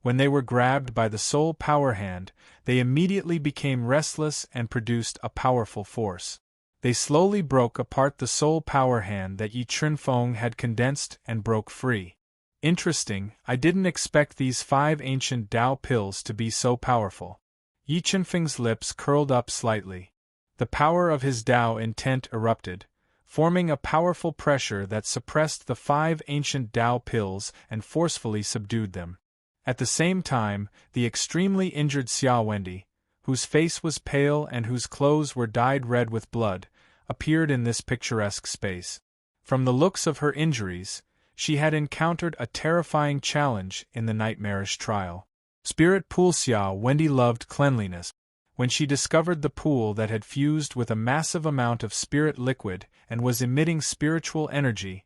When they were grabbed by the soul power hand, they immediately became restless and produced a powerful force. They slowly broke apart the soul power hand that Yi Chunfeng had condensed and broke free. Interesting, I didn't expect these 5 ancient Tao pills to be so powerful. Yi Chunfeng's lips curled up slightly. The power of his Tao intent erupted, forming a powerful pressure that suppressed the 5 ancient Tao pills and forcefully subdued them. At the same time, the extremely injured Xia Wendy, whose face was pale and whose clothes were dyed red with blood, appeared in this picturesque space. From the looks of her injuries, she had encountered a terrifying challenge in the nightmarish trial. Spirit Pool. Xia Wendy loved cleanliness. When she discovered the pool that had fused with a massive amount of spirit liquid and was emitting spiritual energy,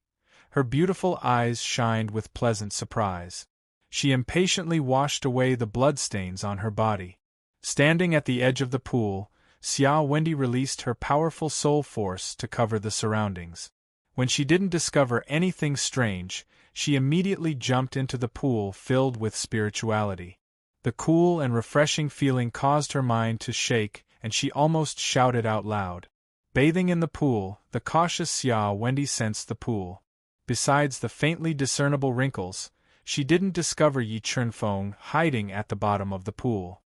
her beautiful eyes shined with pleasant surprise. She impatiently washed away the bloodstains on her body. Standing at the edge of the pool, Xia Wendy released her powerful soul force to cover the surroundings. When she didn't discover anything strange, she immediately jumped into the pool filled with spirituality. The cool and refreshing feeling caused her mind to shake, and she almost shouted out loud. Bathing in the pool, the cautious Xia Wendy sensed the pool. Besides the faintly discernible wrinkles, she didn't discover Yi Chunfeng hiding at the bottom of the pool.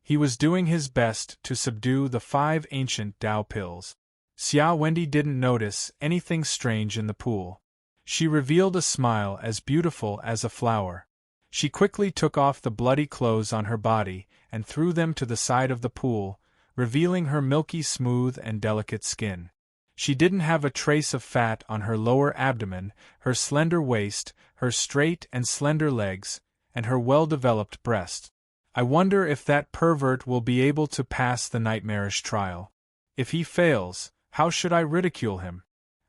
He was doing his best to subdue the 5 ancient Tao pills. Xia Wendy didn't notice anything strange in the pool. She revealed a smile as beautiful as a flower. She quickly took off the bloody clothes on her body and threw them to the side of the pool, revealing her milky smooth and delicate skin. She didn't have a trace of fat on her lower abdomen, her slender waist, her straight and slender legs, and her well-developed breast. I wonder if that pervert will be able to pass the nightmarish trial. If he fails, how should I ridicule him?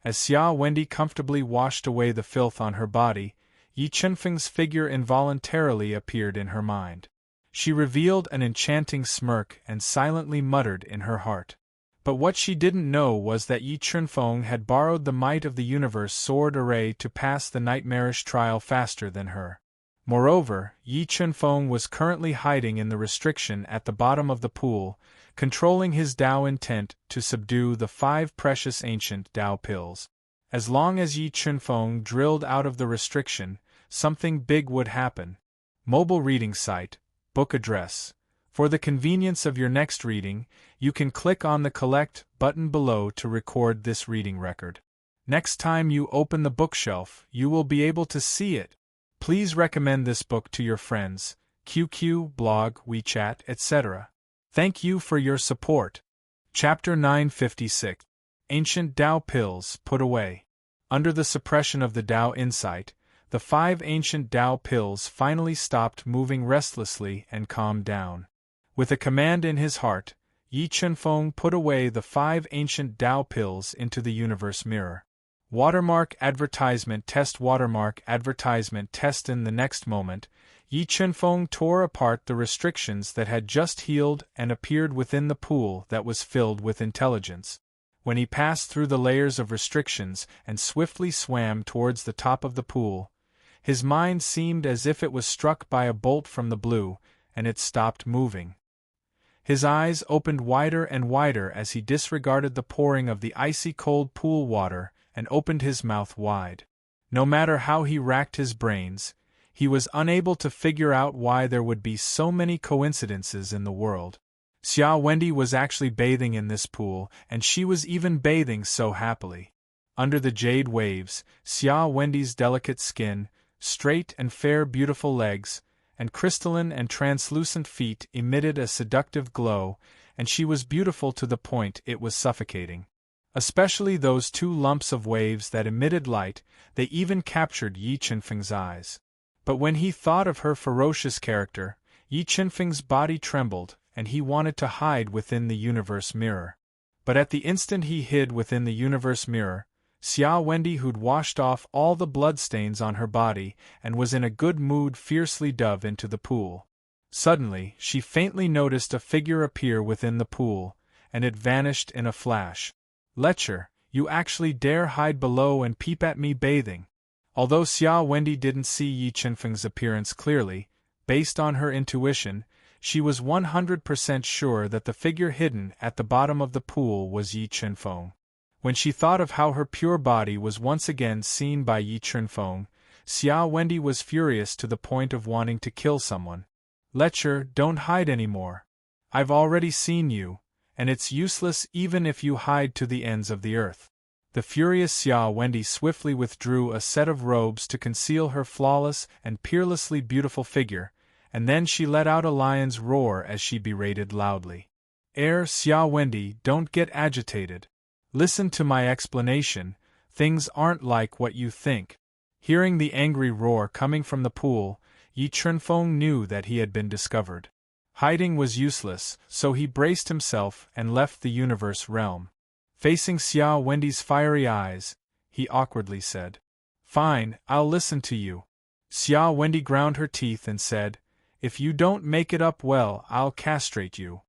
As Xia Wendy comfortably washed away the filth on her body, Yi Chunfeng's figure involuntarily appeared in her mind. She revealed an enchanting smirk and silently muttered in her heart. But what she didn't know was that Yi Chunfeng had borrowed the might of the universe sword array to pass the nightmarish trial faster than her. Moreover, Yi Chunfeng was currently hiding in the restriction at the bottom of the pool, controlling his Tao intent to subdue the 5 precious ancient Tao pills. As long as Yi Chunfeng drilled out of the restriction, something big would happen. Mobile reading site, book address. For the convenience of your next reading, you can click on the Collect button below to record this reading record. Next time you open the bookshelf, you will be able to see it. Please recommend this book to your friends, QQ, blog, WeChat, etc. Thank you for your support. Chapter 956. Ancient Tao Pills Put Away. Under the suppression of the Tao insight, the 5 ancient Tao pills finally stopped moving restlessly and calmed down. With a command in his heart, Yi Chunfeng put away the 5 ancient Tao pills into the universe mirror. Watermark advertisement test. Watermark advertisement test. In the next moment, Yi Chunfeng tore apart the restrictions that had just healed and appeared within the pool that was filled with intelligence. When he passed through the layers of restrictions and swiftly swam towards the top of the pool, his mind seemed as if it was struck by a bolt from the blue, and it stopped moving. His eyes opened wider and wider as he disregarded the pouring of the icy cold pool water and opened his mouth wide. No matter how he racked his brains, he was unable to figure out why there would be so many coincidences in the world. Xia Wendy was actually bathing in this pool, and she was even bathing so happily. Under the jade waves, Xia Wendy's delicate skin, straight and fair beautiful legs, and crystalline and translucent feet emitted a seductive glow, and she was beautiful to the point it was suffocating. Especially those 2 lumps of waves that emitted light, they even captured Yi Chunfeng's eyes. But when he thought of her ferocious character, Yi Chunfeng's body trembled, and he wanted to hide within the universe mirror. But at the instant he hid within the universe mirror, Xia Wendy, who'd washed off all the bloodstains on her body and was in a good mood, fiercely dove into the pool. Suddenly, she faintly noticed a figure appear within the pool, and it vanished in a flash. Lecher, you actually dare hide below and peep at me bathing? Although Xia Wendy didn't see Yi Chunfeng's appearance clearly, based on her intuition, she was 100% sure that the figure hidden at the bottom of the pool was Yi Chunfeng. When she thought of how her pure body was once again seen by Yi Chunfeng, Xia Wendy was furious to the point of wanting to kill someone. Lecher, don't hide anymore. I've already seen you, and it's useless even if you hide to the ends of the earth. The furious Xia Wendy swiftly withdrew a set of robes to conceal her flawless and peerlessly beautiful figure, and then she let out a lion's roar as she berated loudly. Xia Wendy, don't get agitated. Listen to my explanation, things aren't like what you think. Hearing the angry roar coming from the pool, Yi Chunfeng knew that he had been discovered. Hiding was useless, so he braced himself and left the universe realm. Facing Xia Wendy's fiery eyes, he awkwardly said, "Fine, I'll listen to you." Xia Wendy ground her teeth and said, "If you don't make it up well, I'll castrate you.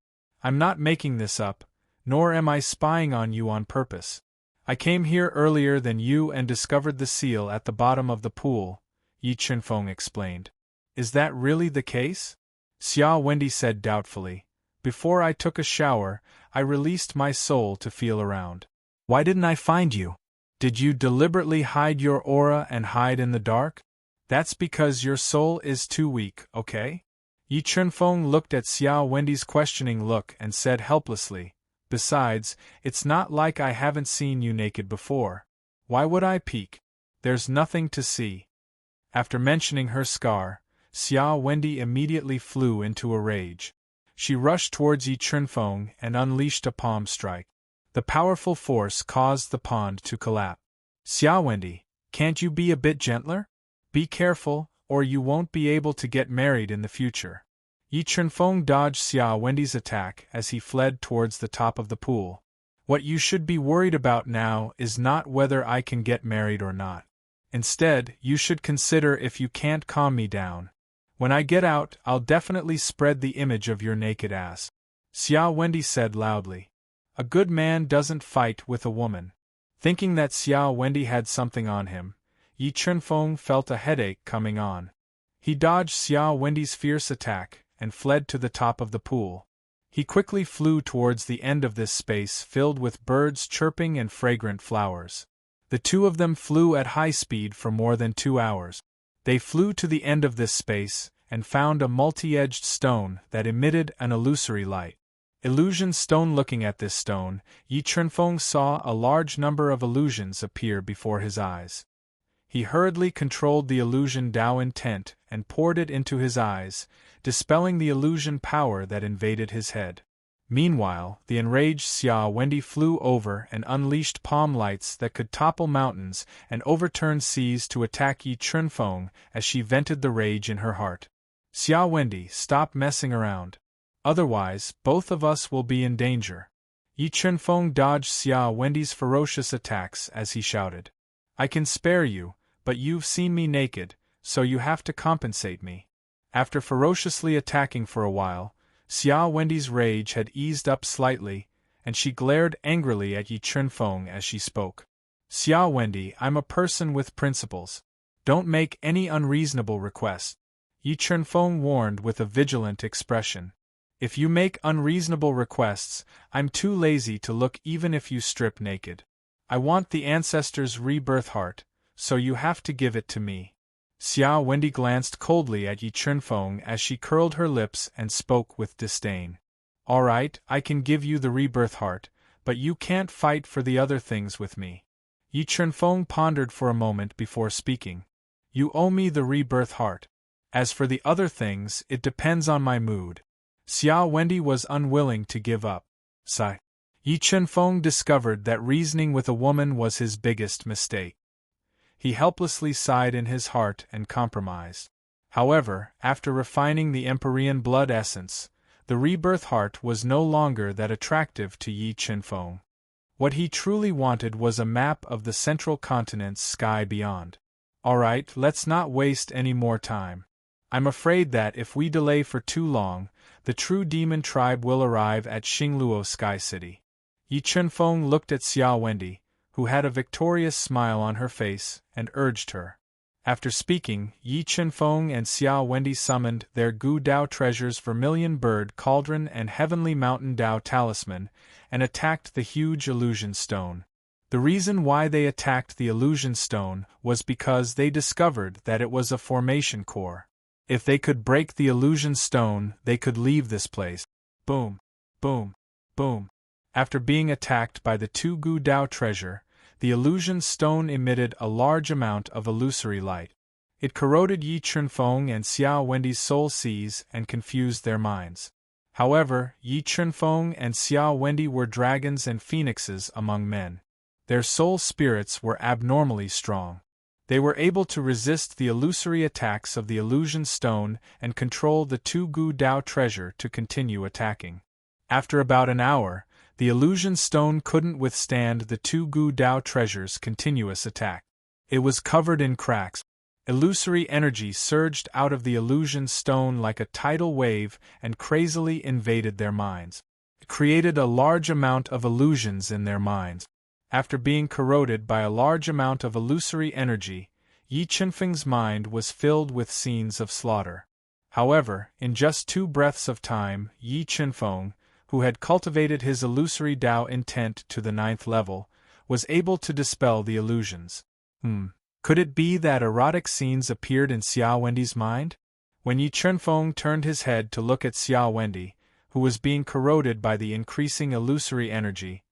I'm not making this up, nor am I spying on you on purpose. I came here earlier than you and discovered the seal at the bottom of the pool," Yi Chunfeng explained. "Is that really the case?" Xia Wendy said doubtfully. "Before I took a shower, I released my soul to feel around. Why didn't I find you? Did you deliberately hide your aura and hide in the dark? That's because your soul is too weak, okay?" Yi Chunfeng looked at Xia Wendy's questioning look and said helplessly, Besides, it's not like I haven't seen you naked before. Why would I peek? There's nothing to see. After mentioning her scar, Xia Wendy immediately flew into a rage. She rushed towards Yi Chunfeng and unleashed a palm strike. The powerful force caused the pond to collapse. Xia Wendy, can't you be a bit gentler? Be careful, or you won't be able to get married in the future. Yi Chunfeng dodged Xia Wendy's attack as he fled towards the top of the pool. What you should be worried about now is not whether I can get married or not. Instead, you should consider if you can't calm me down. When I get out, I'll definitely spread the image of your naked ass. Xia Wendy said loudly. A good man doesn't fight with a woman. Thinking that Xia Wendy had something on him, Yi Chunfeng felt a headache coming on. He dodged Xia Wendy's fierce attack and fled to the top of the pool. He quickly flew towards the end of this space filled with birds chirping and fragrant flowers. The two of them flew at high speed for more than 2 hours. They flew to the end of this space and found a multi-edged stone that emitted an illusory light. Illusion stone. Looking at this stone, Yi Chunfeng saw a large number of illusions appear before his eyes. He hurriedly controlled the illusion Dao intent and poured it into his eyes, dispelling the illusion power that invaded his head. Meanwhile, the enraged Xia Wendy flew over and unleashed palm lights that could topple mountains and overturn seas to attack Yi Chunfeng as she vented the rage in her heart. Xia Wendy, stop messing around. Otherwise, both of us will be in danger. Yi Chunfeng dodged Xia Wendy's ferocious attacks as he shouted. I can spare you, but you've seen me naked, so you have to compensate me. After ferociously attacking for a while, Xia Wendy's rage had eased up slightly, and she glared angrily at Yi Chunfeng as she spoke. Xia Wendy, I'm a person with principles. Don't make any unreasonable requests. Yi Chunfeng warned with a vigilant expression. If you make unreasonable requests, I'm too lazy to look even if you strip naked. I want the ancestors' rebirth heart, so you have to give it to me. Xia Wendy glanced coldly at Yi Chunfeng as she curled her lips and spoke with disdain. All right, I can give you the rebirth heart, but you can't fight for the other things with me. Yi Chunfeng pondered for a moment before speaking. You owe me the rebirth heart. As for the other things, it depends on my mood. Xia Wendy was unwilling to give up. Sigh. Yi Chunfeng discovered that reasoning with a woman was his biggest mistake. He helplessly sighed in his heart and compromised. However, after refining the Empyrean blood essence, the rebirth heart was no longer that attractive to Yi Chunfeng. What he truly wanted was a map of the central continent's sky beyond. All right, let's not waste any more time. I'm afraid that if we delay for too long, the true demon tribe will arrive at Xingluo Sky City. Yi Chunfeng looked at Xia Wendy, who had a victorious smile on her face, and urged her. After speaking, Yi Chunfeng and Xia Wendy summoned their Gu Dao treasures Vermilion Bird Cauldron and Heavenly Mountain Dao Talisman, and attacked the huge illusion stone. The reason why they attacked the illusion stone was because they discovered that it was a formation core. If they could break the illusion stone, they could leave this place. Boom, boom, boom. After being attacked by the 2 Gu Dao treasure, the illusion stone emitted a large amount of illusory light. It corroded Yi Chunfeng and Xia Wendy's soul seas and confused their minds. However, Yi Chunfeng and Xia Wendy were dragons and phoenixes among men. Their soul spirits were abnormally strong. They were able to resist the illusory attacks of the illusion stone and control the 2 Gu Dao treasure to continue attacking. After about an hour, the illusion stone couldn't withstand the 2 Gu Dao treasure's continuous attack. It was covered in cracks. Illusory energy surged out of the illusion stone like a tidal wave and crazily invaded their minds. It created a large amount of illusions in their minds. After being corroded by a large amount of illusory energy, Yi Chunfeng's mind was filled with scenes of slaughter. However, in just 2 breaths of time, Yi Chunfeng, who had cultivated his illusory Dao intent to the 9th level, was able to dispel the illusions. Could it be that erotic scenes appeared in Xia Wendy's mind? When Yi Chunfeng turned his head to look at Xia Wendy, who was being corroded by the increasing illusory energy,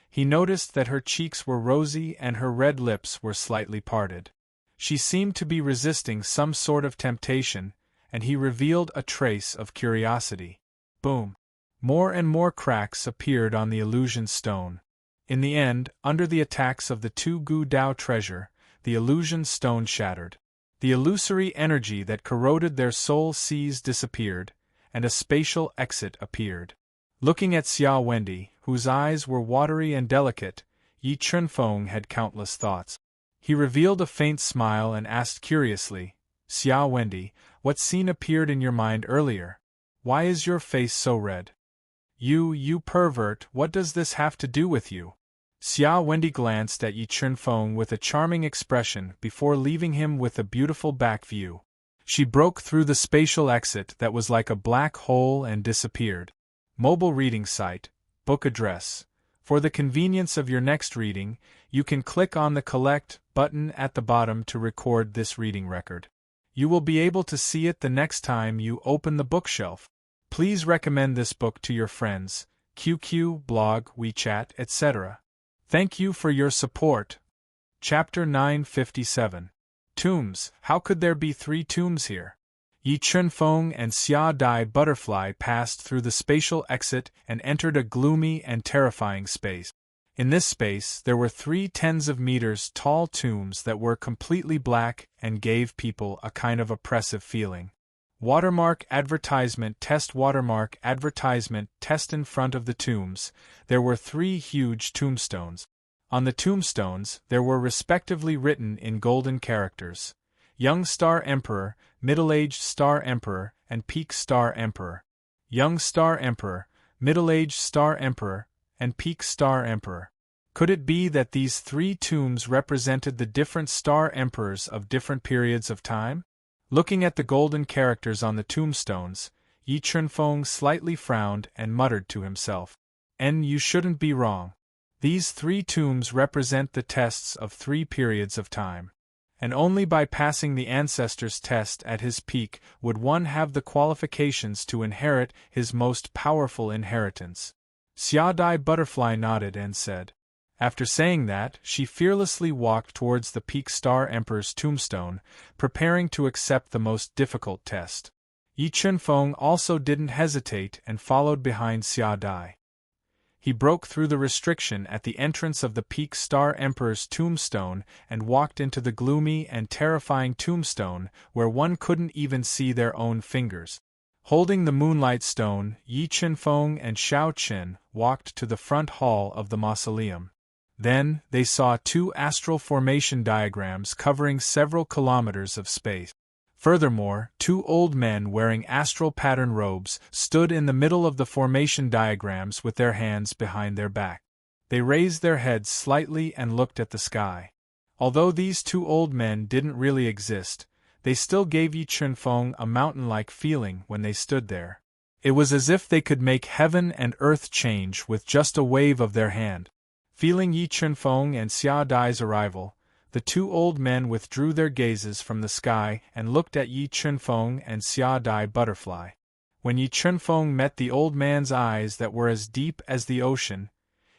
he noticed that her cheeks were rosy and her red lips were slightly parted. She seemed to be resisting some sort of temptation, and he revealed a trace of curiosity. Boom! More and more cracks appeared on the illusion stone. In the end, under the attacks of the two Gu Dao treasure, the illusion stone shattered. The illusory energy that corroded their soul seas disappeared, and a spatial exit appeared. Looking at Xia Wendy, whose eyes were watery and delicate, Yi Chunfeng had countless thoughts. He revealed a faint smile and asked curiously, "Xia Wendy, what scene appeared in your mind earlier? Why is your face so red? You pervert, what does this have to do with you?" Xia Wendy glanced at Yi Chunfeng with a charming expression before leaving him with a beautiful back view. She broke through the spatial exit that was like a black hole and disappeared. Mobile reading site, book address. For the convenience of your next reading, you can click on the Collect button at the bottom to record this reading record. You will be able to see it the next time you open the bookshelf. Please recommend this book to your friends, QQ, blog, WeChat, etc. Thank you for your support. Chapter 957. Tombs. How could there be 3 tombs here? Yi Chunfeng and Xia Dai Butterfly passed through the spatial exit and entered a gloomy and terrifying space. In this space, there were 3 tens of meters tall tombs that were completely black and gave people a kind of oppressive feeling. Watermark advertisement test. Watermark advertisement test. In front of the tombs, there were 3 huge tombstones. On the tombstones, there were respectively written in golden characters, Young Star Emperor, Middle-aged Star Emperor, and Peak Star Emperor. Young Star Emperor, Middle-aged Star Emperor, and Peak Star Emperor. Could it be that these 3 tombs represented the different star emperors of different periods of time? Looking at the golden characters on the tombstones, Yi Chunfeng slightly frowned and muttered to himself, You shouldn't be wrong. These 3 tombs represent the tests of 3 periods of time. And only by passing the ancestors' test at his peak would one have the qualifications to inherit his most powerful inheritance. Xia Dai Butterfly nodded and said. After saying that, she fearlessly walked towards the Peak Star Emperor's tombstone, preparing to accept the most difficult test. Yi Chunfeng also didn't hesitate and followed behind Xia Dai. He broke through the restriction at the entrance of the Peak Star Emperor's tombstone and walked into the gloomy and terrifying tombstone where one couldn't even see their own fingers. Holding the Moonlight Stone, Yi Chunfeng and Shao Qin walked to the front hall of the mausoleum. Then, they saw 2 astral formation diagrams covering several kilometers of space. Furthermore, 2 old men wearing astral pattern robes stood in the middle of the formation diagrams with their hands behind their back. They raised their heads slightly and looked at the sky. Although these 2 old men didn't really exist, they still gave Yi Chunfeng a mountain-like feeling when they stood there. It was as if they could make heaven and earth change with just a wave of their hand. Feeling Yi Chunfeng and Xia Dai's arrival, the 2 old men withdrew their gazes from the sky and looked at Yi Chunfeng and Xia Dai Butterfly. When Yi Chunfeng met the old man's eyes that were as deep as the ocean,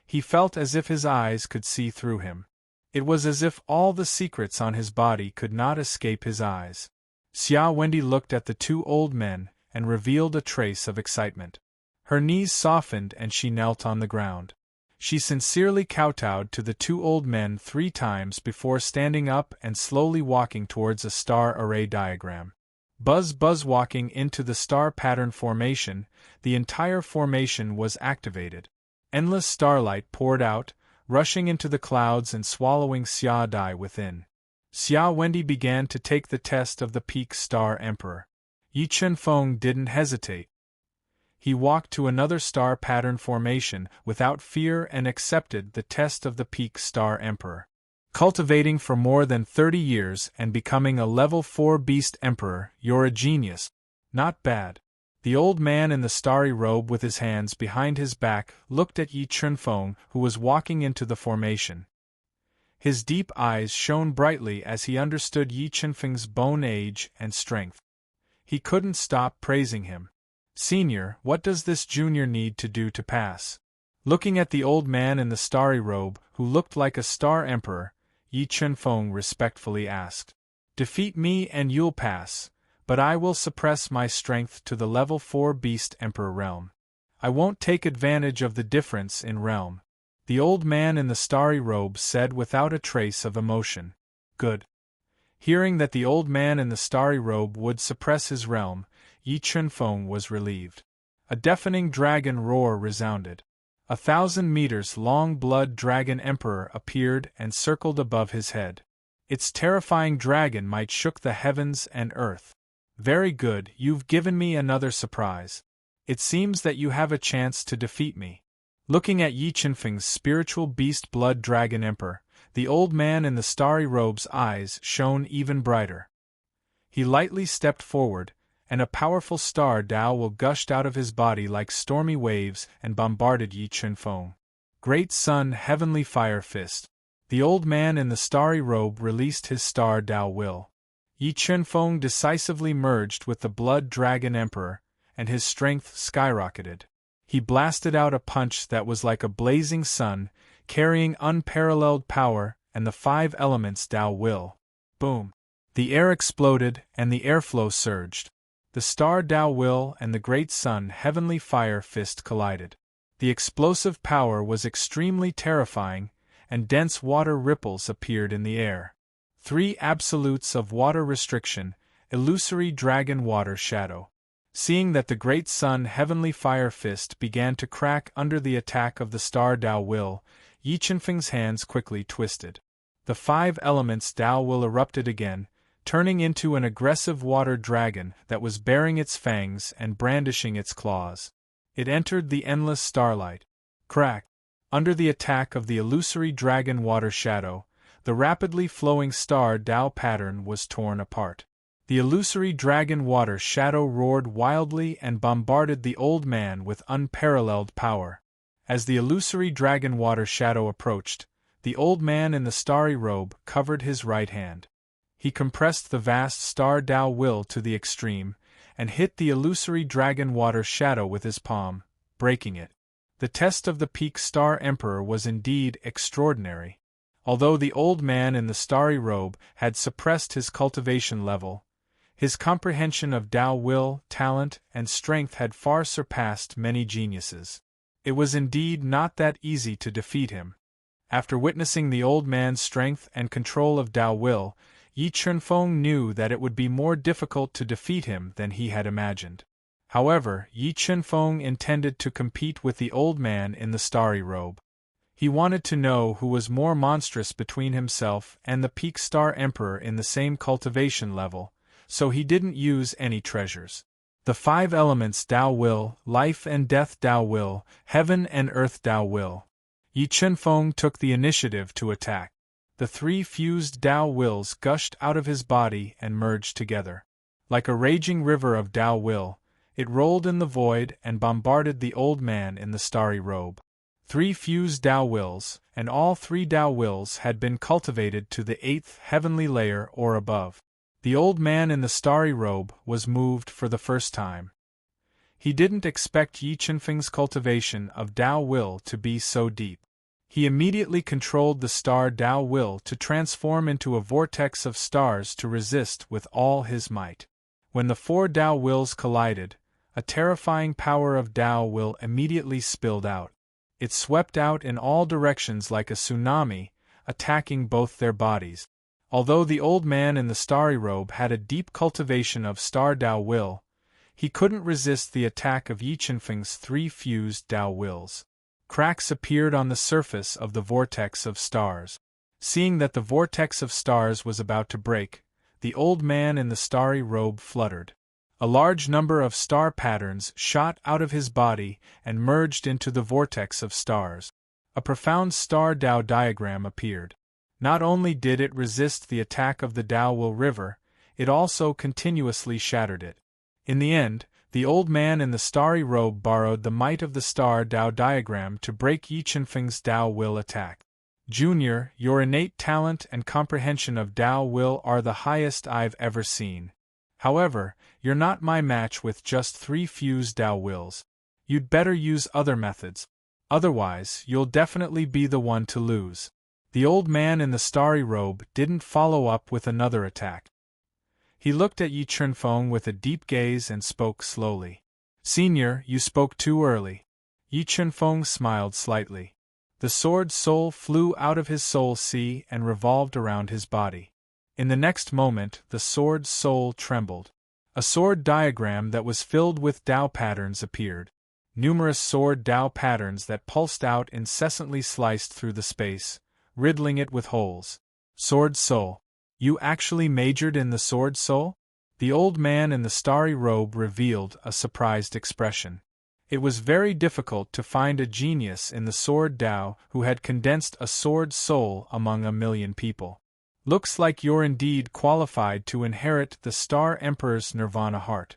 he felt as if his eyes could see through him. It was as if all the secrets on his body could not escape his eyes. Xia Wendy looked at the 2 old men and revealed a trace of excitement. Her knees softened and she knelt on the ground. She sincerely kowtowed to the 2 old men 3 times before standing up and slowly walking towards a star array diagram. Buzz walking into the star pattern formation, the entire formation was activated. Endless starlight poured out, rushing into the clouds and swallowing Xia Dai within. Xia Wendy began to take the test of the Peak Star Emperor. Yi Chunfeng didn't hesitate. He walked to another star pattern formation without fear and accepted the test of the Peak Star Emperor. Cultivating for more than 30 years and becoming a level 4 Beast Emperor, you're a genius. Not bad. The old man in the starry robe with his hands behind his back looked at Yi Chunfeng, who was walking into the formation. His deep eyes shone brightly as he understood Yi Chunfeng's bone age and strength. He couldn't stop praising him. Senior, what does this junior need to do to pass? Looking at the old man in the starry robe, who looked like a star emperor, Yi Chunfeng respectfully asked. Defeat me and you'll pass, but I will suppress my strength to the level 4 beast emperor realm. I won't take advantage of the difference in realm. The old man in the starry robe said without a trace of emotion. Good. Hearing that the old man in the starry robe would suppress his realm, Yi Chunfeng was relieved. A deafening dragon roar resounded. 1,000 meters long blood dragon emperor appeared and circled above his head. Its terrifying dragon might shook the heavens and earth. Very good, you've given me another surprise. It seems that you have a chance to defeat me. Looking at Yi Chunfeng's spiritual beast blood dragon emperor, the old man in the starry robe's eyes shone even brighter. He lightly stepped forward, and a powerful star Dao gushed out of his body like stormy waves and bombarded Yi Chunfeng. Great Sun Heavenly Fire Fist. The old man in the starry robe released his star Dao will. Yi Chunfeng decisively merged with the blood dragon emperor, and his strength skyrocketed. He blasted out a punch that was like a blazing sun, carrying unparalleled power and the 5 elements Dao will. Boom! The air exploded and the airflow surged. The star Dao will and the great sun Heavenly Fire Fist collided. The explosive power was extremely terrifying, and dense water ripples appeared in the air. 3 absolutes of water restriction, illusory dragon water shadow. Seeing that the great sun Heavenly Fire Fist began to crack under the attack of the star Dao will, Yi Chunfeng's hands quickly twisted. The 5 elements Dao will erupted again, turning into an aggressive water dragon that was baring its fangs and brandishing its claws. It entered the endless starlight. Crack! Under the attack of the illusory dragon water shadow, the rapidly flowing star Dao pattern was torn apart. The illusory dragon water shadow roared wildly and bombarded the old man with unparalleled power. As the illusory dragon water shadow approached, the old man in the starry robe covered his right hand. He compressed the vast star Dao will to the extreme, and hit the illusory dragon water shadow with his palm, breaking it. The test of the peak star emperor was indeed extraordinary. Although the old man in the starry robe had suppressed his cultivation level, his comprehension of Dao will, talent, and strength had far surpassed many geniuses. It was indeed not that easy to defeat him. After witnessing the old man's strength and control of Dao will, Yi Chunfeng knew that it would be more difficult to defeat him than he had imagined. However, Yi Chunfeng intended to compete with the old man in the starry robe. He wanted to know who was more monstrous between himself and the peak star emperor in the same cultivation level, so he didn't use any treasures. The 5 elements Dao will, life and death Dao will, heaven and earth Dao will. Yi Chunfeng took the initiative to attack. The 3 fused Dao wills gushed out of his body and merged together. Like a raging river of Dao will, it rolled in the void and bombarded the old man in the starry robe. 3 fused Dao wills, and all 3 Dao wills had been cultivated to the 8th heavenly layer or above. The old man in the starry robe was moved for the first time. He didn't expect Yi Chunfeng's cultivation of Dao will to be so deep. He immediately controlled the star Dao will to transform into a vortex of stars to resist with all his might. When the 4 Dao wills collided, a terrifying power of Dao will immediately spilled out. It swept out in all directions like a tsunami, attacking both their bodies. Although the old man in the starry robe had a deep cultivation of star Dao will, he couldn't resist the attack of Yi Chunfeng's 3 fused Dao wills. Cracks appeared on the surface of the vortex of stars. Seeing that the vortex of stars was about to break, the old man in the starry robe fluttered. A large number of star patterns shot out of his body and merged into the vortex of stars. A profound star Dao diagram appeared. Not only did it resist the attack of the Dao will river, it also continuously shattered it. In the end, the old man in the starry robe borrowed the might of the star Dao diagram to break Yi Chunfeng's Dao will attack. Junior, your innate talent and comprehension of Dao will are the highest I've ever seen. However, you're not my match with just 3 fused Tao wills. You'd better use other methods. Otherwise, you'll definitely be the one to lose." The old man in the starry robe didn't follow up with another attack. He looked at Yi Chunfeng with a deep gaze and spoke slowly. "Senior, you spoke too early." Yi Chunfeng smiled slightly. The sword soul flew out of his soul sea and revolved around his body. In the next moment, the sword soul trembled. A sword diagram that was filled with Tao patterns appeared. Numerous sword Tao patterns that pulsed out incessantly sliced through the space, riddling it with holes. "Sword soul. You actually majored in the sword soul?" The old man in the starry robe revealed a surprised expression. It was very difficult to find a genius in the sword Tao who had condensed a sword soul among a million people. "Looks like you're indeed qualified to inherit the Star Emperor's Nirvana heart."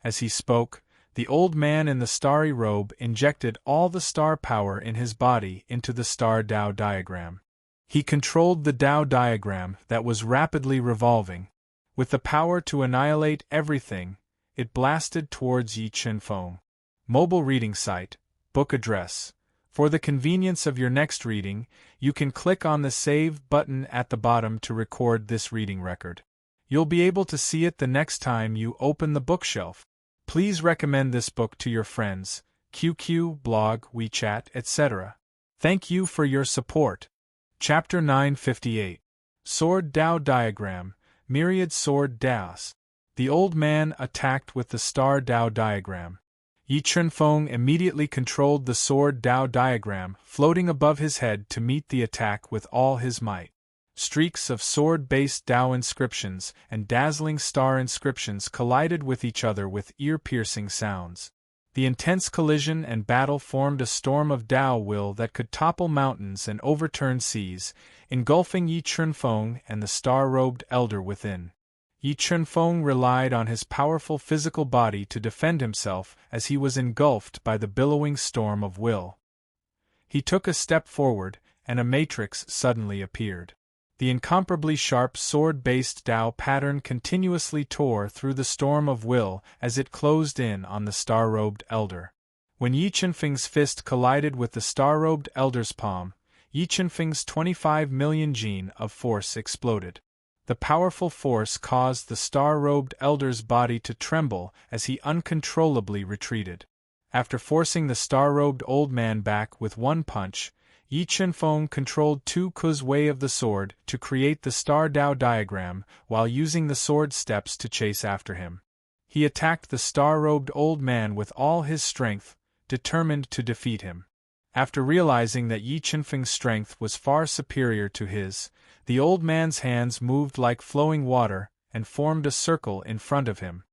As he spoke, the old man in the starry robe injected all the star power in his body into the star Tao diagram. He controlled the Tao diagram that was rapidly revolving. With the power to annihilate everything, it blasted towards Yi Chunfeng. Mobile reading site, book address. For the convenience of your next reading, you can click on the Save button at the bottom to record this reading record. You'll be able to see it the next time you open the bookshelf. Please recommend this book to your friends, QQ, blog, WeChat, etc. Thank you for your support. Chapter 958. Sword Tao Diagram, Myriad Sword Taos. The old man attacked with the Star Tao diagram. Yi Chunfeng immediately controlled the sword Tao diagram floating above his head to meet the attack with all his might. Streaks of sword-based Tao inscriptions and dazzling star inscriptions collided with each other with ear-piercing sounds. The intense collision and battle formed a storm of Tao will that could topple mountains and overturn seas, engulfing Yi Chunfeng and the star-robed elder within. Yi Chunfeng relied on his powerful physical body to defend himself as he was engulfed by the billowing storm of will. He took a step forward, and a matrix suddenly appeared. The incomparably sharp sword-based Tao pattern continuously tore through the storm of will as it closed in on the star-robed elder. When Yi Chunfeng's fist collided with the star-robed elder's palm, Yi Chunfeng's 25 million gene of force exploded. The powerful force caused the star-robed elder's body to tremble as he uncontrollably retreated. After forcing the star-robed old man back with one punch, Yi Chunfeng controlled Tu Ku's way of the sword to create the Star Tao diagram while using the sword steps to chase after him. He attacked the star-robed old man with all his strength, determined to defeat him. After realizing that Yi Chunfeng's strength was far superior to his, the old man's hands moved like flowing water and formed a circle in front of him.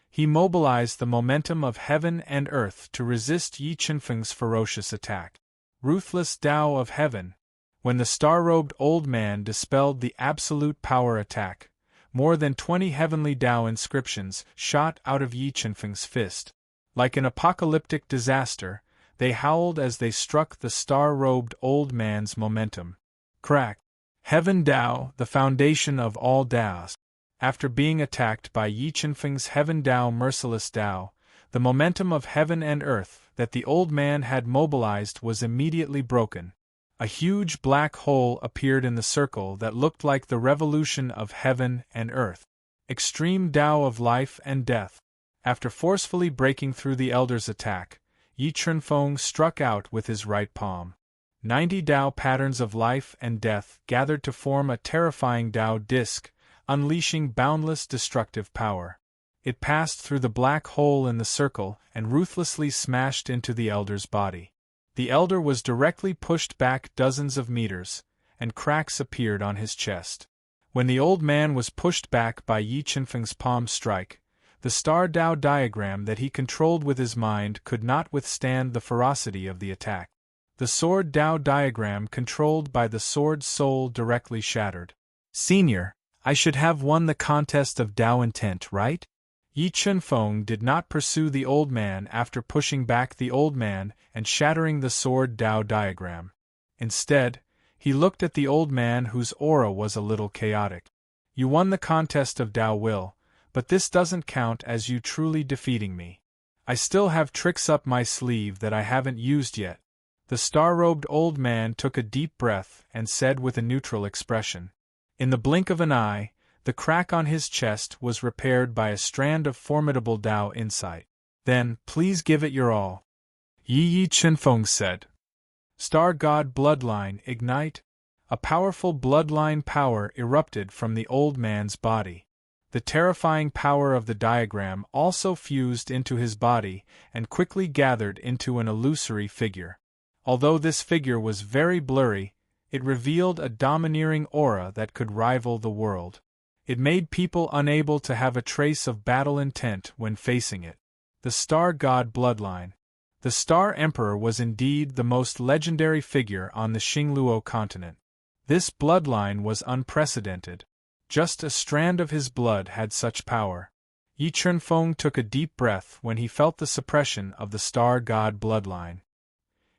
He mobilized the momentum of heaven and earth to resist Yi Chunfeng's ferocious attack. Ruthless Tao of Heaven. When the star-robed old man dispelled the absolute power attack, more than 20 heavenly Tao inscriptions shot out of Yi Chunfeng's fist. Like an apocalyptic disaster, they howled as they struck the star-robed old man's momentum. Crack! Heaven Tao, the foundation of all Taos. After being attacked by Yi Chunfeng's Heaven Tao merciless Tao, the momentum of heaven and earth that the old man had mobilized was immediately broken. A huge black hole appeared in the circle that looked like the revolution of heaven and earth. Extreme Tao of life and death. After forcefully breaking through the elder's attack, Yi Chunfeng struck out with his right palm. 90 Tao patterns of life and death gathered to form a terrifying Tao disc, unleashing boundless destructive power. It passed through the black hole in the circle and ruthlessly smashed into the elder's body. The elder was directly pushed back dozens of meters, and cracks appeared on his chest. When the old man was pushed back by Yi Chunfeng's palm strike, the Star Tao diagram that he controlled with his mind could not withstand the ferocity of the attack. The Sword Tao diagram controlled by the Sword Soul directly shattered. "Senior, I should have won the contest of Tao intent, right?" Yi Chunfeng did not pursue the old man after pushing back the old man and shattering the Sword Tao diagram. Instead, he looked at the old man whose aura was a little chaotic. "You won the contest of Tao will, but this doesn't count as you truly defeating me. I still have tricks up my sleeve that I haven't used yet." The star-robed old man took a deep breath and said with a neutral expression. In the blink of an eye, the crack on his chest was repaired by a strand of formidable Tao insight. "Then, please give it your all," Yi Chenfeng said. Star God Bloodline Ignite. A powerful bloodline power erupted from the old man's body. The terrifying power of the diagram also fused into his body and quickly gathered into an illusory figure. Although this figure was very blurry, it revealed a domineering aura that could rival the world. It made people unable to have a trace of battle intent when facing it. The Star God Bloodline. The Star Emperor was indeed the most legendary figure on the Xingluo continent. This bloodline was unprecedented. Just a strand of his blood had such power. Yi Chenfeng took a deep breath when he felt the suppression of the Star God bloodline.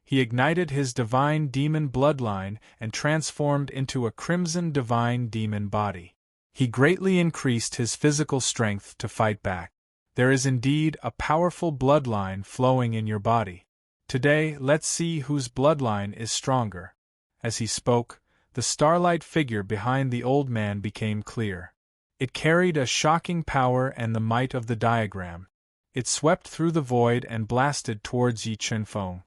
He ignited his divine demon bloodline and transformed into a crimson divine demon body. He greatly increased his physical strength to fight back. There is indeed a powerful bloodline flowing in your body. Today, let's see whose bloodline is stronger. As he spoke, the starlight figure behind the old man became clear. It carried a shocking power and the might of the diagram. It swept through the void and blasted towards Yi Chenfeng,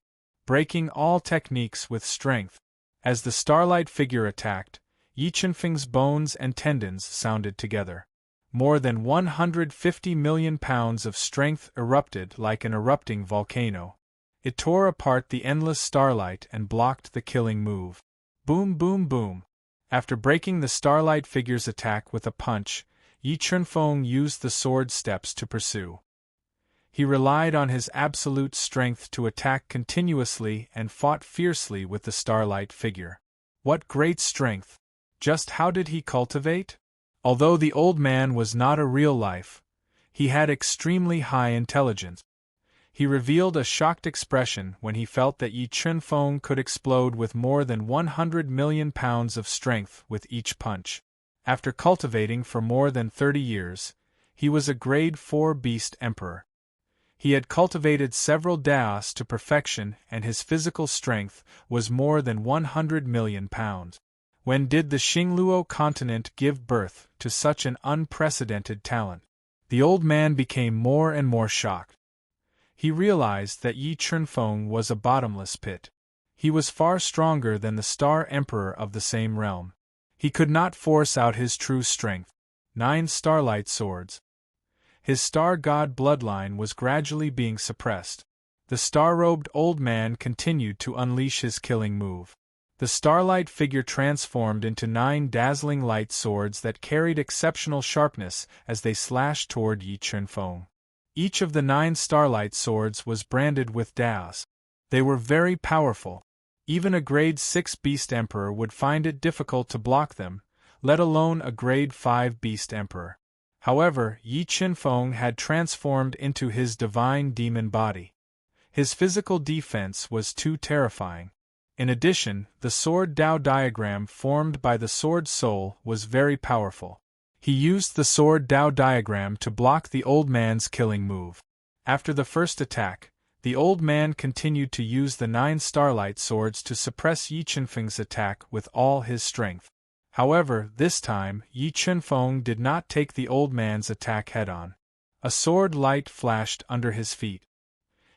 breaking all techniques with strength. As the starlight figure attacked, Yi Chenfeng's bones and tendons sounded together. More than 150 million pounds of strength erupted like an erupting volcano. It tore apart the endless starlight and blocked the killing move. Boom, boom, boom. After breaking the starlight figure's attack with a punch, Yi Chenfeng used the sword steps to pursue. He relied on his absolute strength to attack continuously and fought fiercely with the starlight figure. What great strength! Just how did he cultivate? Although the old man was not a real life, he had extremely high intelligence. He revealed a shocked expression when he felt that Yi Chenfeng could explode with more than 100 million pounds of strength with each punch. After cultivating for more than 30 years, he was a grade 4 beast emperor. He had cultivated several daos to perfection and his physical strength was more than 100 million pounds. When did the Xingluo continent give birth to such an unprecedented talent? The old man became more and more shocked. He realized that Yi Chenfeng was a bottomless pit. He was far stronger than the Star Emperor of the same realm. He could not force out his true strength. 9 starlight swords. His Star God bloodline was gradually being suppressed. The star-robed old man continued to unleash his killing move. The starlight figure transformed into 9 dazzling light swords that carried exceptional sharpness as they slashed toward Yi Chenfeng. Each of the 9 starlight swords was branded with daos. They were very powerful. Even a grade 6 beast emperor would find it difficult to block them, let alone a grade 5 beast emperor. However, Yi Chenfeng had transformed into his divine demon body. His physical defense was too terrifying. In addition, the sword Tao diagram formed by the sword soul was very powerful. He used the sword Tao diagram to block the old man's killing move. After the first attack, the old man continued to use the 9 starlight swords to suppress Yi Chenfeng's attack with all his strength. However, this time, Yi Chenfeng did not take the old man's attack head-on. A sword light flashed under his feet.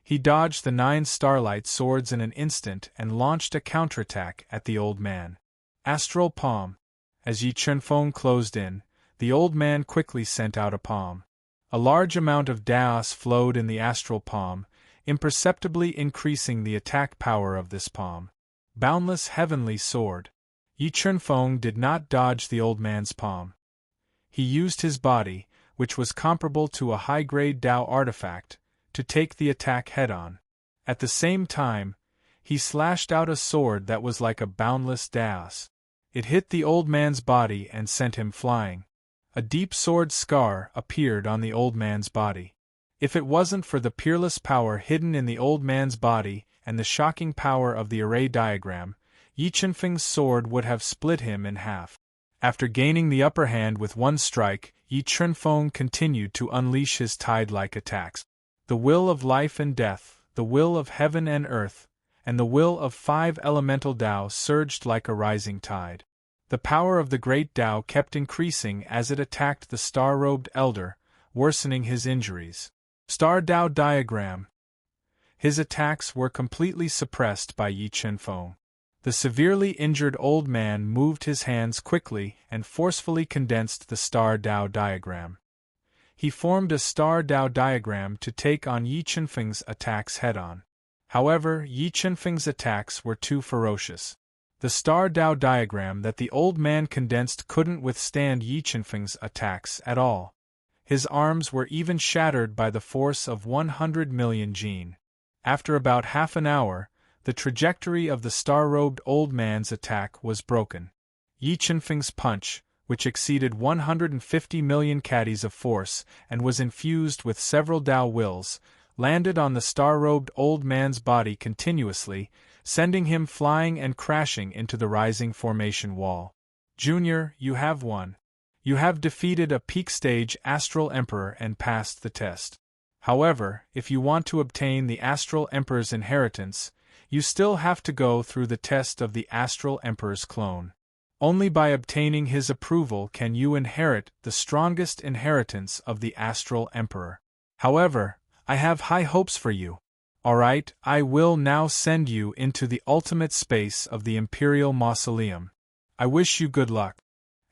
He dodged the 9 starlight swords in an instant and launched a counterattack at the old man. Astral Palm. As Yi Chenfeng closed in, the old man quickly sent out a palm. A large amount of daos flowed in the astral palm, imperceptibly increasing the attack power of this palm. Boundless heavenly sword. Yi Chenfeng did not dodge the old man's palm. He used his body, which was comparable to a high-grade Tao artifact, to take the attack head-on. At the same time, he slashed out a sword that was like a boundless daos. It hit the old man's body and sent him flying. A deep sword scar appeared on the old man's body. If it wasn't for the peerless power hidden in the old man's body and the shocking power of the array diagram, Yi Chenfeng's sword would have split him in half. After gaining the upper hand with one strike, Yi Chunfeng continued to unleash his tide-like attacks. The will of life and death, the will of heaven and earth, and the will of 5 elemental Tao surged like a rising tide. The power of the great Tao kept increasing as it attacked the star-robed elder, worsening his injuries. Star Tao diagram. His attacks were completely suppressed by Yi Chunfeng. The severely injured old man moved his hands quickly and forcefully condensed the Star Tao diagram. He formed a Star Tao diagram to take on Yi Chunfeng's attacks head-on. However, Yi Chunfeng's attacks were too ferocious. The Star Tao diagram that the old man condensed couldn't withstand Yi Chunfeng's attacks at all. His arms were even shattered by the force of 100 million jin. After about half an hour, the trajectory of the star-robed old man's attack was broken. Yi Chunfeng's punch, which exceeded 150 million caddies of force and was infused with several Tao wills, landed on the star-robed old man's body continuously, sending him flying and crashing into the rising formation wall. Junior, you have won. You have defeated a peak-stage Astral Emperor and passed the test. However, if you want to obtain the Astral Emperor's inheritance, you still have to go through the test of the Astral Emperor's clone. Only by obtaining his approval can you inherit the strongest inheritance of the Astral Emperor. However, I have high hopes for you. Alright, I will now send you into the ultimate space of the Imperial Mausoleum. I wish you good luck.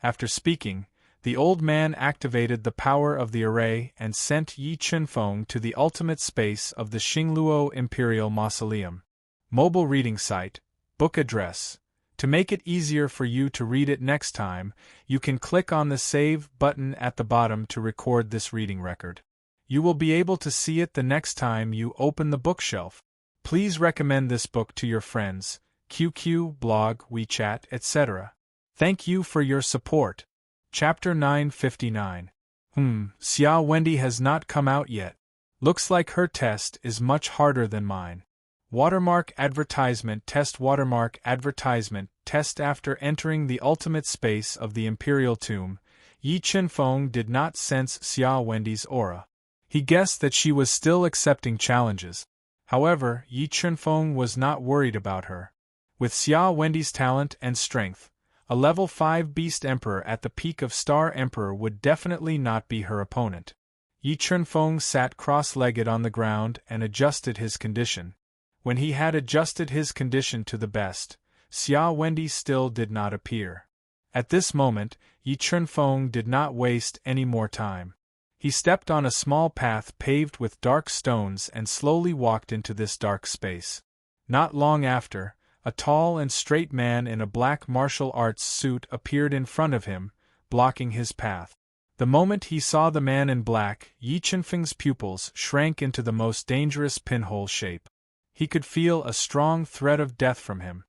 After speaking, the old man activated the power of the array and sent Yi Chunfeng to the ultimate space of the Xingluo Imperial Mausoleum. Mobile reading site, book address. To make it easier for you to read it next time, you can click on the Save button at the bottom to record this reading record. You will be able to see it the next time you open the bookshelf. Please recommend this book to your friends, QQ, blog, WeChat, etc. Thank you for your support. Chapter 959. Xia Wendy has not come out yet. Looks like her test is much harder than mine. Watermark advertisement test. Watermark advertisement test. After entering the ultimate space of the Imperial Tomb, Yi Chunfeng did not sense Xia Wendy's aura. He guessed that she was still accepting challenges. However, Yi Chunfeng was not worried about her. With Xia Wendy's talent and strength, a level 5 Beast Emperor at the peak of Star Emperor would definitely not be her opponent. Yi Chunfeng sat cross-legged on the ground and adjusted his condition. When he had adjusted his condition to the best, Xia Wendy still did not appear. At this moment, Yi Chunfeng did not waste any more time. He stepped on a small path paved with dark stones and slowly walked into this dark space. Not long after, a tall and straight man in a black martial arts suit appeared in front of him, blocking his path. The moment he saw the man in black, Yi Chunfeng's pupils shrank into the most dangerous pinhole shape. He could feel a strong threat of death from him.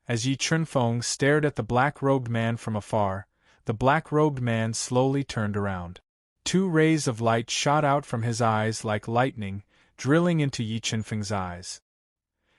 As Yi Chunfeng stared at the black-robed man from afar, the black-robed man slowly turned around. 2 rays of light shot out from his eyes like lightning, drilling into Yi Chunfeng's eyes.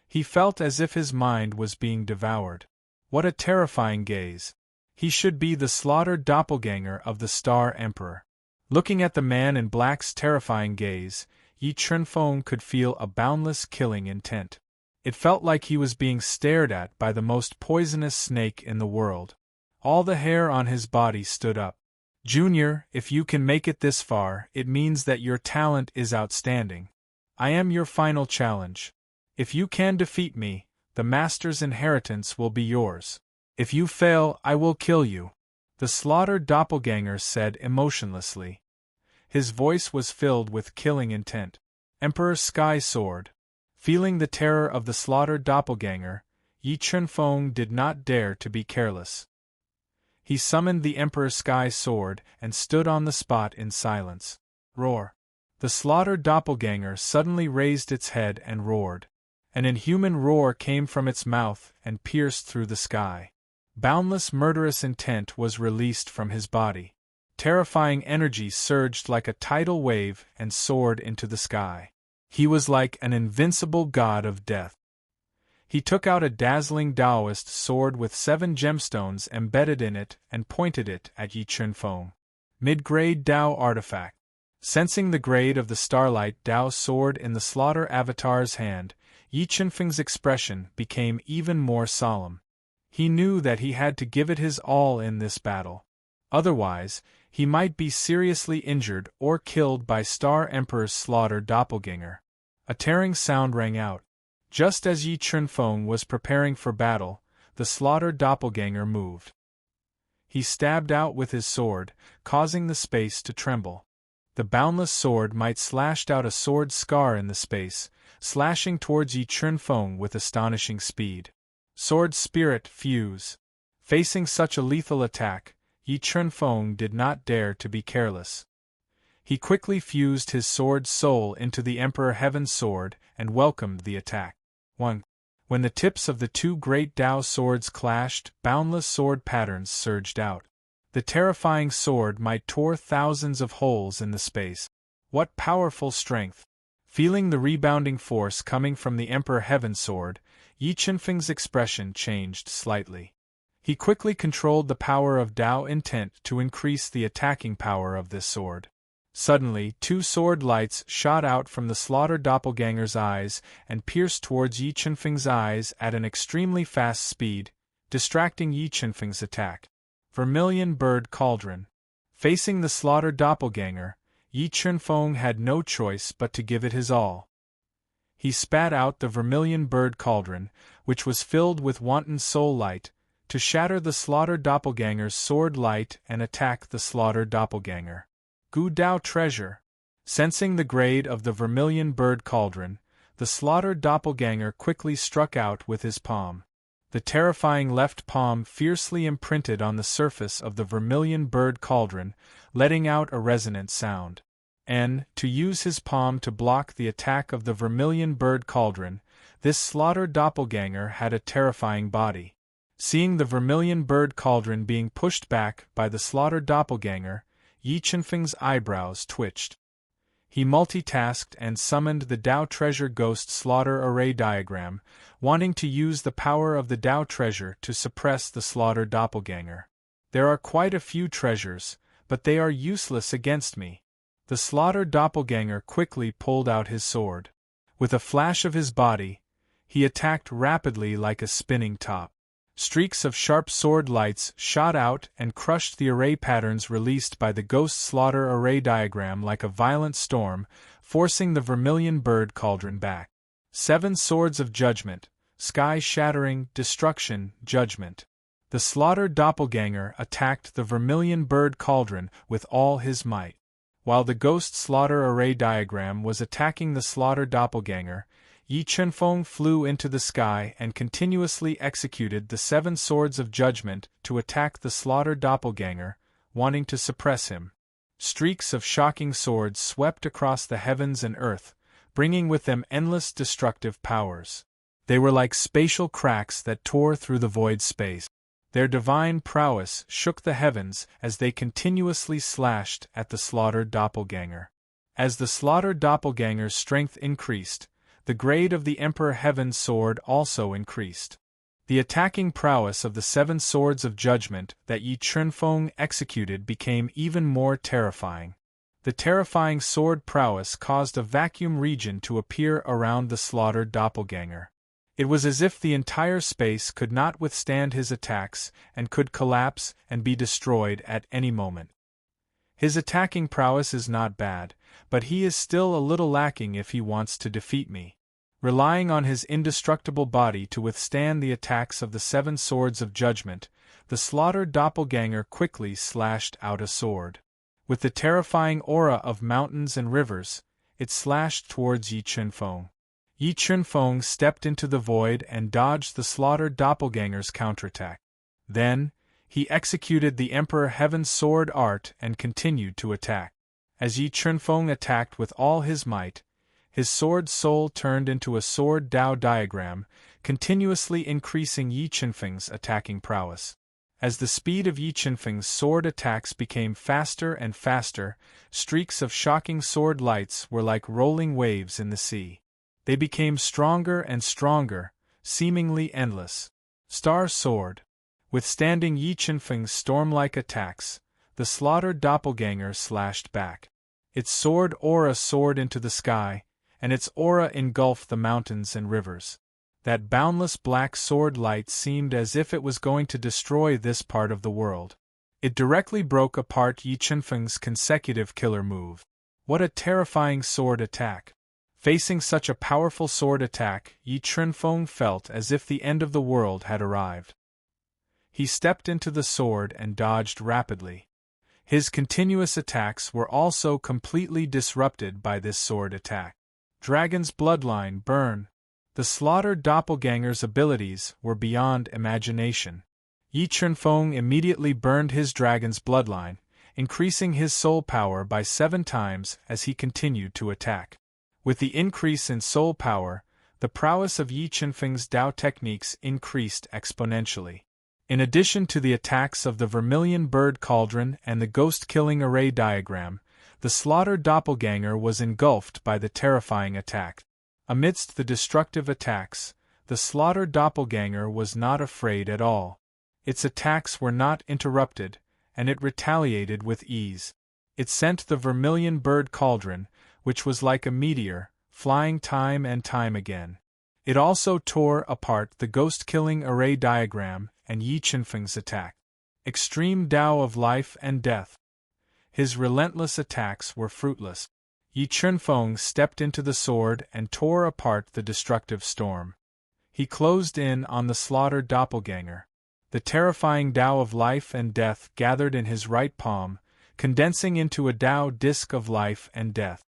He felt as if his mind was being devoured. What a terrifying gaze! He should be the slaughtered doppelganger of the Star Emperor. Looking at the man in black's terrifying gaze, Yi Chunfeng could feel a boundless killing intent. It felt like he was being stared at by the most poisonous snake in the world. All the hair on his body stood up. Junior, if you can make it this far, it means that your talent is outstanding. I am your final challenge. If you can defeat me, the Master's inheritance will be yours. If you fail, I will kill you. The slaughtered doppelganger said emotionlessly. His voice was filled with killing intent. Emperor Sky Sword. Feeling the terror of the slaughtered doppelganger, Yi Chunfeng did not dare to be careless. He summoned the Emperor Sky Sword and stood on the spot in silence. Roar. The slaughtered doppelganger suddenly raised its head and roared. An inhuman roar came from its mouth and pierced through the sky. Boundless murderous intent was released from his body. Terrifying energy surged like a tidal wave and soared into the sky. He was like an invincible god of death. He took out a dazzling Taoist sword with 7 gemstones embedded in it and pointed it at Yi Chunfeng. Mid-grade Dao artifact. Sensing the grade of the Starlight Dao sword in the Slaughter Avatar's hand, Yi Chunfeng's expression became even more solemn. He knew that he had to give it his all in this battle. Otherwise, he might be seriously injured or killed by Star Emperor's Slaughter doppelganger. A tearing sound rang out. Just as Yi Chunfeng was preparing for battle, the Slaughter doppelganger moved. He stabbed out with his sword, causing the space to tremble. The boundless sword might slashed out a sword scar in the space, slashing towards Yi Chunfeng with astonishing speed. Sword spirit fuse. Facing such a lethal attack, Yi Chunfeng did not dare to be careless. He quickly fused his sword soul into the Emperor Heaven's sword and welcomed the attack. 1. When the tips of the 2 great Dao swords clashed, boundless sword patterns surged out. The terrifying sword might tore thousands of holes in the space. What powerful strength! Feeling the rebounding force coming from the Emperor Heaven's sword, Yi Chunfeng's expression changed slightly. He quickly controlled the power of Dao intent to increase the attacking power of this sword. Suddenly, 2 sword lights shot out from the Slaughter doppelganger's eyes and pierced towards Yi Chunfeng's eyes at an extremely fast speed, distracting Yi Chunfeng's attack. Vermilion Bird Cauldron. Facing the Slaughter doppelganger, Yi Chunfeng had no choice but to give it his all. He spat out the Vermilion Bird Cauldron, which was filled with wanton soul light, to shatter the Slaughter doppelganger's sword light and attack the Slaughter doppelganger. Gu Dao Treasure. Sensing the grade of the Vermilion Bird Cauldron, the Slaughter doppelganger quickly struck out with his palm. The terrifying left palm fiercely imprinted on the surface of the Vermilion Bird Cauldron, letting out a resonant sound. To use his palm to block the attack of the Vermilion Bird Cauldron, this Slaughter doppelganger had a terrifying body. Seeing the Vermilion Bird Cauldron being pushed back by the Slaughter doppelganger, Yi Chunfeng's eyebrows twitched. He multitasked and summoned the Dao Treasure Ghost Slaughter Array Diagram, wanting to use the power of the Dao Treasure to suppress the Slaughter doppelganger. There are quite a few treasures, but they are useless against me. The Slaughter doppelganger quickly pulled out his sword. With a flash of his body, he attacked rapidly like a spinning top. Streaks of sharp sword lights shot out and crushed the array patterns released by the Ghost Slaughter Array Diagram like a violent storm, forcing the Vermilion Bird Cauldron back. 7 Swords of Judgment. Sky-shattering, destruction, judgment. The Slaughter doppelganger attacked the Vermilion Bird Cauldron with all his might. While the Ghost Slaughter Array Diagram was attacking the Slaughter doppelganger, Yi Chunfeng flew into the sky and continuously executed the 7 Swords of Judgment to attack the Slaughter doppelganger, wanting to suppress him. Streaks of shocking swords swept across the heavens and earth, bringing with them endless destructive powers. They were like spatial cracks that tore through the void space. Their divine prowess shook the heavens as they continuously slashed at the Slaughter doppelganger. As the Slaughter doppelganger's strength increased, the grade of the Emperor Heaven's sword also increased. The attacking prowess of the 7 Swords of Judgment that Yi Chunfeng executed became even more terrifying. The terrifying sword prowess caused a vacuum region to appear around the Slaughter doppelganger. It was as if the entire space could not withstand his attacks and could collapse and be destroyed at any moment. His attacking prowess is not bad, but he is still a little lacking if he wants to defeat me. Relying on his indestructible body to withstand the attacks of the 7 Swords of Judgment, the Slaughter doppelganger quickly slashed out a sword. With the terrifying aura of mountains and rivers, it slashed towards Yi Chunfeng. Yi Chunfeng stepped into the void and dodged the Slaughter doppelganger's counterattack. Then, he executed the Emperor Heaven's sword art and continued to attack. As Yi Chunfeng attacked with all his might, his sword soul turned into a sword Dao diagram, continuously increasing Yi Chunfeng's attacking prowess. As the speed of Yi Chunfeng's sword attacks became faster and faster, streaks of shocking sword lights were like rolling waves in the sea. They became stronger and stronger, seemingly endless. Star Sword. Withstanding Yi Qinfeng's storm-like attacks, the slaughtered doppelganger slashed back. Its sword aura soared into the sky, and its aura engulfed the mountains and rivers. That boundless black sword light seemed as if it was going to destroy this part of the world. It directly broke apart Yi Qinfeng's consecutive killer move. What a terrifying sword attack! Facing such a powerful sword attack, Yi Qinfeng felt as if the end of the world had arrived. He stepped into the sword and dodged rapidly. His continuous attacks were also completely disrupted by this sword attack. Dragon's bloodline burn. The slaughtered doppelganger's abilities were beyond imagination. Yi Qinfeng immediately burned his dragon's bloodline, increasing his soul power by 7 times as he continued to attack. With the increase in soul power, the prowess of Yi Qinfeng's Dao techniques increased exponentially. In addition to the attacks of the Vermilion Bird Cauldron and the Ghost-Killing Array Diagram, the slaughtered doppelganger was engulfed by the terrifying attack. Amidst the destructive attacks, the slaughtered doppelganger was not afraid at all. Its attacks were not interrupted, and it retaliated with ease. It sent the Vermilion Bird Cauldron, which was like a meteor, flying time and time again. It also tore apart the Ghost-Killing Array Diagram and Yi Qinfeng's attack. Extreme Tao of Life and Death. His relentless attacks were fruitless. Yi Qinfeng stepped into the sword and tore apart the destructive storm. He closed in on the slaughtered doppelganger. The terrifying Tao of Life and Death gathered in his right palm, condensing into a Tao disc of life and death.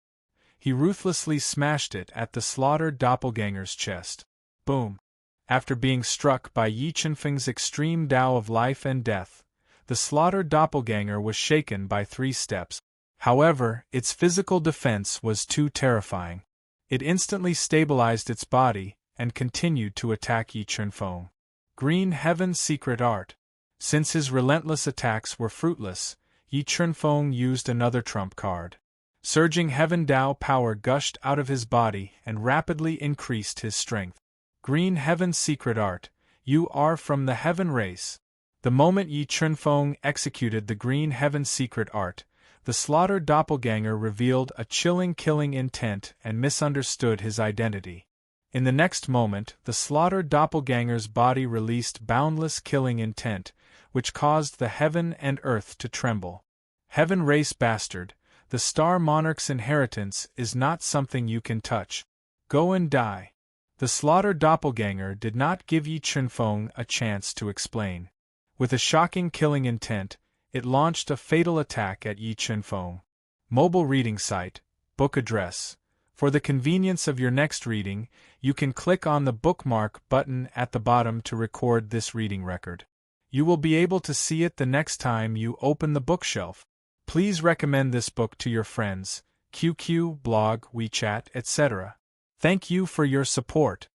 He ruthlessly smashed it at the slaughtered doppelganger's chest. Boom! After being struck by Yi Qinfeng's extreme Tao of Life and Death, the slaughtered doppelganger was shaken by 3 steps. However, its physical defense was too terrifying. It instantly stabilized its body and continued to attack Yi Qinfeng. Green Heaven's Secret Art. Since his relentless attacks were fruitless, Yi Qinfeng used another trump card. Surging Heaven Tao power gushed out of his body and rapidly increased his strength. Green Heaven's Secret Art. You are from the Heaven race. The moment Yi Qinfeng executed the Green Heaven's Secret Art, the slaughtered doppelganger revealed a chilling killing intent and misunderstood his identity. In the next moment, the slaughtered doppelganger's body released boundless killing intent, which caused the heaven and earth to tremble. Heaven race bastard, the Star Monarch's inheritance is not something you can touch. Go and die. The slaughtered doppelganger did not give Yi Qinfeng a chance to explain. With a shocking killing intent, it launched a fatal attack at Yi Qinfeng. Mobile reading site, book address. For the convenience of your next reading, you can click on the bookmark button at the bottom to record this reading record. You will be able to see it the next time you open the bookshelf. Please recommend this book to your friends, QQ, blog, WeChat, etc. Thank you for your support.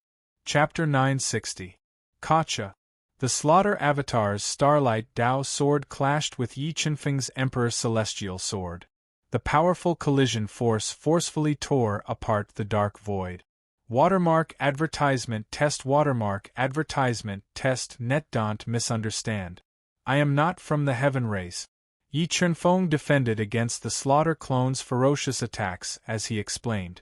Chapter 960. Kacha. The Slaughter Avatar's Starlight Dao sword clashed with Yi Qinfeng's Emperor Celestial sword. The powerful collision force forcefully tore apart the dark void. Watermark advertisement test net don't misunderstand. I am not from the Heaven race. Yi Qinfeng defended against the Slaughter clone's ferocious attacks as he explained.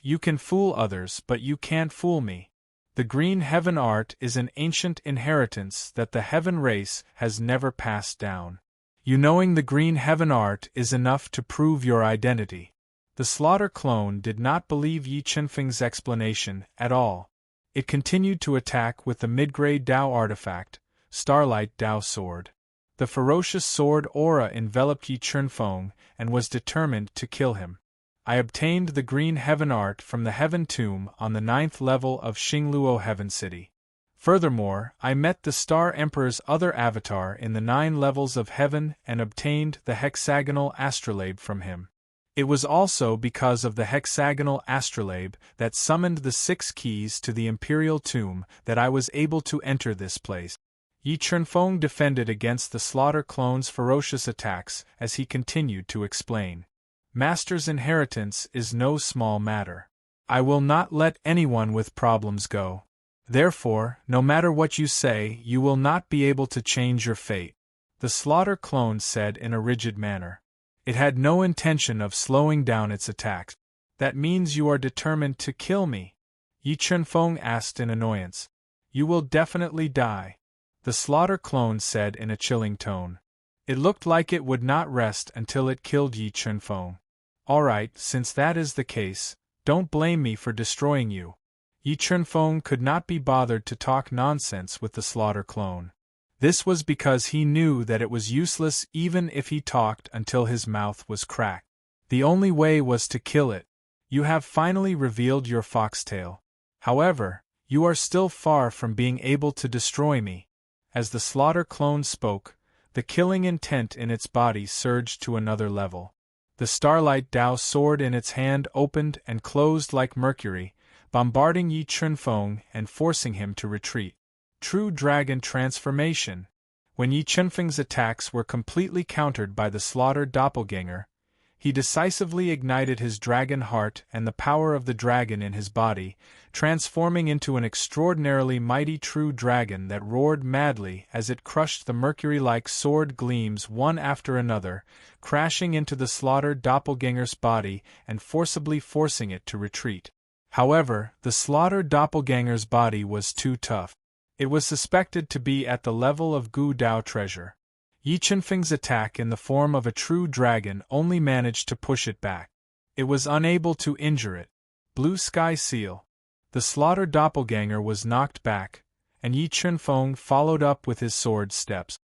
You can fool others but you can't fool me. The Green Heaven art is an ancient inheritance that the Heaven race has never passed down. You knowing the Green Heaven art is enough to prove your identity. The Slaughter clone did not believe Yi Qinfeng's explanation at all. It continued to attack with the mid-grade Dao artifact, Starlight Dao sword. The ferocious sword aura enveloped Yi Qinfeng and was determined to kill him. I obtained the Green Heaven art from the Heaven Tomb on the 9th level of Xingluo Heaven City. Furthermore, I met the Star Emperor's other avatar in the 9 levels of Heaven and obtained the hexagonal astrolabe from him. It was also because of the hexagonal astrolabe that summoned the 6 keys to the Imperial Tomb that I was able to enter this place. Yi Qinfeng defended against the Slaughter clone's ferocious attacks as he continued to explain. Master's inheritance is no small matter. I will not let anyone with problems go. Therefore, no matter what you say, you will not be able to change your fate, the slaughter clone said in a rigid manner. It had no intention of slowing down its attacks. That means you are determined to kill me? Yi Chunfeng asked in annoyance. You will definitely die, the slaughter clone said in a chilling tone. It looked like it would not rest until it killed Yi Chunfeng. Alright, since that is the case, don't blame me for destroying you. Yi Chunfeng could not be bothered to talk nonsense with the slaughter clone. This was because he knew that it was useless even if he talked until his mouth was cracked. The only way was to kill it. You have finally revealed your foxtail. However, you are still far from being able to destroy me. As the slaughter clone spoke, the killing intent in its body surged to another level. The Starlight Dao sword in its hand opened and closed like mercury, bombarding Yi Chunfeng and forcing him to retreat. True dragon transformation. When Yi Chunfeng's attacks were completely countered by the slaughtered doppelganger, he decisively ignited his dragon heart and the power of the dragon in his body, transforming into an extraordinarily mighty true dragon that roared madly as it crushed the mercury-like sword gleams one after another, crashing into the slaughtered doppelganger's body and forcibly forcing it to retreat. However, the slaughtered doppelganger's body was too tough. It was suspected to be at the level of Gu Dao treasure. Yi Chunfeng's attack in the form of a true dragon only managed to push it back. It was unable to injure it. Blue Sky Seal. The slaughtered doppelganger was knocked back, and Yi Chunfeng followed up with his sword steps.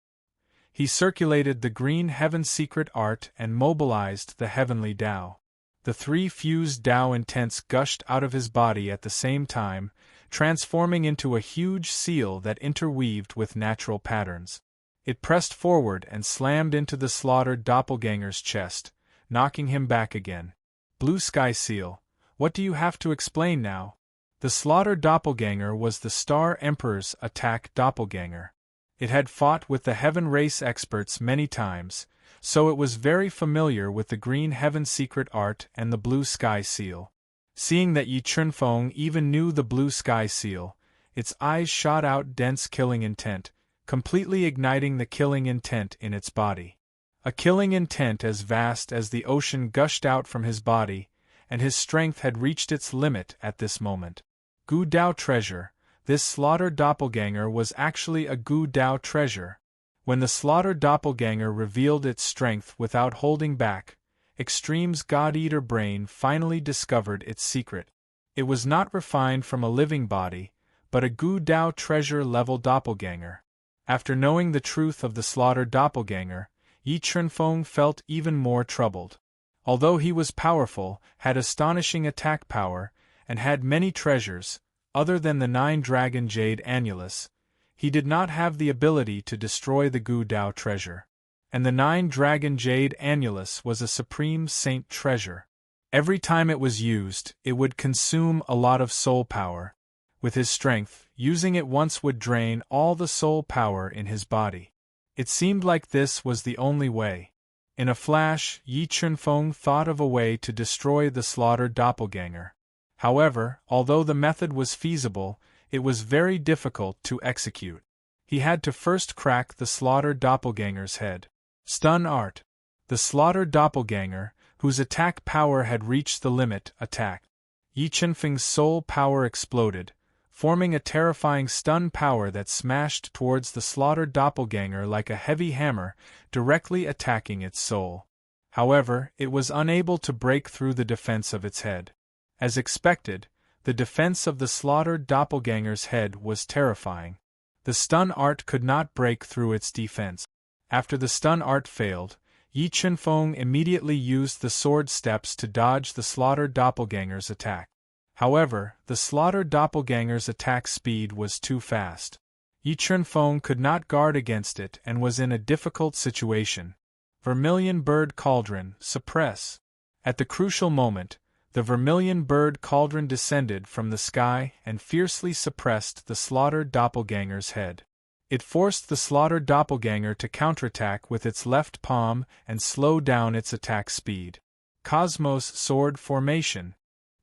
He circulated the green heaven secret art and mobilized the heavenly Dao. The three fused Dao intents gushed out of his body at the same time, transforming into a huge seal that interweaved with natural patterns. It pressed forward and slammed into the slaughtered doppelganger's chest, knocking him back again. Blue Sky Seal, what do you have to explain now? The slaughtered doppelganger was the Star Emperor's attack doppelganger. It had fought with the Heaven Race experts many times, so it was very familiar with the Green Heaven secret art and the Blue Sky Seal. Seeing that Yi Chunfeng even knew the Blue Sky Seal, its eyes shot out dense killing intent, completely igniting the killing intent in its body. A killing intent as vast as the ocean gushed out from his body, and his strength had reached its limit at this moment. Gu Dao treasure. This slaughtered doppelganger was actually a Gu Dao treasure. When the slaughtered doppelganger revealed its strength without holding back, Extreme's God-Eater brain finally discovered its secret. It was not refined from a living body, but a Gu Dao treasure-level doppelganger. After knowing the truth of the slaughtered doppelganger, Yi Chunfeng felt even more troubled. Although he was powerful, had astonishing attack power, and had many treasures, other than the 9-dragon jade annulus, he did not have the ability to destroy the Gu Dao treasure. And the 9-dragon jade annulus was a supreme saint treasure. Every time it was used, it would consume a lot of soul power. With his strength, using it once would drain all the soul power in his body. It seemed like this was the only way. In a flash, Yi Chunfeng thought of a way to destroy the slaughtered doppelganger. However, although the method was feasible, it was very difficult to execute. He had to first crack the slaughtered doppelganger's head. Stun Art. The slaughtered doppelganger, whose attack power had reached the limit, attacked. Yi Chunfeng's soul power exploded, forming a terrifying stun power that smashed towards the slaughtered doppelganger like a heavy hammer, directly attacking its soul. However, it was unable to break through the defense of its head. As expected, the defense of the slaughtered doppelganger's head was terrifying. The stun art could not break through its defense. After the stun art failed, Yi Chunfeng immediately used the sword steps to dodge the slaughtered doppelganger's attack. However, the slaughtered doppelganger's attack speed was too fast. Yi Chunfeng could not guard against it and was in a difficult situation. Vermilion Bird Cauldron, suppress. At the crucial moment, the vermilion bird cauldron descended from the sky and fiercely suppressed the slaughtered doppelganger's head. It forced the slaughtered doppelganger to counterattack with its left palm and slow down its attack speed. Cosmos Sword Formation.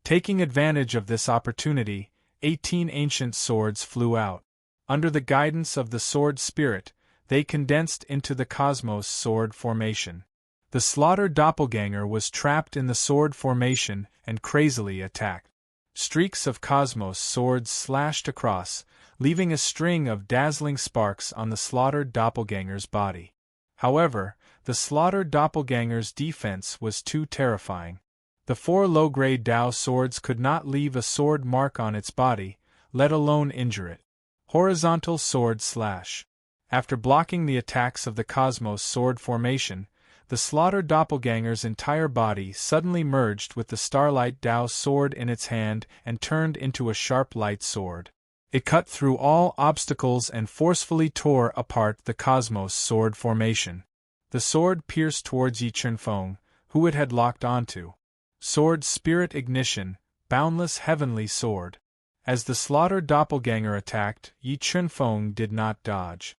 Taking advantage of this opportunity, 18 ancient swords flew out. Under the guidance of the sword spirit, they condensed into the cosmos sword formation. The slaughtered doppelganger was trapped in the sword formation and crazily attacked. Streaks of cosmos swords slashed across, leaving a string of dazzling sparks on the slaughtered doppelganger's body. However, the slaughtered doppelganger's defense was too terrifying. The 4 low-grade Dao swords could not leave a sword mark on its body, let alone injure it. Horizontal sword slash. After blocking the attacks of the cosmos sword formation, the slaughtered doppelganger's entire body suddenly merged with the starlight Dao sword in its hand and turned into a sharp light sword. It cut through all obstacles and forcefully tore apart the cosmos sword formation. The sword pierced towards Yi Chunfeng, who it had locked onto. Sword spirit ignition, boundless heavenly sword. As the slaughtered doppelganger attacked, Yi Chunfeng did not dodge.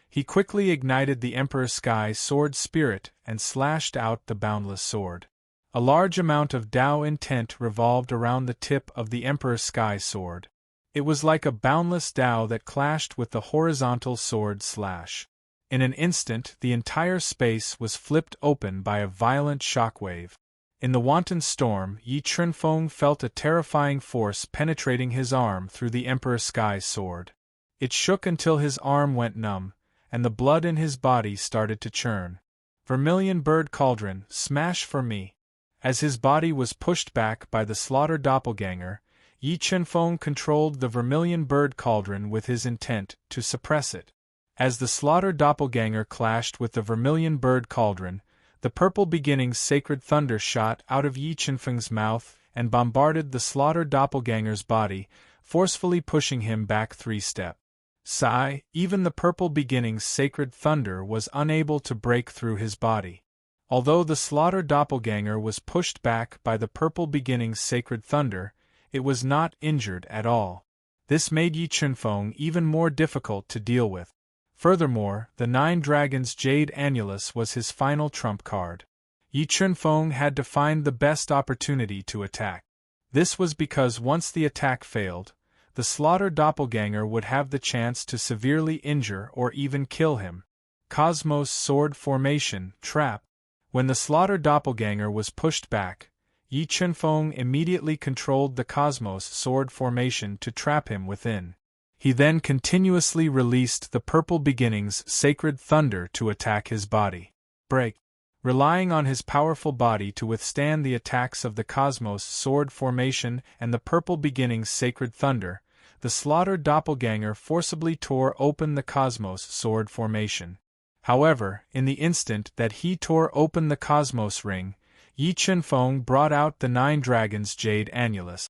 He quickly ignited the Emperor Sky sword spirit and slashed out the boundless sword. A large amount of Dao intent revolved around the tip of the Emperor Sky sword. It was like a boundless Dao that clashed with the horizontal sword slash. In an instant, the entire space was flipped open by a violent shockwave. In the wanton storm, Yi Chunfeng felt a terrifying force penetrating his arm through the Emperor Sky sword. It shook until his arm went numb, and the blood in his body started to churn. Vermilion bird cauldron, smash for me. As his body was pushed back by the slaughtered doppelganger, Yi Chunfeng controlled the vermilion bird cauldron with his intent to suppress it. As the slaughtered doppelganger clashed with the vermilion bird cauldron, the purple beginning's sacred thunder shot out of Yi Chunfeng's mouth and bombarded the slaughtered doppelganger's body, forcefully pushing him back 3 steps. Sigh, even the purple beginning's sacred thunder was unable to break through his body. Although the slaughtered doppelganger was pushed back by the purple beginning's sacred thunder, it was not injured at all. This made Yi Chunfeng even more difficult to deal with. Furthermore, the 9 Dragons Jade Annulus was his final trump card. Yi Chunfeng had to find the best opportunity to attack. This was because once the attack failed, the slaughtered doppelganger would have the chance to severely injure or even kill him. Cosmos Sword Formation Trap. When the slaughtered doppelganger was pushed back, Yi Chunfeng immediately controlled the Cosmos Sword Formation to trap him within. He then continuously released the purple beginning's sacred thunder to attack his body. Break. Relying on his powerful body to withstand the attacks of the Cosmos Sword Formation and the purple beginning's sacred thunder, the slaughtered doppelganger forcibly tore open the Cosmos Sword Formation. However, in the instant that he tore open the Cosmos Ring, Yi Chunfeng brought out the 9 Dragons Jade Annulus.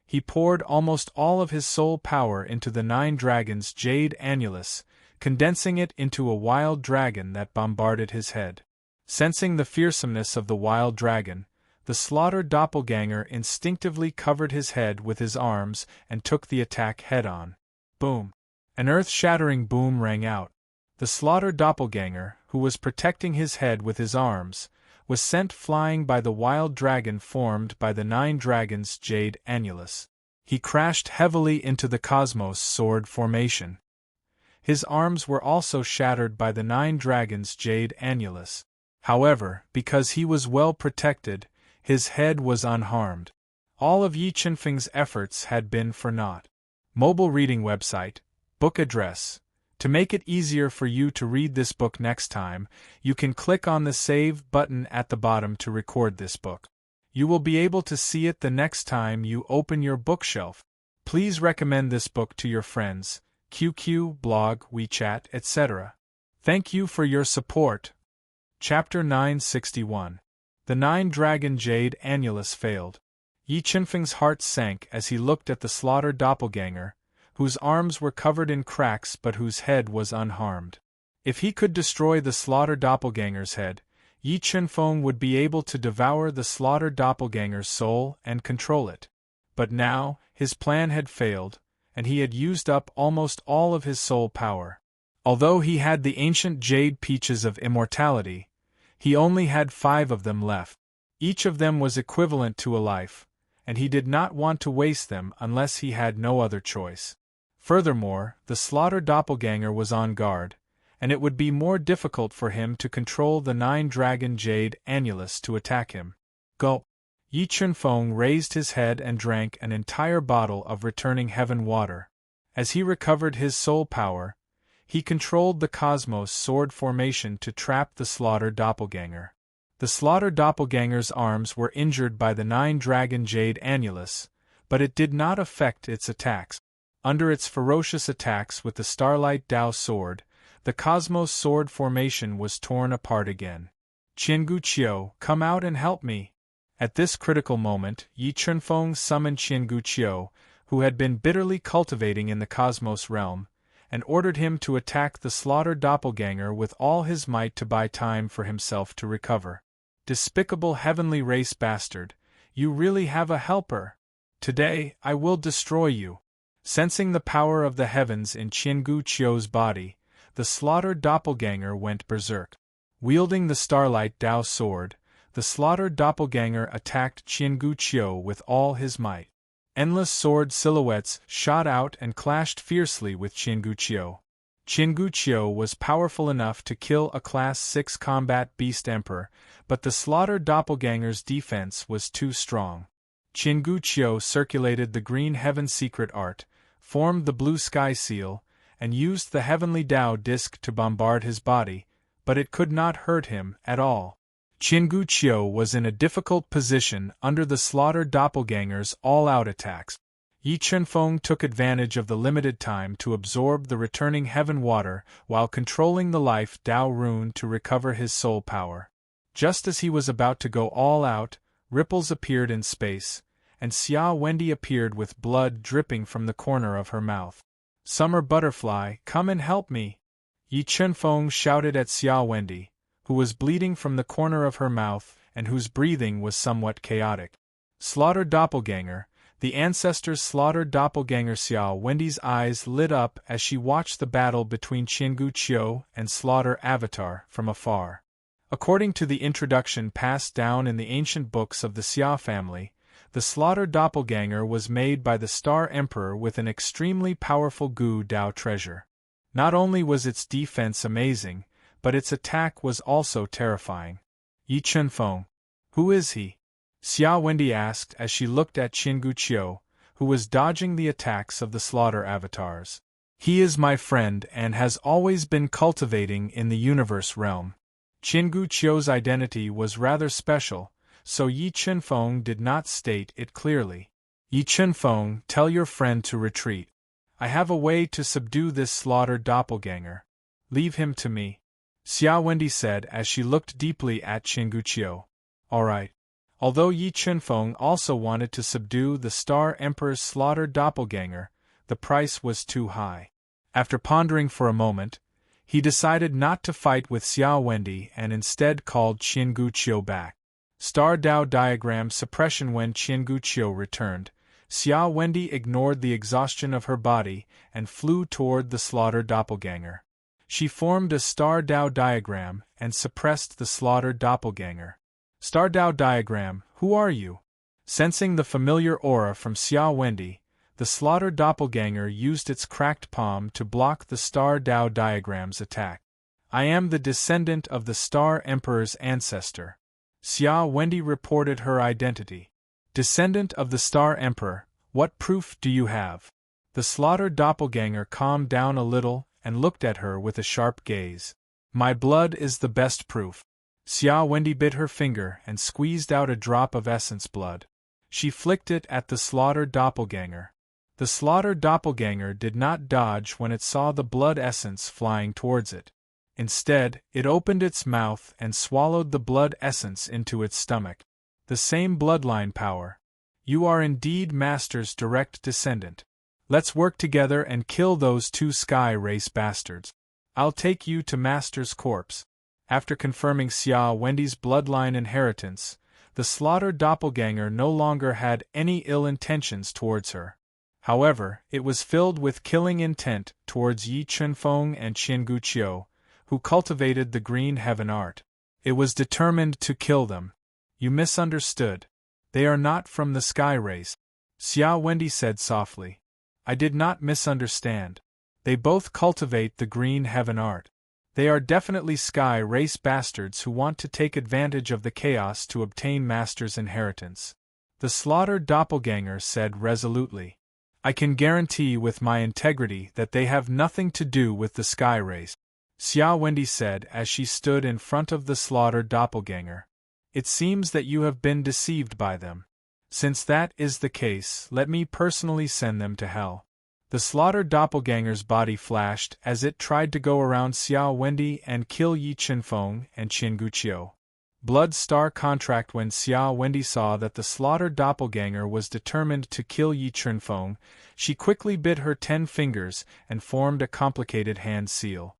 He poured almost all of his soul power into the 9 Dragons Jade Annulus, condensing it into a wild dragon that bombarded his head. Sensing the fearsomeness of the wild dragon, the slaughtered doppelganger instinctively covered his head with his arms and took the attack head-on. Boom! An earth-shattering boom rang out. The slaughtered doppelganger, who was protecting his head with his arms, was sent flying by the wild dragon formed by the 9 Dragons Jade Annulus. He crashed heavily into the Cosmos Sword Formation. His arms were also shattered by the 9 Dragons Jade Annulus. However, because he was well protected, his head was unharmed. All of Yi Chunfeng's efforts had been for naught. Mobile reading website, book address. To make it easier for you to read this book next time, you can click on the Save button at the bottom to record this book. You will be able to see it the next time you open your bookshelf. Please recommend this book to your friends, QQ, blog, WeChat, etc. Thank you for your support. Chapter 961. The 9 Dragon Jade Annulus failed. Yi Chunfeng's heart sank as he looked at the slaughtered doppelganger, whose arms were covered in cracks but whose head was unharmed. If he could destroy the slaughtered doppelganger's head, Yi Chunfeng would be able to devour the slaughtered doppelganger's soul and control it. But now, his plan had failed, and he had used up almost all of his soul power. Although he had the ancient jade peaches of immortality, he only had 5 of them left. Each of them was equivalent to a life, and he did not want to waste them unless he had no other choice. Furthermore, the slaughter doppelganger was on guard, and it would be more difficult for him to control the 9-dragon jade annulus to attack him. Gulp! Yi Chunfeng raised his head and drank an entire bottle of returning heaven water. As he recovered his soul power, he controlled the cosmos sword formation to trap the slaughter doppelganger. The slaughter doppelganger's arms were injured by the 9-dragon jade annulus, but it did not affect its attacks. Under its ferocious attacks with the Starlight Dao sword, the cosmos sword formation was torn apart again. Qiangu Qiu, come out and help me! At this critical moment, Yi Chunfeng summoned Qiangu Qiu, who had been bitterly cultivating in the cosmos realm, and ordered him to attack the slaughter doppelganger with all his might to buy time for himself to recover. Despicable heavenly race bastard, you really have a helper. Today, I will destroy you. Sensing the power of the heavens in Qiangu Qiu's body, the slaughter doppelganger went berserk. Wielding the Starlight Dao sword, the slaughter doppelganger attacked Qiangu Qiu with all his might. Endless sword silhouettes shot out and clashed fiercely with Qiangu Qiu. Qiangu Qiu was powerful enough to kill a Class 6 combat beast emperor, but the slaughter doppelganger's defense was too strong. Qiangu Qiu circulated the green heaven secret art, formed the blue sky seal, and used the heavenly Dao disc to bombard his body, but it could not hurt him at all. Qiangu Qiu was in a difficult position under the slaughter doppelganger's all-out attacks. Yi Chunfeng took advantage of the limited time to absorb the returning heaven water while controlling the life Dao rune to recover his soul power. Just as he was about to go all out, ripples appeared in space, and Xia Wendy appeared with blood dripping from the corner of her mouth. Summer butterfly, come and help me! Yi Chunfeng shouted at Xia Wendy, who was bleeding from the corner of her mouth and whose breathing was somewhat chaotic. Slaughter doppelganger, the ancestor's slaughter doppelganger. Xia Wendy's eyes lit up as she watched the battle between Qiangu Qiu and Slaughter Avatar from afar. According to the introduction passed down in the ancient books of the Xia family, the slaughter doppelganger was made by the Star Emperor with an extremely powerful Gu Dao treasure. Not only was its defense amazing, but its attack was also terrifying. Yi Chunfeng, who is he? Xia Wendy asked as she looked at Qiangu Qiu, who was dodging the attacks of the slaughter avatars. He is my friend and has always been cultivating in the universe realm. Qiangu Qiu's identity was rather special, so Yi Chunfeng did not state it clearly. Yi Chunfeng, tell your friend to retreat. I have a way to subdue this slaughter doppelganger. Leave him to me. Xia Wendy said as she looked deeply at Qiangu Qiu. All right. Although Yi Chunfeng also wanted to subdue the Star Emperor's slaughter doppelganger, the price was too high. After pondering for a moment, he decided not to fight with Xia Wendy and instead called Qiangu Qiu back. Star Dao diagram suppression. When Qiangu Qiu returned, Xia Wendy ignored the exhaustion of her body and flew toward the slaughter doppelganger. She formed a Star Dao diagram and suppressed the slaughter doppelganger. Star Dao diagram, who are you? Sensing the familiar aura from Xia Wendy, the slaughter doppelganger used its cracked palm to block the Star Dao diagram's attack. I am the descendant of the Star Emperor's ancestor. Xia Wendy reported her identity. Descendant of the Star Emperor, what proof do you have? The slaughter doppelganger calmed down a little and looked at her with a sharp gaze. My blood is the best proof. Xia Wendy bit her finger and squeezed out a drop of essence blood. She flicked it at the slaughter doppelganger. The slaughter doppelganger did not dodge when it saw the blood essence flying towards it. Instead, it opened its mouth and swallowed the blood essence into its stomach. The same bloodline power. You are indeed Master's direct descendant. Let's work together and kill those two sky race bastards. I'll take you to Master's corpse. After confirming Xia Wendy's bloodline inheritance, the slaughter doppelganger no longer had any ill intentions towards her. However, it was filled with killing intent towards Yi Chunfeng and Qiangu Qiu, who cultivated the green heaven art. It was determined to kill them. You misunderstood. They are not from the sky race. Xiao Wendy said softly. I did not misunderstand. They both cultivate the green heaven art. They are definitely sky race bastards who want to take advantage of the chaos to obtain master's inheritance. The slaughtered doppelganger said resolutely. I can guarantee with my integrity that they have nothing to do with the sky race, Xiao Wendy said as she stood in front of the slaughtered doppelganger. It seems that you have been deceived by them. Since that is the case, let me personally send them to hell. The slaughtered doppelganger's body flashed as it tried to go around Xiao Wendy and kill Yi Chenfeng and Qin Guqiu. Blood Star Contract. When Xiao Wendy saw that the slaughtered doppelganger was determined to kill Yi Chenfeng, she quickly bit her 10 fingers and formed a complicated hand seal.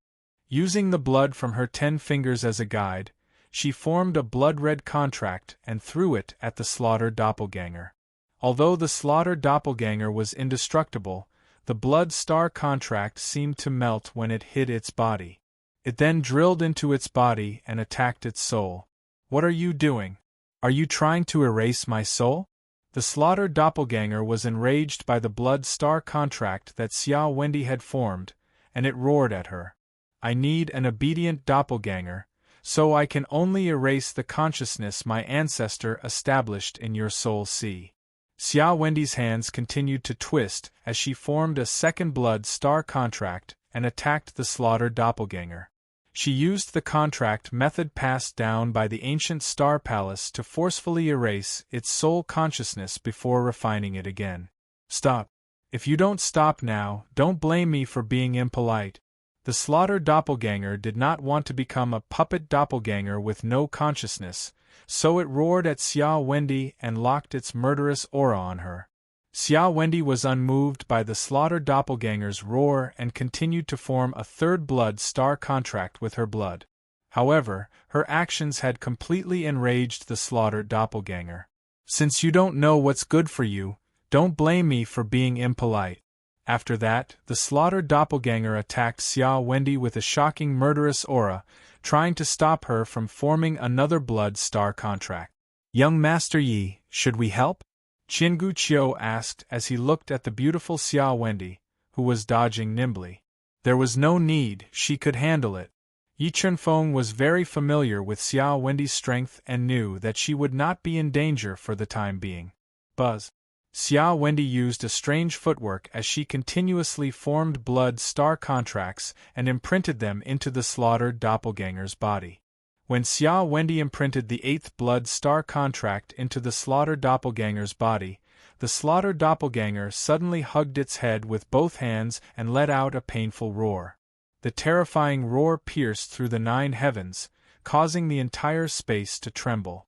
Using the blood from her 10 fingers as a guide, she formed a blood-red contract and threw it at the slaughtered doppelganger. Although the slaughtered doppelganger was indestructible, the Blood Star Contract seemed to melt when it hit its body. It then drilled into its body and attacked its soul. What are you doing? Are you trying to erase my soul? The slaughtered doppelganger was enraged by the Blood Star Contract that Xiao Wendy had formed, and it roared at her. I need an obedient doppelganger, so I can only erase the consciousness my ancestor established in your soul. See. Xiao Wendy's hands continued to twist as she formed a second Blood Star Contract and attacked the slaughtered doppelganger. She used the contract method passed down by the ancient Star Palace to forcefully erase its soul consciousness before refining it again. Stop. If you don't stop now, don't blame me for being impolite. The slaughtered doppelganger did not want to become a puppet doppelganger with no consciousness, so it roared at Xiao Wendy and locked its murderous aura on her. Xiao Wendy was unmoved by the slaughtered doppelganger's roar and continued to form a third Blood Star Contract with her blood. However, her actions had completely enraged the slaughtered doppelganger. Since you don't know what's good for you, don't blame me for being impolite. After that, the slaughtered doppelganger attacked Xiao Wendy with a shocking murderous aura, trying to stop her from forming another Blood Star Contract. Young Master Yi, should we help? Qin Guqiu asked as he looked at the beautiful Xiao Wendy, who was dodging nimbly. There was no need, she could handle it. Yi Chenfeng was very familiar with Xiao Wendy's strength and knew that she would not be in danger for the time being. Buzz. Xiao Wendy used a strange footwork as she continuously formed Blood Star Contracts and imprinted them into the slaughtered doppelganger's body. When Xiao Wendy imprinted the 8th Blood Star Contract into the slaughtered doppelganger's body, the slaughtered doppelganger suddenly hugged its head with both hands and let out a painful roar. The terrifying roar pierced through the 9 heavens, causing the entire space to tremble.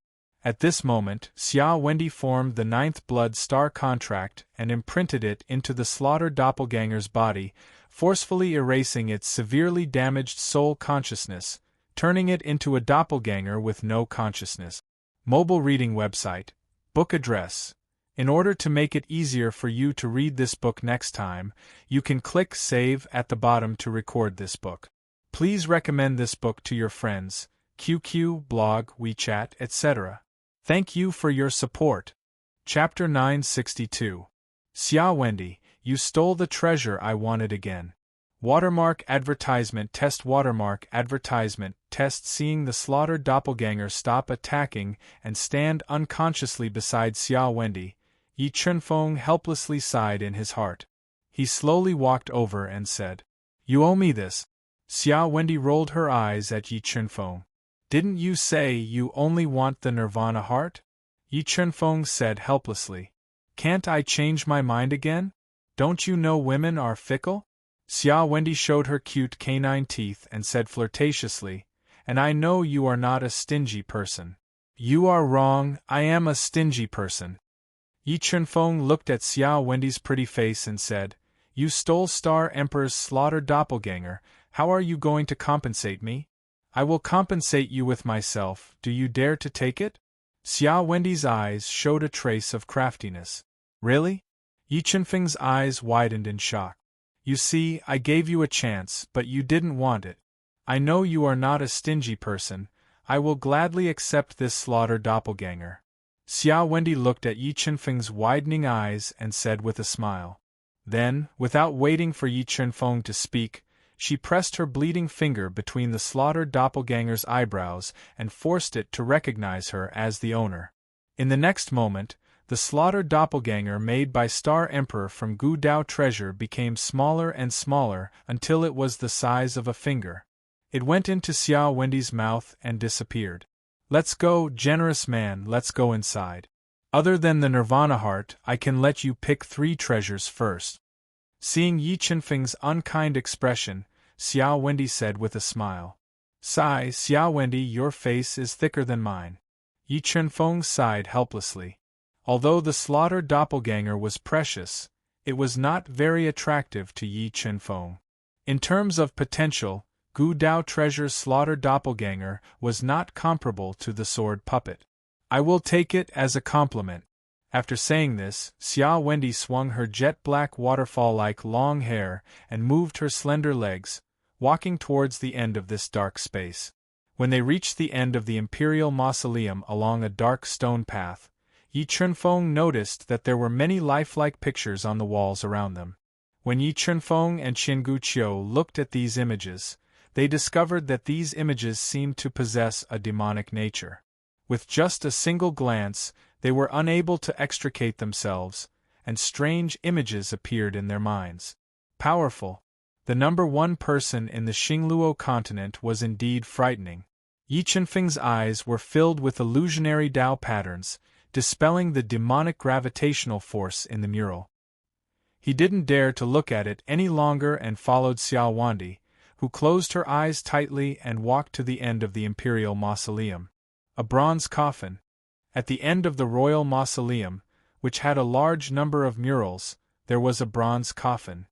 At this moment, Xiao Wendy formed the 9th Blood Star Contract and imprinted it into the slaughtered doppelganger's body, forcefully erasing its severely damaged soul consciousness, turning it into a doppelganger with no consciousness. Mobile reading website. Book address. In order to make it easier for you to read this book next time, you can click Save at the bottom to record this book. Please recommend this book to your friends, QQ, blog, WeChat, etc. Thank you for your support. Chapter 962. Xiao Wendy, you stole the treasure I wanted again. Watermark advertisement test. Watermark advertisement test. Seeing the slaughtered doppelganger stop attacking and stand unconsciously beside Xiao Wendy, Yi Chenfeng helplessly sighed in his heart. He slowly walked over and said, You owe me this. Xiao Wendy rolled her eyes at Yi Chenfeng. Didn't you say you only want the Nirvana heart? Yi Chenfeng said helplessly. Can't I change my mind again? Don't you know women are fickle? Xiao Wendy showed her cute canine teeth and said flirtatiously, And I know you are not a stingy person. You are wrong, I am a stingy person. Yi Chenfeng looked at Xiao Wendy's pretty face and said, You stole Star Emperor's slaughtered doppelganger, how are you going to compensate me? I will compensate you with myself, do you dare to take it? Xiao Wendy's eyes showed a trace of craftiness. Really? Yi Chenfeng's eyes widened in shock. You see, I gave you a chance, but you didn't want it. I know you are not a stingy person, I will gladly accept this slaughtered doppelganger. Xiao Wendy looked at Yi Chunfeng's widening eyes and said with a smile. Then, without waiting for Yi Chunfeng to speak, she pressed her bleeding finger between the slaughtered doppelganger's eyebrows and forced it to recognize her as the owner. In the next moment, the slaughtered doppelganger made by Star Emperor from Gu Dao treasure became smaller and smaller until it was the size of a finger. It went into Xiao Wendy's mouth and disappeared. Let's go, generous man, let's go inside. Other than the Nirvana heart, I can let you pick 3 treasures first. Seeing Yi Chunfeng's unkind expression, Xiao Wendy said with a smile. Sigh, Xiao Wendy, your face is thicker than mine. Yi Chunfeng sighed helplessly. Although the slaughtered doppelganger was precious, it was not very attractive to Yi Chunfeng. In terms of potential, Gu Dao treasure's slaughtered doppelganger was not comparable to the sword puppet. I will take it as a compliment. After saying this, Xiao Wendy swung her jet-black waterfall-like long hair and moved her slender legs, walking towards the end of this dark space. When they reached the end of the imperial mausoleum along a dark stone path, Yi Chunfeng noticed that there were many lifelike pictures on the walls around them. When Yi Chunfeng and Qingu Qiu looked at these images, they discovered that these images seemed to possess a demonic nature. With just a single glance, they were unable to extricate themselves, and strange images appeared in their minds. Powerful. The number 1 person in the Xingluo continent was indeed frightening. Yi Chunfeng's eyes were filled with illusionary Dao patterns, dispelling the demonic gravitational force in the mural. He didn't dare to look at it any longer and followed Xiao Wendy, who closed her eyes tightly and walked to the end of the imperial mausoleum. A bronze coffin. At the end of the royal mausoleum, which had a large number of murals, there was a bronze coffin.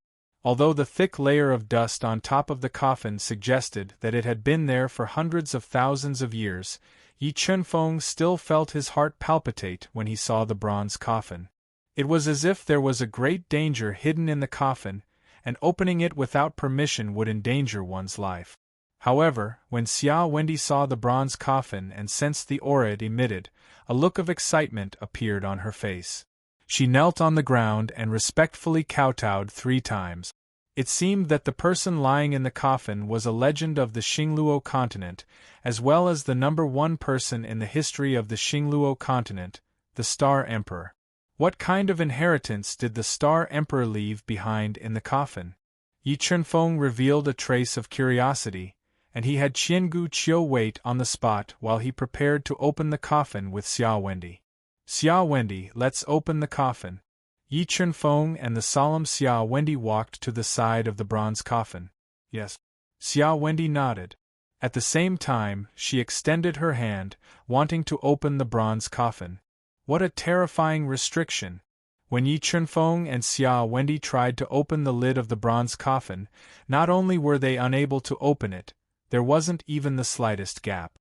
Although the thick layer of dust on top of the coffin suggested that it had been there for hundreds of thousands of years, Yi Chunfeng still felt his heart palpitate when he saw the bronze coffin. It was as if there was a great danger hidden in the coffin, and opening it without permission would endanger one's life. However, when Xiao Wendy saw the bronze coffin and sensed the aura it emitted, a look of excitement appeared on her face. She knelt on the ground and respectfully kowtowed 3 times. It seemed that the person lying in the coffin was a legend of the Xingluo continent, as well as the number 1 person in the history of the Xingluo continent, the Star Emperor. What kind of inheritance did the Star Emperor leave behind in the coffin? Yi Chunfeng revealed a trace of curiosity, and he had Qingu Qiu wait on the spot while he prepared to open the coffin with Xiao Wendy. Xiao Wendy, let's open the coffin. Yi Chunfeng and the solemn Xiao Wendy walked to the side of the bronze coffin. Yes. Xiao Wendy nodded. At the same time, she extended her hand, wanting to open the bronze coffin. What a terrifying restriction! When Yi Chunfeng and Xiao Wendy tried to open the lid of the bronze coffin, not only were they unable to open it, there wasn't even the slightest gap.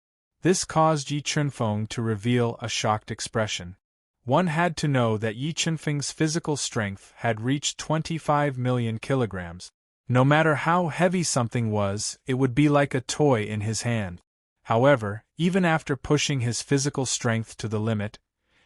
This caused Yi Chunfeng to reveal a shocked expression. One had to know that Yi Chunfeng's physical strength had reached 25 million kilograms. No matter how heavy something was, it would be like a toy in his hand. However, even after pushing his physical strength to the limit,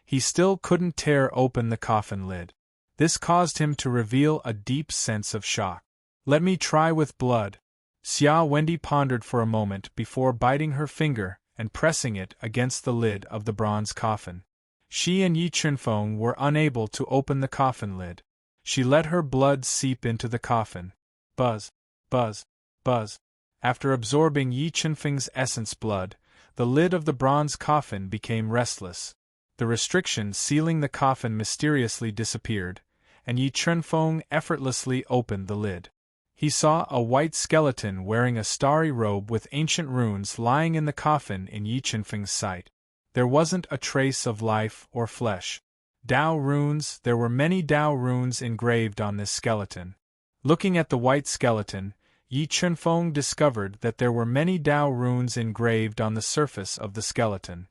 he still couldn't tear open the coffin lid. This caused him to reveal a deep sense of shock. Let me try with blood. Xiao Wendy pondered for a moment before biting her finger and pressing it against the lid of the bronze coffin. She and Yi Chunfeng were unable to open the coffin lid. She let her blood seep into the coffin. Buzz, buzz, buzz. After absorbing Yi Chunfeng's essence blood, the lid of the bronze coffin became restless. The restriction sealing the coffin mysteriously disappeared, and Yi Chunfeng effortlessly opened the lid. He saw a white skeleton wearing a starry robe with ancient runes lying in the coffin in Yi Chunfeng's sight. There wasn't a trace of life or flesh. Dao runes, there were many Dao runes engraved on this skeleton. Looking at the white skeleton, Yi Chunfeng discovered that there were many Dao runes engraved on the surface of the skeleton.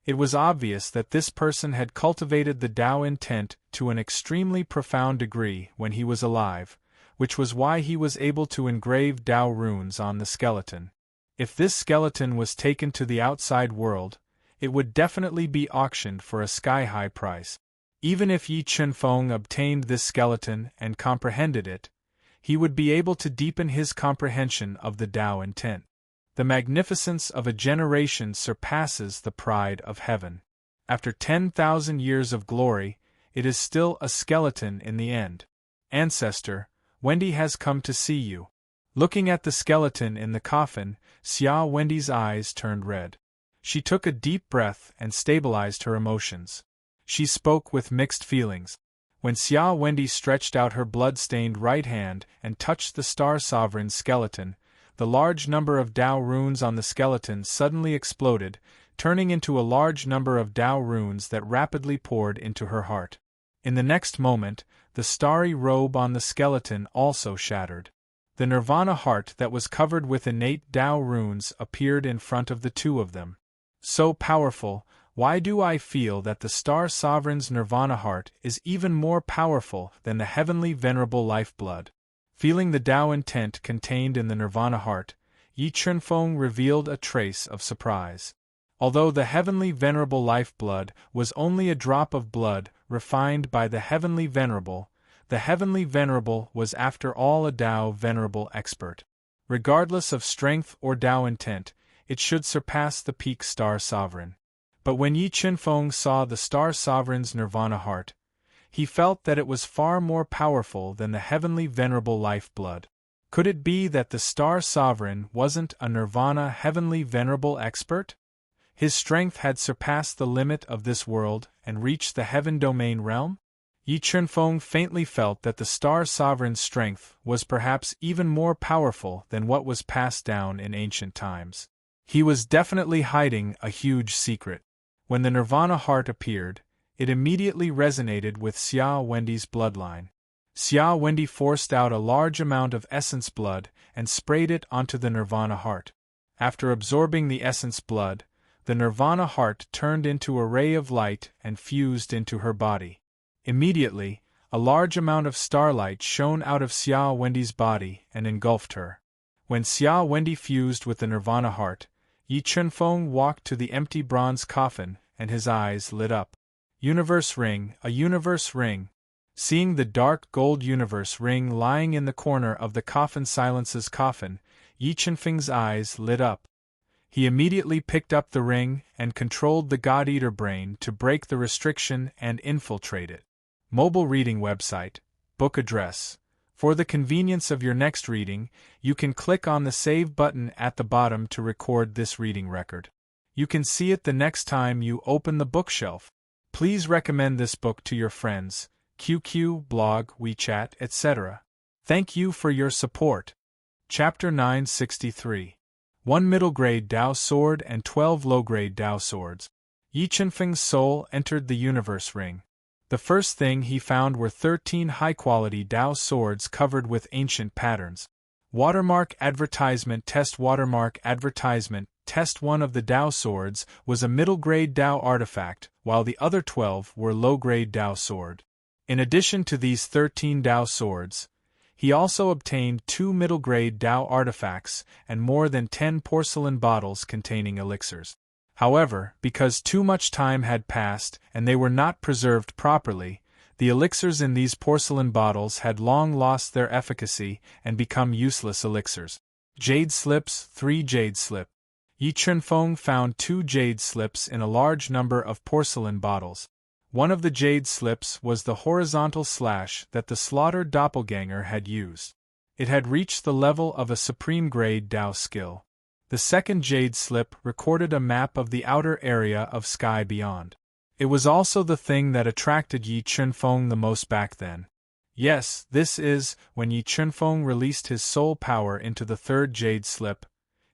It was obvious that this person had cultivated the Dao intent to an extremely profound degree when he was alive, which was why he was able to engrave Dao runes on the skeleton. If this skeleton was taken to the outside world, it would definitely be auctioned for a sky-high price. Even if Yi Chunfeng obtained this skeleton and comprehended it, he would be able to deepen his comprehension of the Tao intent. The magnificence of a generation surpasses the pride of heaven. After 10,000 years of glory, it is still a skeleton in the end. Ancestor, Wendy has come to see you. Looking at the skeleton in the coffin, Xia Wendy's eyes turned red. She took a deep breath and stabilized her emotions. She spoke with mixed feelings. When Xia Wendy stretched out her blood-stained right hand and touched the Star Sovereign's skeleton, the large number of Tao runes on the skeleton suddenly exploded, turning into a large number of Tao runes that rapidly poured into her heart. In the next moment, the starry robe on the skeleton also shattered. The Nirvana heart that was covered with innate Tao runes appeared in front of the two of them. So powerful, why do I feel that the Star Sovereign's Nirvana heart is even more powerful than the heavenly venerable lifeblood? Feeling the Tao intent contained in the Nirvana heart, Yi Chunfeng revealed a trace of surprise. Although the heavenly venerable lifeblood was only a drop of blood refined by the heavenly venerable was after all a Tao venerable expert. Regardless of strength or Tao intent, it should surpass the peak Star Sovereign. But when Yi Chunfeng saw the Star Sovereign's Nirvana heart, he felt that it was far more powerful than the heavenly venerable lifeblood. Could it be that the Star Sovereign wasn't a Nirvana heavenly venerable expert? His strength had surpassed the limit of this world and reached the heaven domain realm? Yi Chunfeng faintly felt that the Star Sovereign's strength was perhaps even more powerful than what was passed down in ancient times. He was definitely hiding a huge secret. When the Nirvana heart appeared, it immediately resonated with Xia Wendy's bloodline. Xia Wendy forced out a large amount of essence blood and sprayed it onto the Nirvana heart. After absorbing the essence blood, the Nirvana heart turned into a ray of light and fused into her body. Immediately, a large amount of starlight shone out of Xia Wendy's body and engulfed her. When Xia Wendy fused with the Nirvana heart, Yi Chunfeng walked to the empty bronze coffin and his eyes lit up. Universe ring, a universe ring. Seeing the dark gold universe ring lying in the corner of the coffin silence's coffin, Yi Chunfeng's eyes lit up. He immediately picked up the ring and controlled the God-Eater brain to break the restriction and infiltrate it. Mobile reading website, book address. For the convenience of your next reading, you can click on the Save button at the bottom to record this reading record. You can see it the next time you open the bookshelf. Please recommend this book to your friends, QQ, blog, WeChat, etc. Thank you for your support. Chapter 963. 1 middle-grade Tao sword and 12 low-grade Tao swords. Yi Chunfeng's soul entered the universe ring. The first thing he found were 13 high-quality Tao swords covered with ancient patterns. Watermark advertisement test. Watermark advertisement test. One of the Tao swords was a middle-grade Tao artifact, while the other 12 were low-grade Tao sword. In addition to these 13 Tao swords, he also obtained 2 middle-grade Tao artifacts and more than 10 porcelain bottles containing elixirs. However, because too much time had passed and they were not preserved properly, the elixirs in these porcelain bottles had long lost their efficacy and become useless elixirs. Jade slips. 3 jade slip. Yi Chunfeng found 2 jade slips in a large number of porcelain bottles. One of the jade slips was the horizontal slash that the slaughtered doppelganger had used. It had reached the level of a supreme-grade Tao skill. The second jade slip recorded a map of the outer area of sky beyond. It was also the thing that attracted Yi Chunfeng the most back then. Yes, this is, when Yi Chunfeng released his soul power into the third jade slip,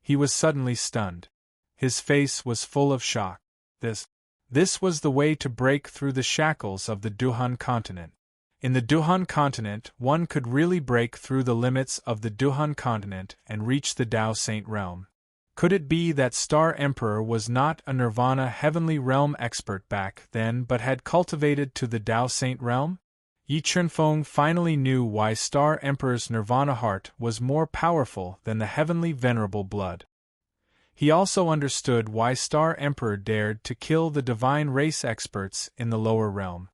he was suddenly stunned. His face was full of shock. This was the way to break through the shackles of the Duhan continent. In the Duhan continent, one could really break through the limits of the Duhan continent and reach the Tao Saint realm. Could it be that Star Emperor was not a Nirvana heavenly realm expert back then but had cultivated to the Tao Saint realm? Yi Chunfeng finally knew why Star Emperor's Nirvana heart was more powerful than the heavenly venerable blood. He also understood why Star Emperor dared to kill the divine race experts in the lower realm.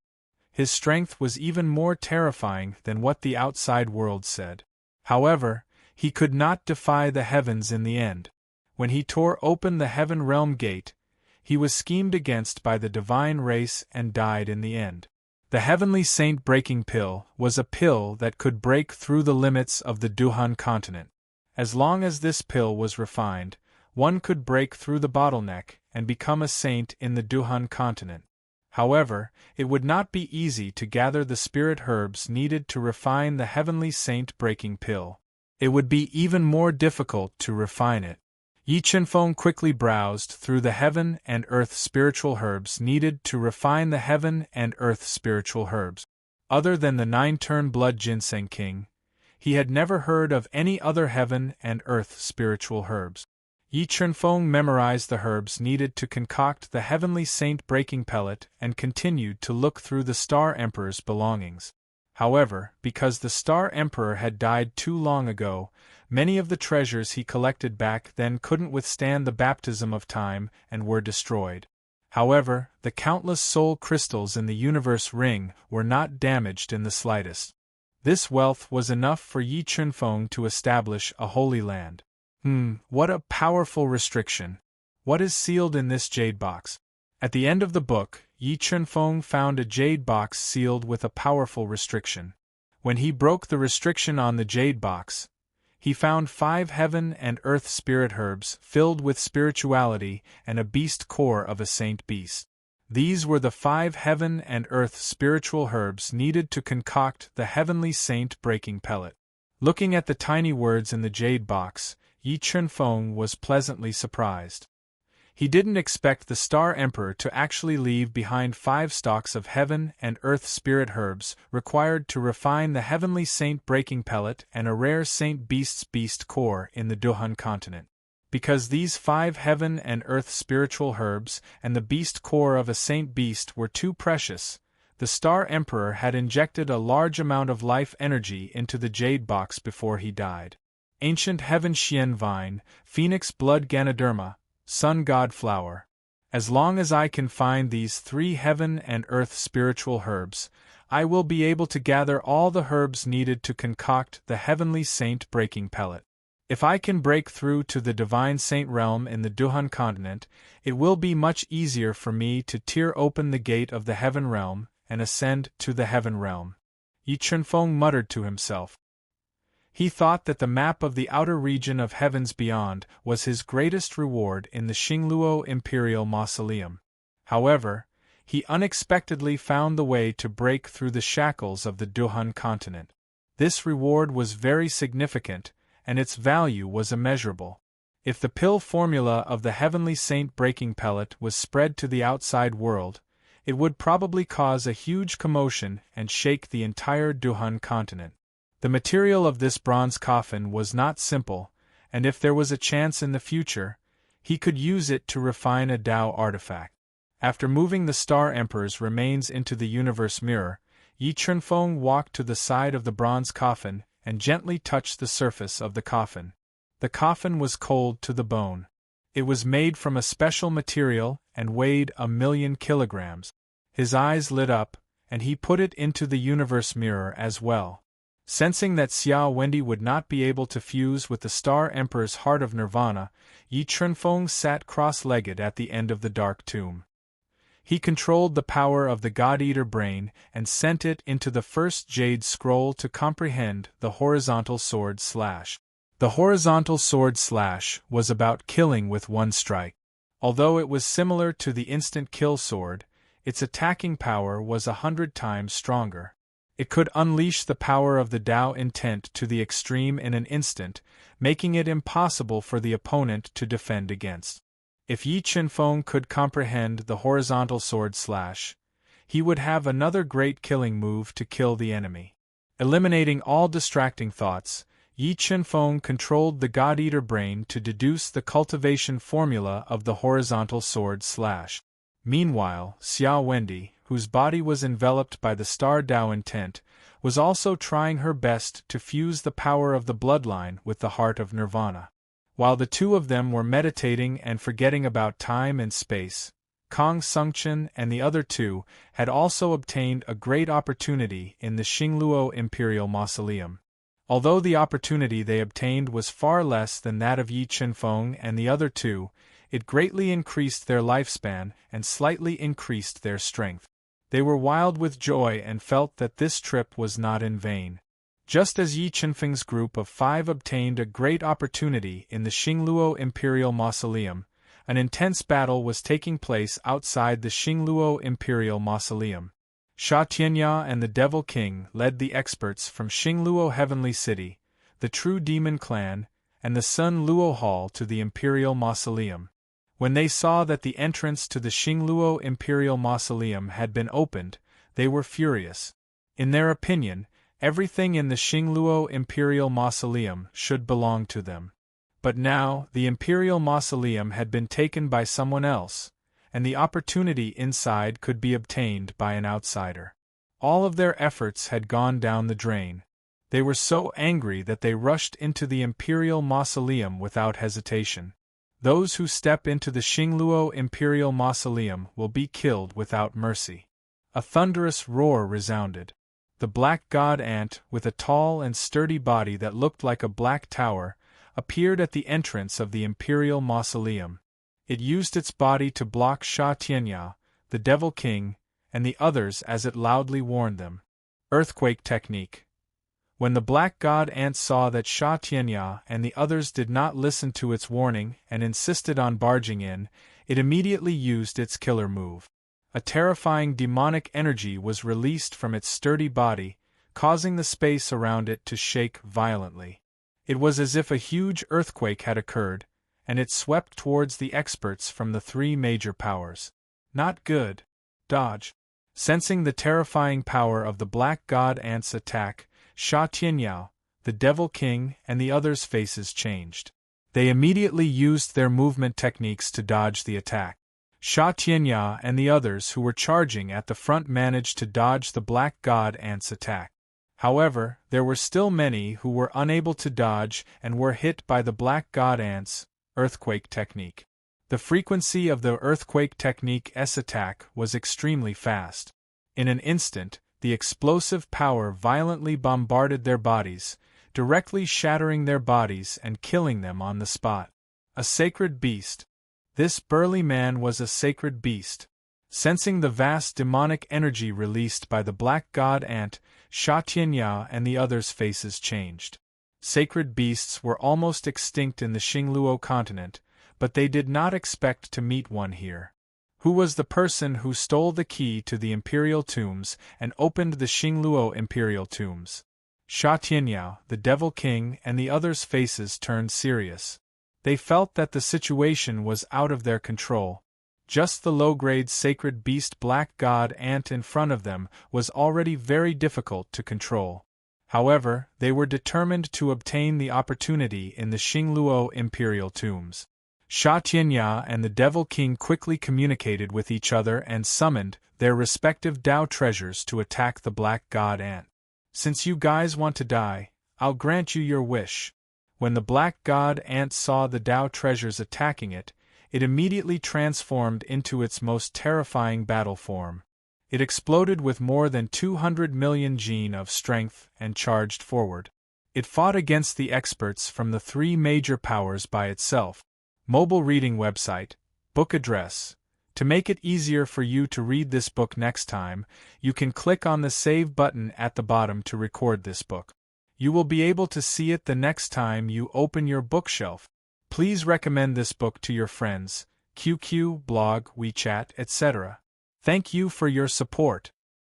His strength was even more terrifying than what the outside world said. However, he could not defy the heavens in the end. When he tore open the heaven realm gate, he was schemed against by the divine race and died in the end. The heavenly saint-breaking pill was a pill that could break through the limits of the Duhan continent. As long as this pill was refined, one could break through the bottleneck and become a saint in the Duhan continent. However, it would not be easy to gather the spirit herbs needed to refine the heavenly saint-breaking pill. It would be even more difficult to refine it. Yi Chenfeng quickly browsed through the heaven and earth spiritual herbs needed to refine the heaven and earth spiritual herbs. Other than the 9-turn blood ginseng king, he had never heard of any other heaven and earth spiritual herbs. Yi Chenfeng memorized the herbs needed to concoct the heavenly saint-breaking pellet and continued to look through the Star Emperor's belongings. However, because the Star Emperor had died too long ago, many of the treasures he collected back then couldn't withstand the baptism of time and were destroyed. However, the countless soul crystals in the universe ring were not damaged in the slightest. This wealth was enough for Yi Chenfeng to establish a holy land. What a powerful restriction. What is sealed in this jade box? At the end of the book, Yi Chenfeng found a jade box sealed with a powerful restriction. When he broke the restriction on the jade box, he found 5 heaven and earth spirit herbs filled with spirituality and a beast core of a saint beast. These were the 5 heaven and earth spiritual herbs needed to concoct the heavenly saint-breaking pellet. Looking at the tiny words in the jade box, Yi Chenfeng was pleasantly surprised. He didn't expect the Star Emperor to actually leave behind 5 stalks of heaven and earth spirit herbs required to refine the heavenly saint-breaking pellet and a rare saint beast's beast core in the Duhan continent. Because these 5 heaven and earth spiritual herbs and the beast core of a saint beast were too precious, the Star Emperor had injected a large amount of life energy into the jade box before he died. Ancient Heaven Xian Vine, Phoenix Blood Ganoderma, Sun God Flower. As long as I can find these 3 heaven and earth spiritual herbs, I will be able to gather all the herbs needed to concoct the heavenly saint-breaking pellet. If I can break through to the divine saint realm in the Duhan continent, it will be much easier for me to tear open the gate of the heaven realm and ascend to the heaven realm. Yi Chenfeng muttered to himself. He thought that the map of the outer region of heavens beyond was his greatest reward in the Xingluo Imperial Mausoleum. However, he unexpectedly found the way to break through the shackles of the Duhan continent. This reward was very significant, and its value was immeasurable. If the pill formula of the heavenly saint-breaking pellet was spread to the outside world, it would probably cause a huge commotion and shake the entire Duhan continent. The material of this bronze coffin was not simple, and if there was a chance in the future, he could use it to refine a Tao artifact. After moving the Star Emperor's remains into the universe mirror, Yi Chenfeng walked to the side of the bronze coffin and gently touched the surface of the coffin. The coffin was cold to the bone. It was made from a special material and weighed 1,000,000 kilograms. His eyes lit up, and he put it into the universe mirror as well. Sensing that Xia Wendy would not be able to fuse with the Star Emperor's heart of nirvana, Yi Chenfeng sat cross-legged at the end of the dark tomb. He controlled the power of the God-Eater brain and sent it into the first jade scroll to comprehend the horizontal sword slash. The horizontal sword slash was about killing with one strike. Although it was similar to the instant kill sword, its attacking power was 100 times stronger. It could unleash the power of the Tao intent to the extreme in an instant, making it impossible for the opponent to defend against. If Yi Chenfeng could comprehend the horizontal sword slash, he would have another great killing move to kill the enemy. Eliminating all distracting thoughts, Yi Chenfeng controlled the God-Eater brain to deduce the cultivation formula of the horizontal sword slash. Meanwhile, Xia Wendy, whose body was enveloped by the star Tao intent, was also trying her best to fuse the power of the bloodline with the heart of nirvana. While the two of them were meditating and forgetting about time and space, Kang Sungchen and the other two had also obtained a great opportunity in the Xingluo Imperial Mausoleum. Although the opportunity they obtained was far less than that of Yi Chenfeng and the other two, it greatly increased their lifespan and slightly increased their strength. They were wild with joy and felt that this trip was not in vain. Just as Yi Chenfeng's group of 5 obtained a great opportunity in the Xingluo Imperial Mausoleum, an intense battle was taking place outside the Xingluo Imperial Mausoleum. Sha Tianya and the Devil King led the experts from Xingluo Heavenly City, the True Demon Clan, and the Sun Luo Hall to the Imperial Mausoleum. When they saw that the entrance to the Xingluo Imperial Mausoleum had been opened, they were furious. In their opinion, everything in the Xingluo Imperial Mausoleum should belong to them. But now, the Imperial Mausoleum had been taken by someone else, and the opportunity inside could be obtained by an outsider. All of their efforts had gone down the drain. They were so angry that they rushed into the Imperial Mausoleum without hesitation. Those who step into the Xingluo Imperial Mausoleum will be killed without mercy. A thunderous roar resounded. The black god ant, with a tall and sturdy body that looked like a black tower, appeared at the entrance of the Imperial Mausoleum. It used its body to block Sha Tianya, the Devil King, and the others as it loudly warned them. Earthquake technique. When the black god ant saw that Sha Tianya and the others did not listen to its warning and insisted on barging in, it immediately used its killer move. A terrifying demonic energy was released from its sturdy body, causing the space around it to shake violently. It was as if a huge earthquake had occurred, and it swept towards the experts from the 3 major powers. Not good. Dodge. Sensing the terrifying power of the black god ant's attack, Sha Tianyao, the Devil King, and the others' faces changed. They immediately used their movement techniques to dodge the attack. Sha Tianya and the others who were charging at the front managed to dodge the black god ant's attack. However, there were still many who were unable to dodge and were hit by the black god ant's earthquake technique. The frequency of the earthquake technique's attack was extremely fast. In an instant, the explosive power violently bombarded their bodies, directly shattering their bodies and killing them on the spot. A sacred beast. This burly man was a sacred beast. Sensing the vast demonic energy released by the black god ant, Sha Tianya and the others' faces changed. Sacred beasts were almost extinct in the Xingluo continent, but they did not expect to meet one here. Who was the person who stole the key to the imperial tombs and opened the Xingluo imperial tombs? Sha Tianyao, the Devil King, and the others' faces turned serious. They felt that the situation was out of their control. Just the low-grade sacred beast black god ant in front of them was already very difficult to control. However, they were determined to obtain the opportunity in the Xingluo imperial tombs. Sha Tianya and the Devil King quickly communicated with each other and summoned their respective Dao treasures to attack the black god ant. Since you guys want to die, I'll grant you your wish. When the black god ant saw the Dao treasures attacking it, it immediately transformed into its most terrifying battle form. It exploded with more than 200 million gene of strength and charged forward. It fought against the experts from the 3 major powers by itself. Mobile reading website, book address. To make it easier for you to read this book next time, you can click on the Save button at the bottom to record this book. You will be able to see it the next time you open your bookshelf. Please recommend this book to your friends, QQ, blog, WeChat, etc. Thank you for your support.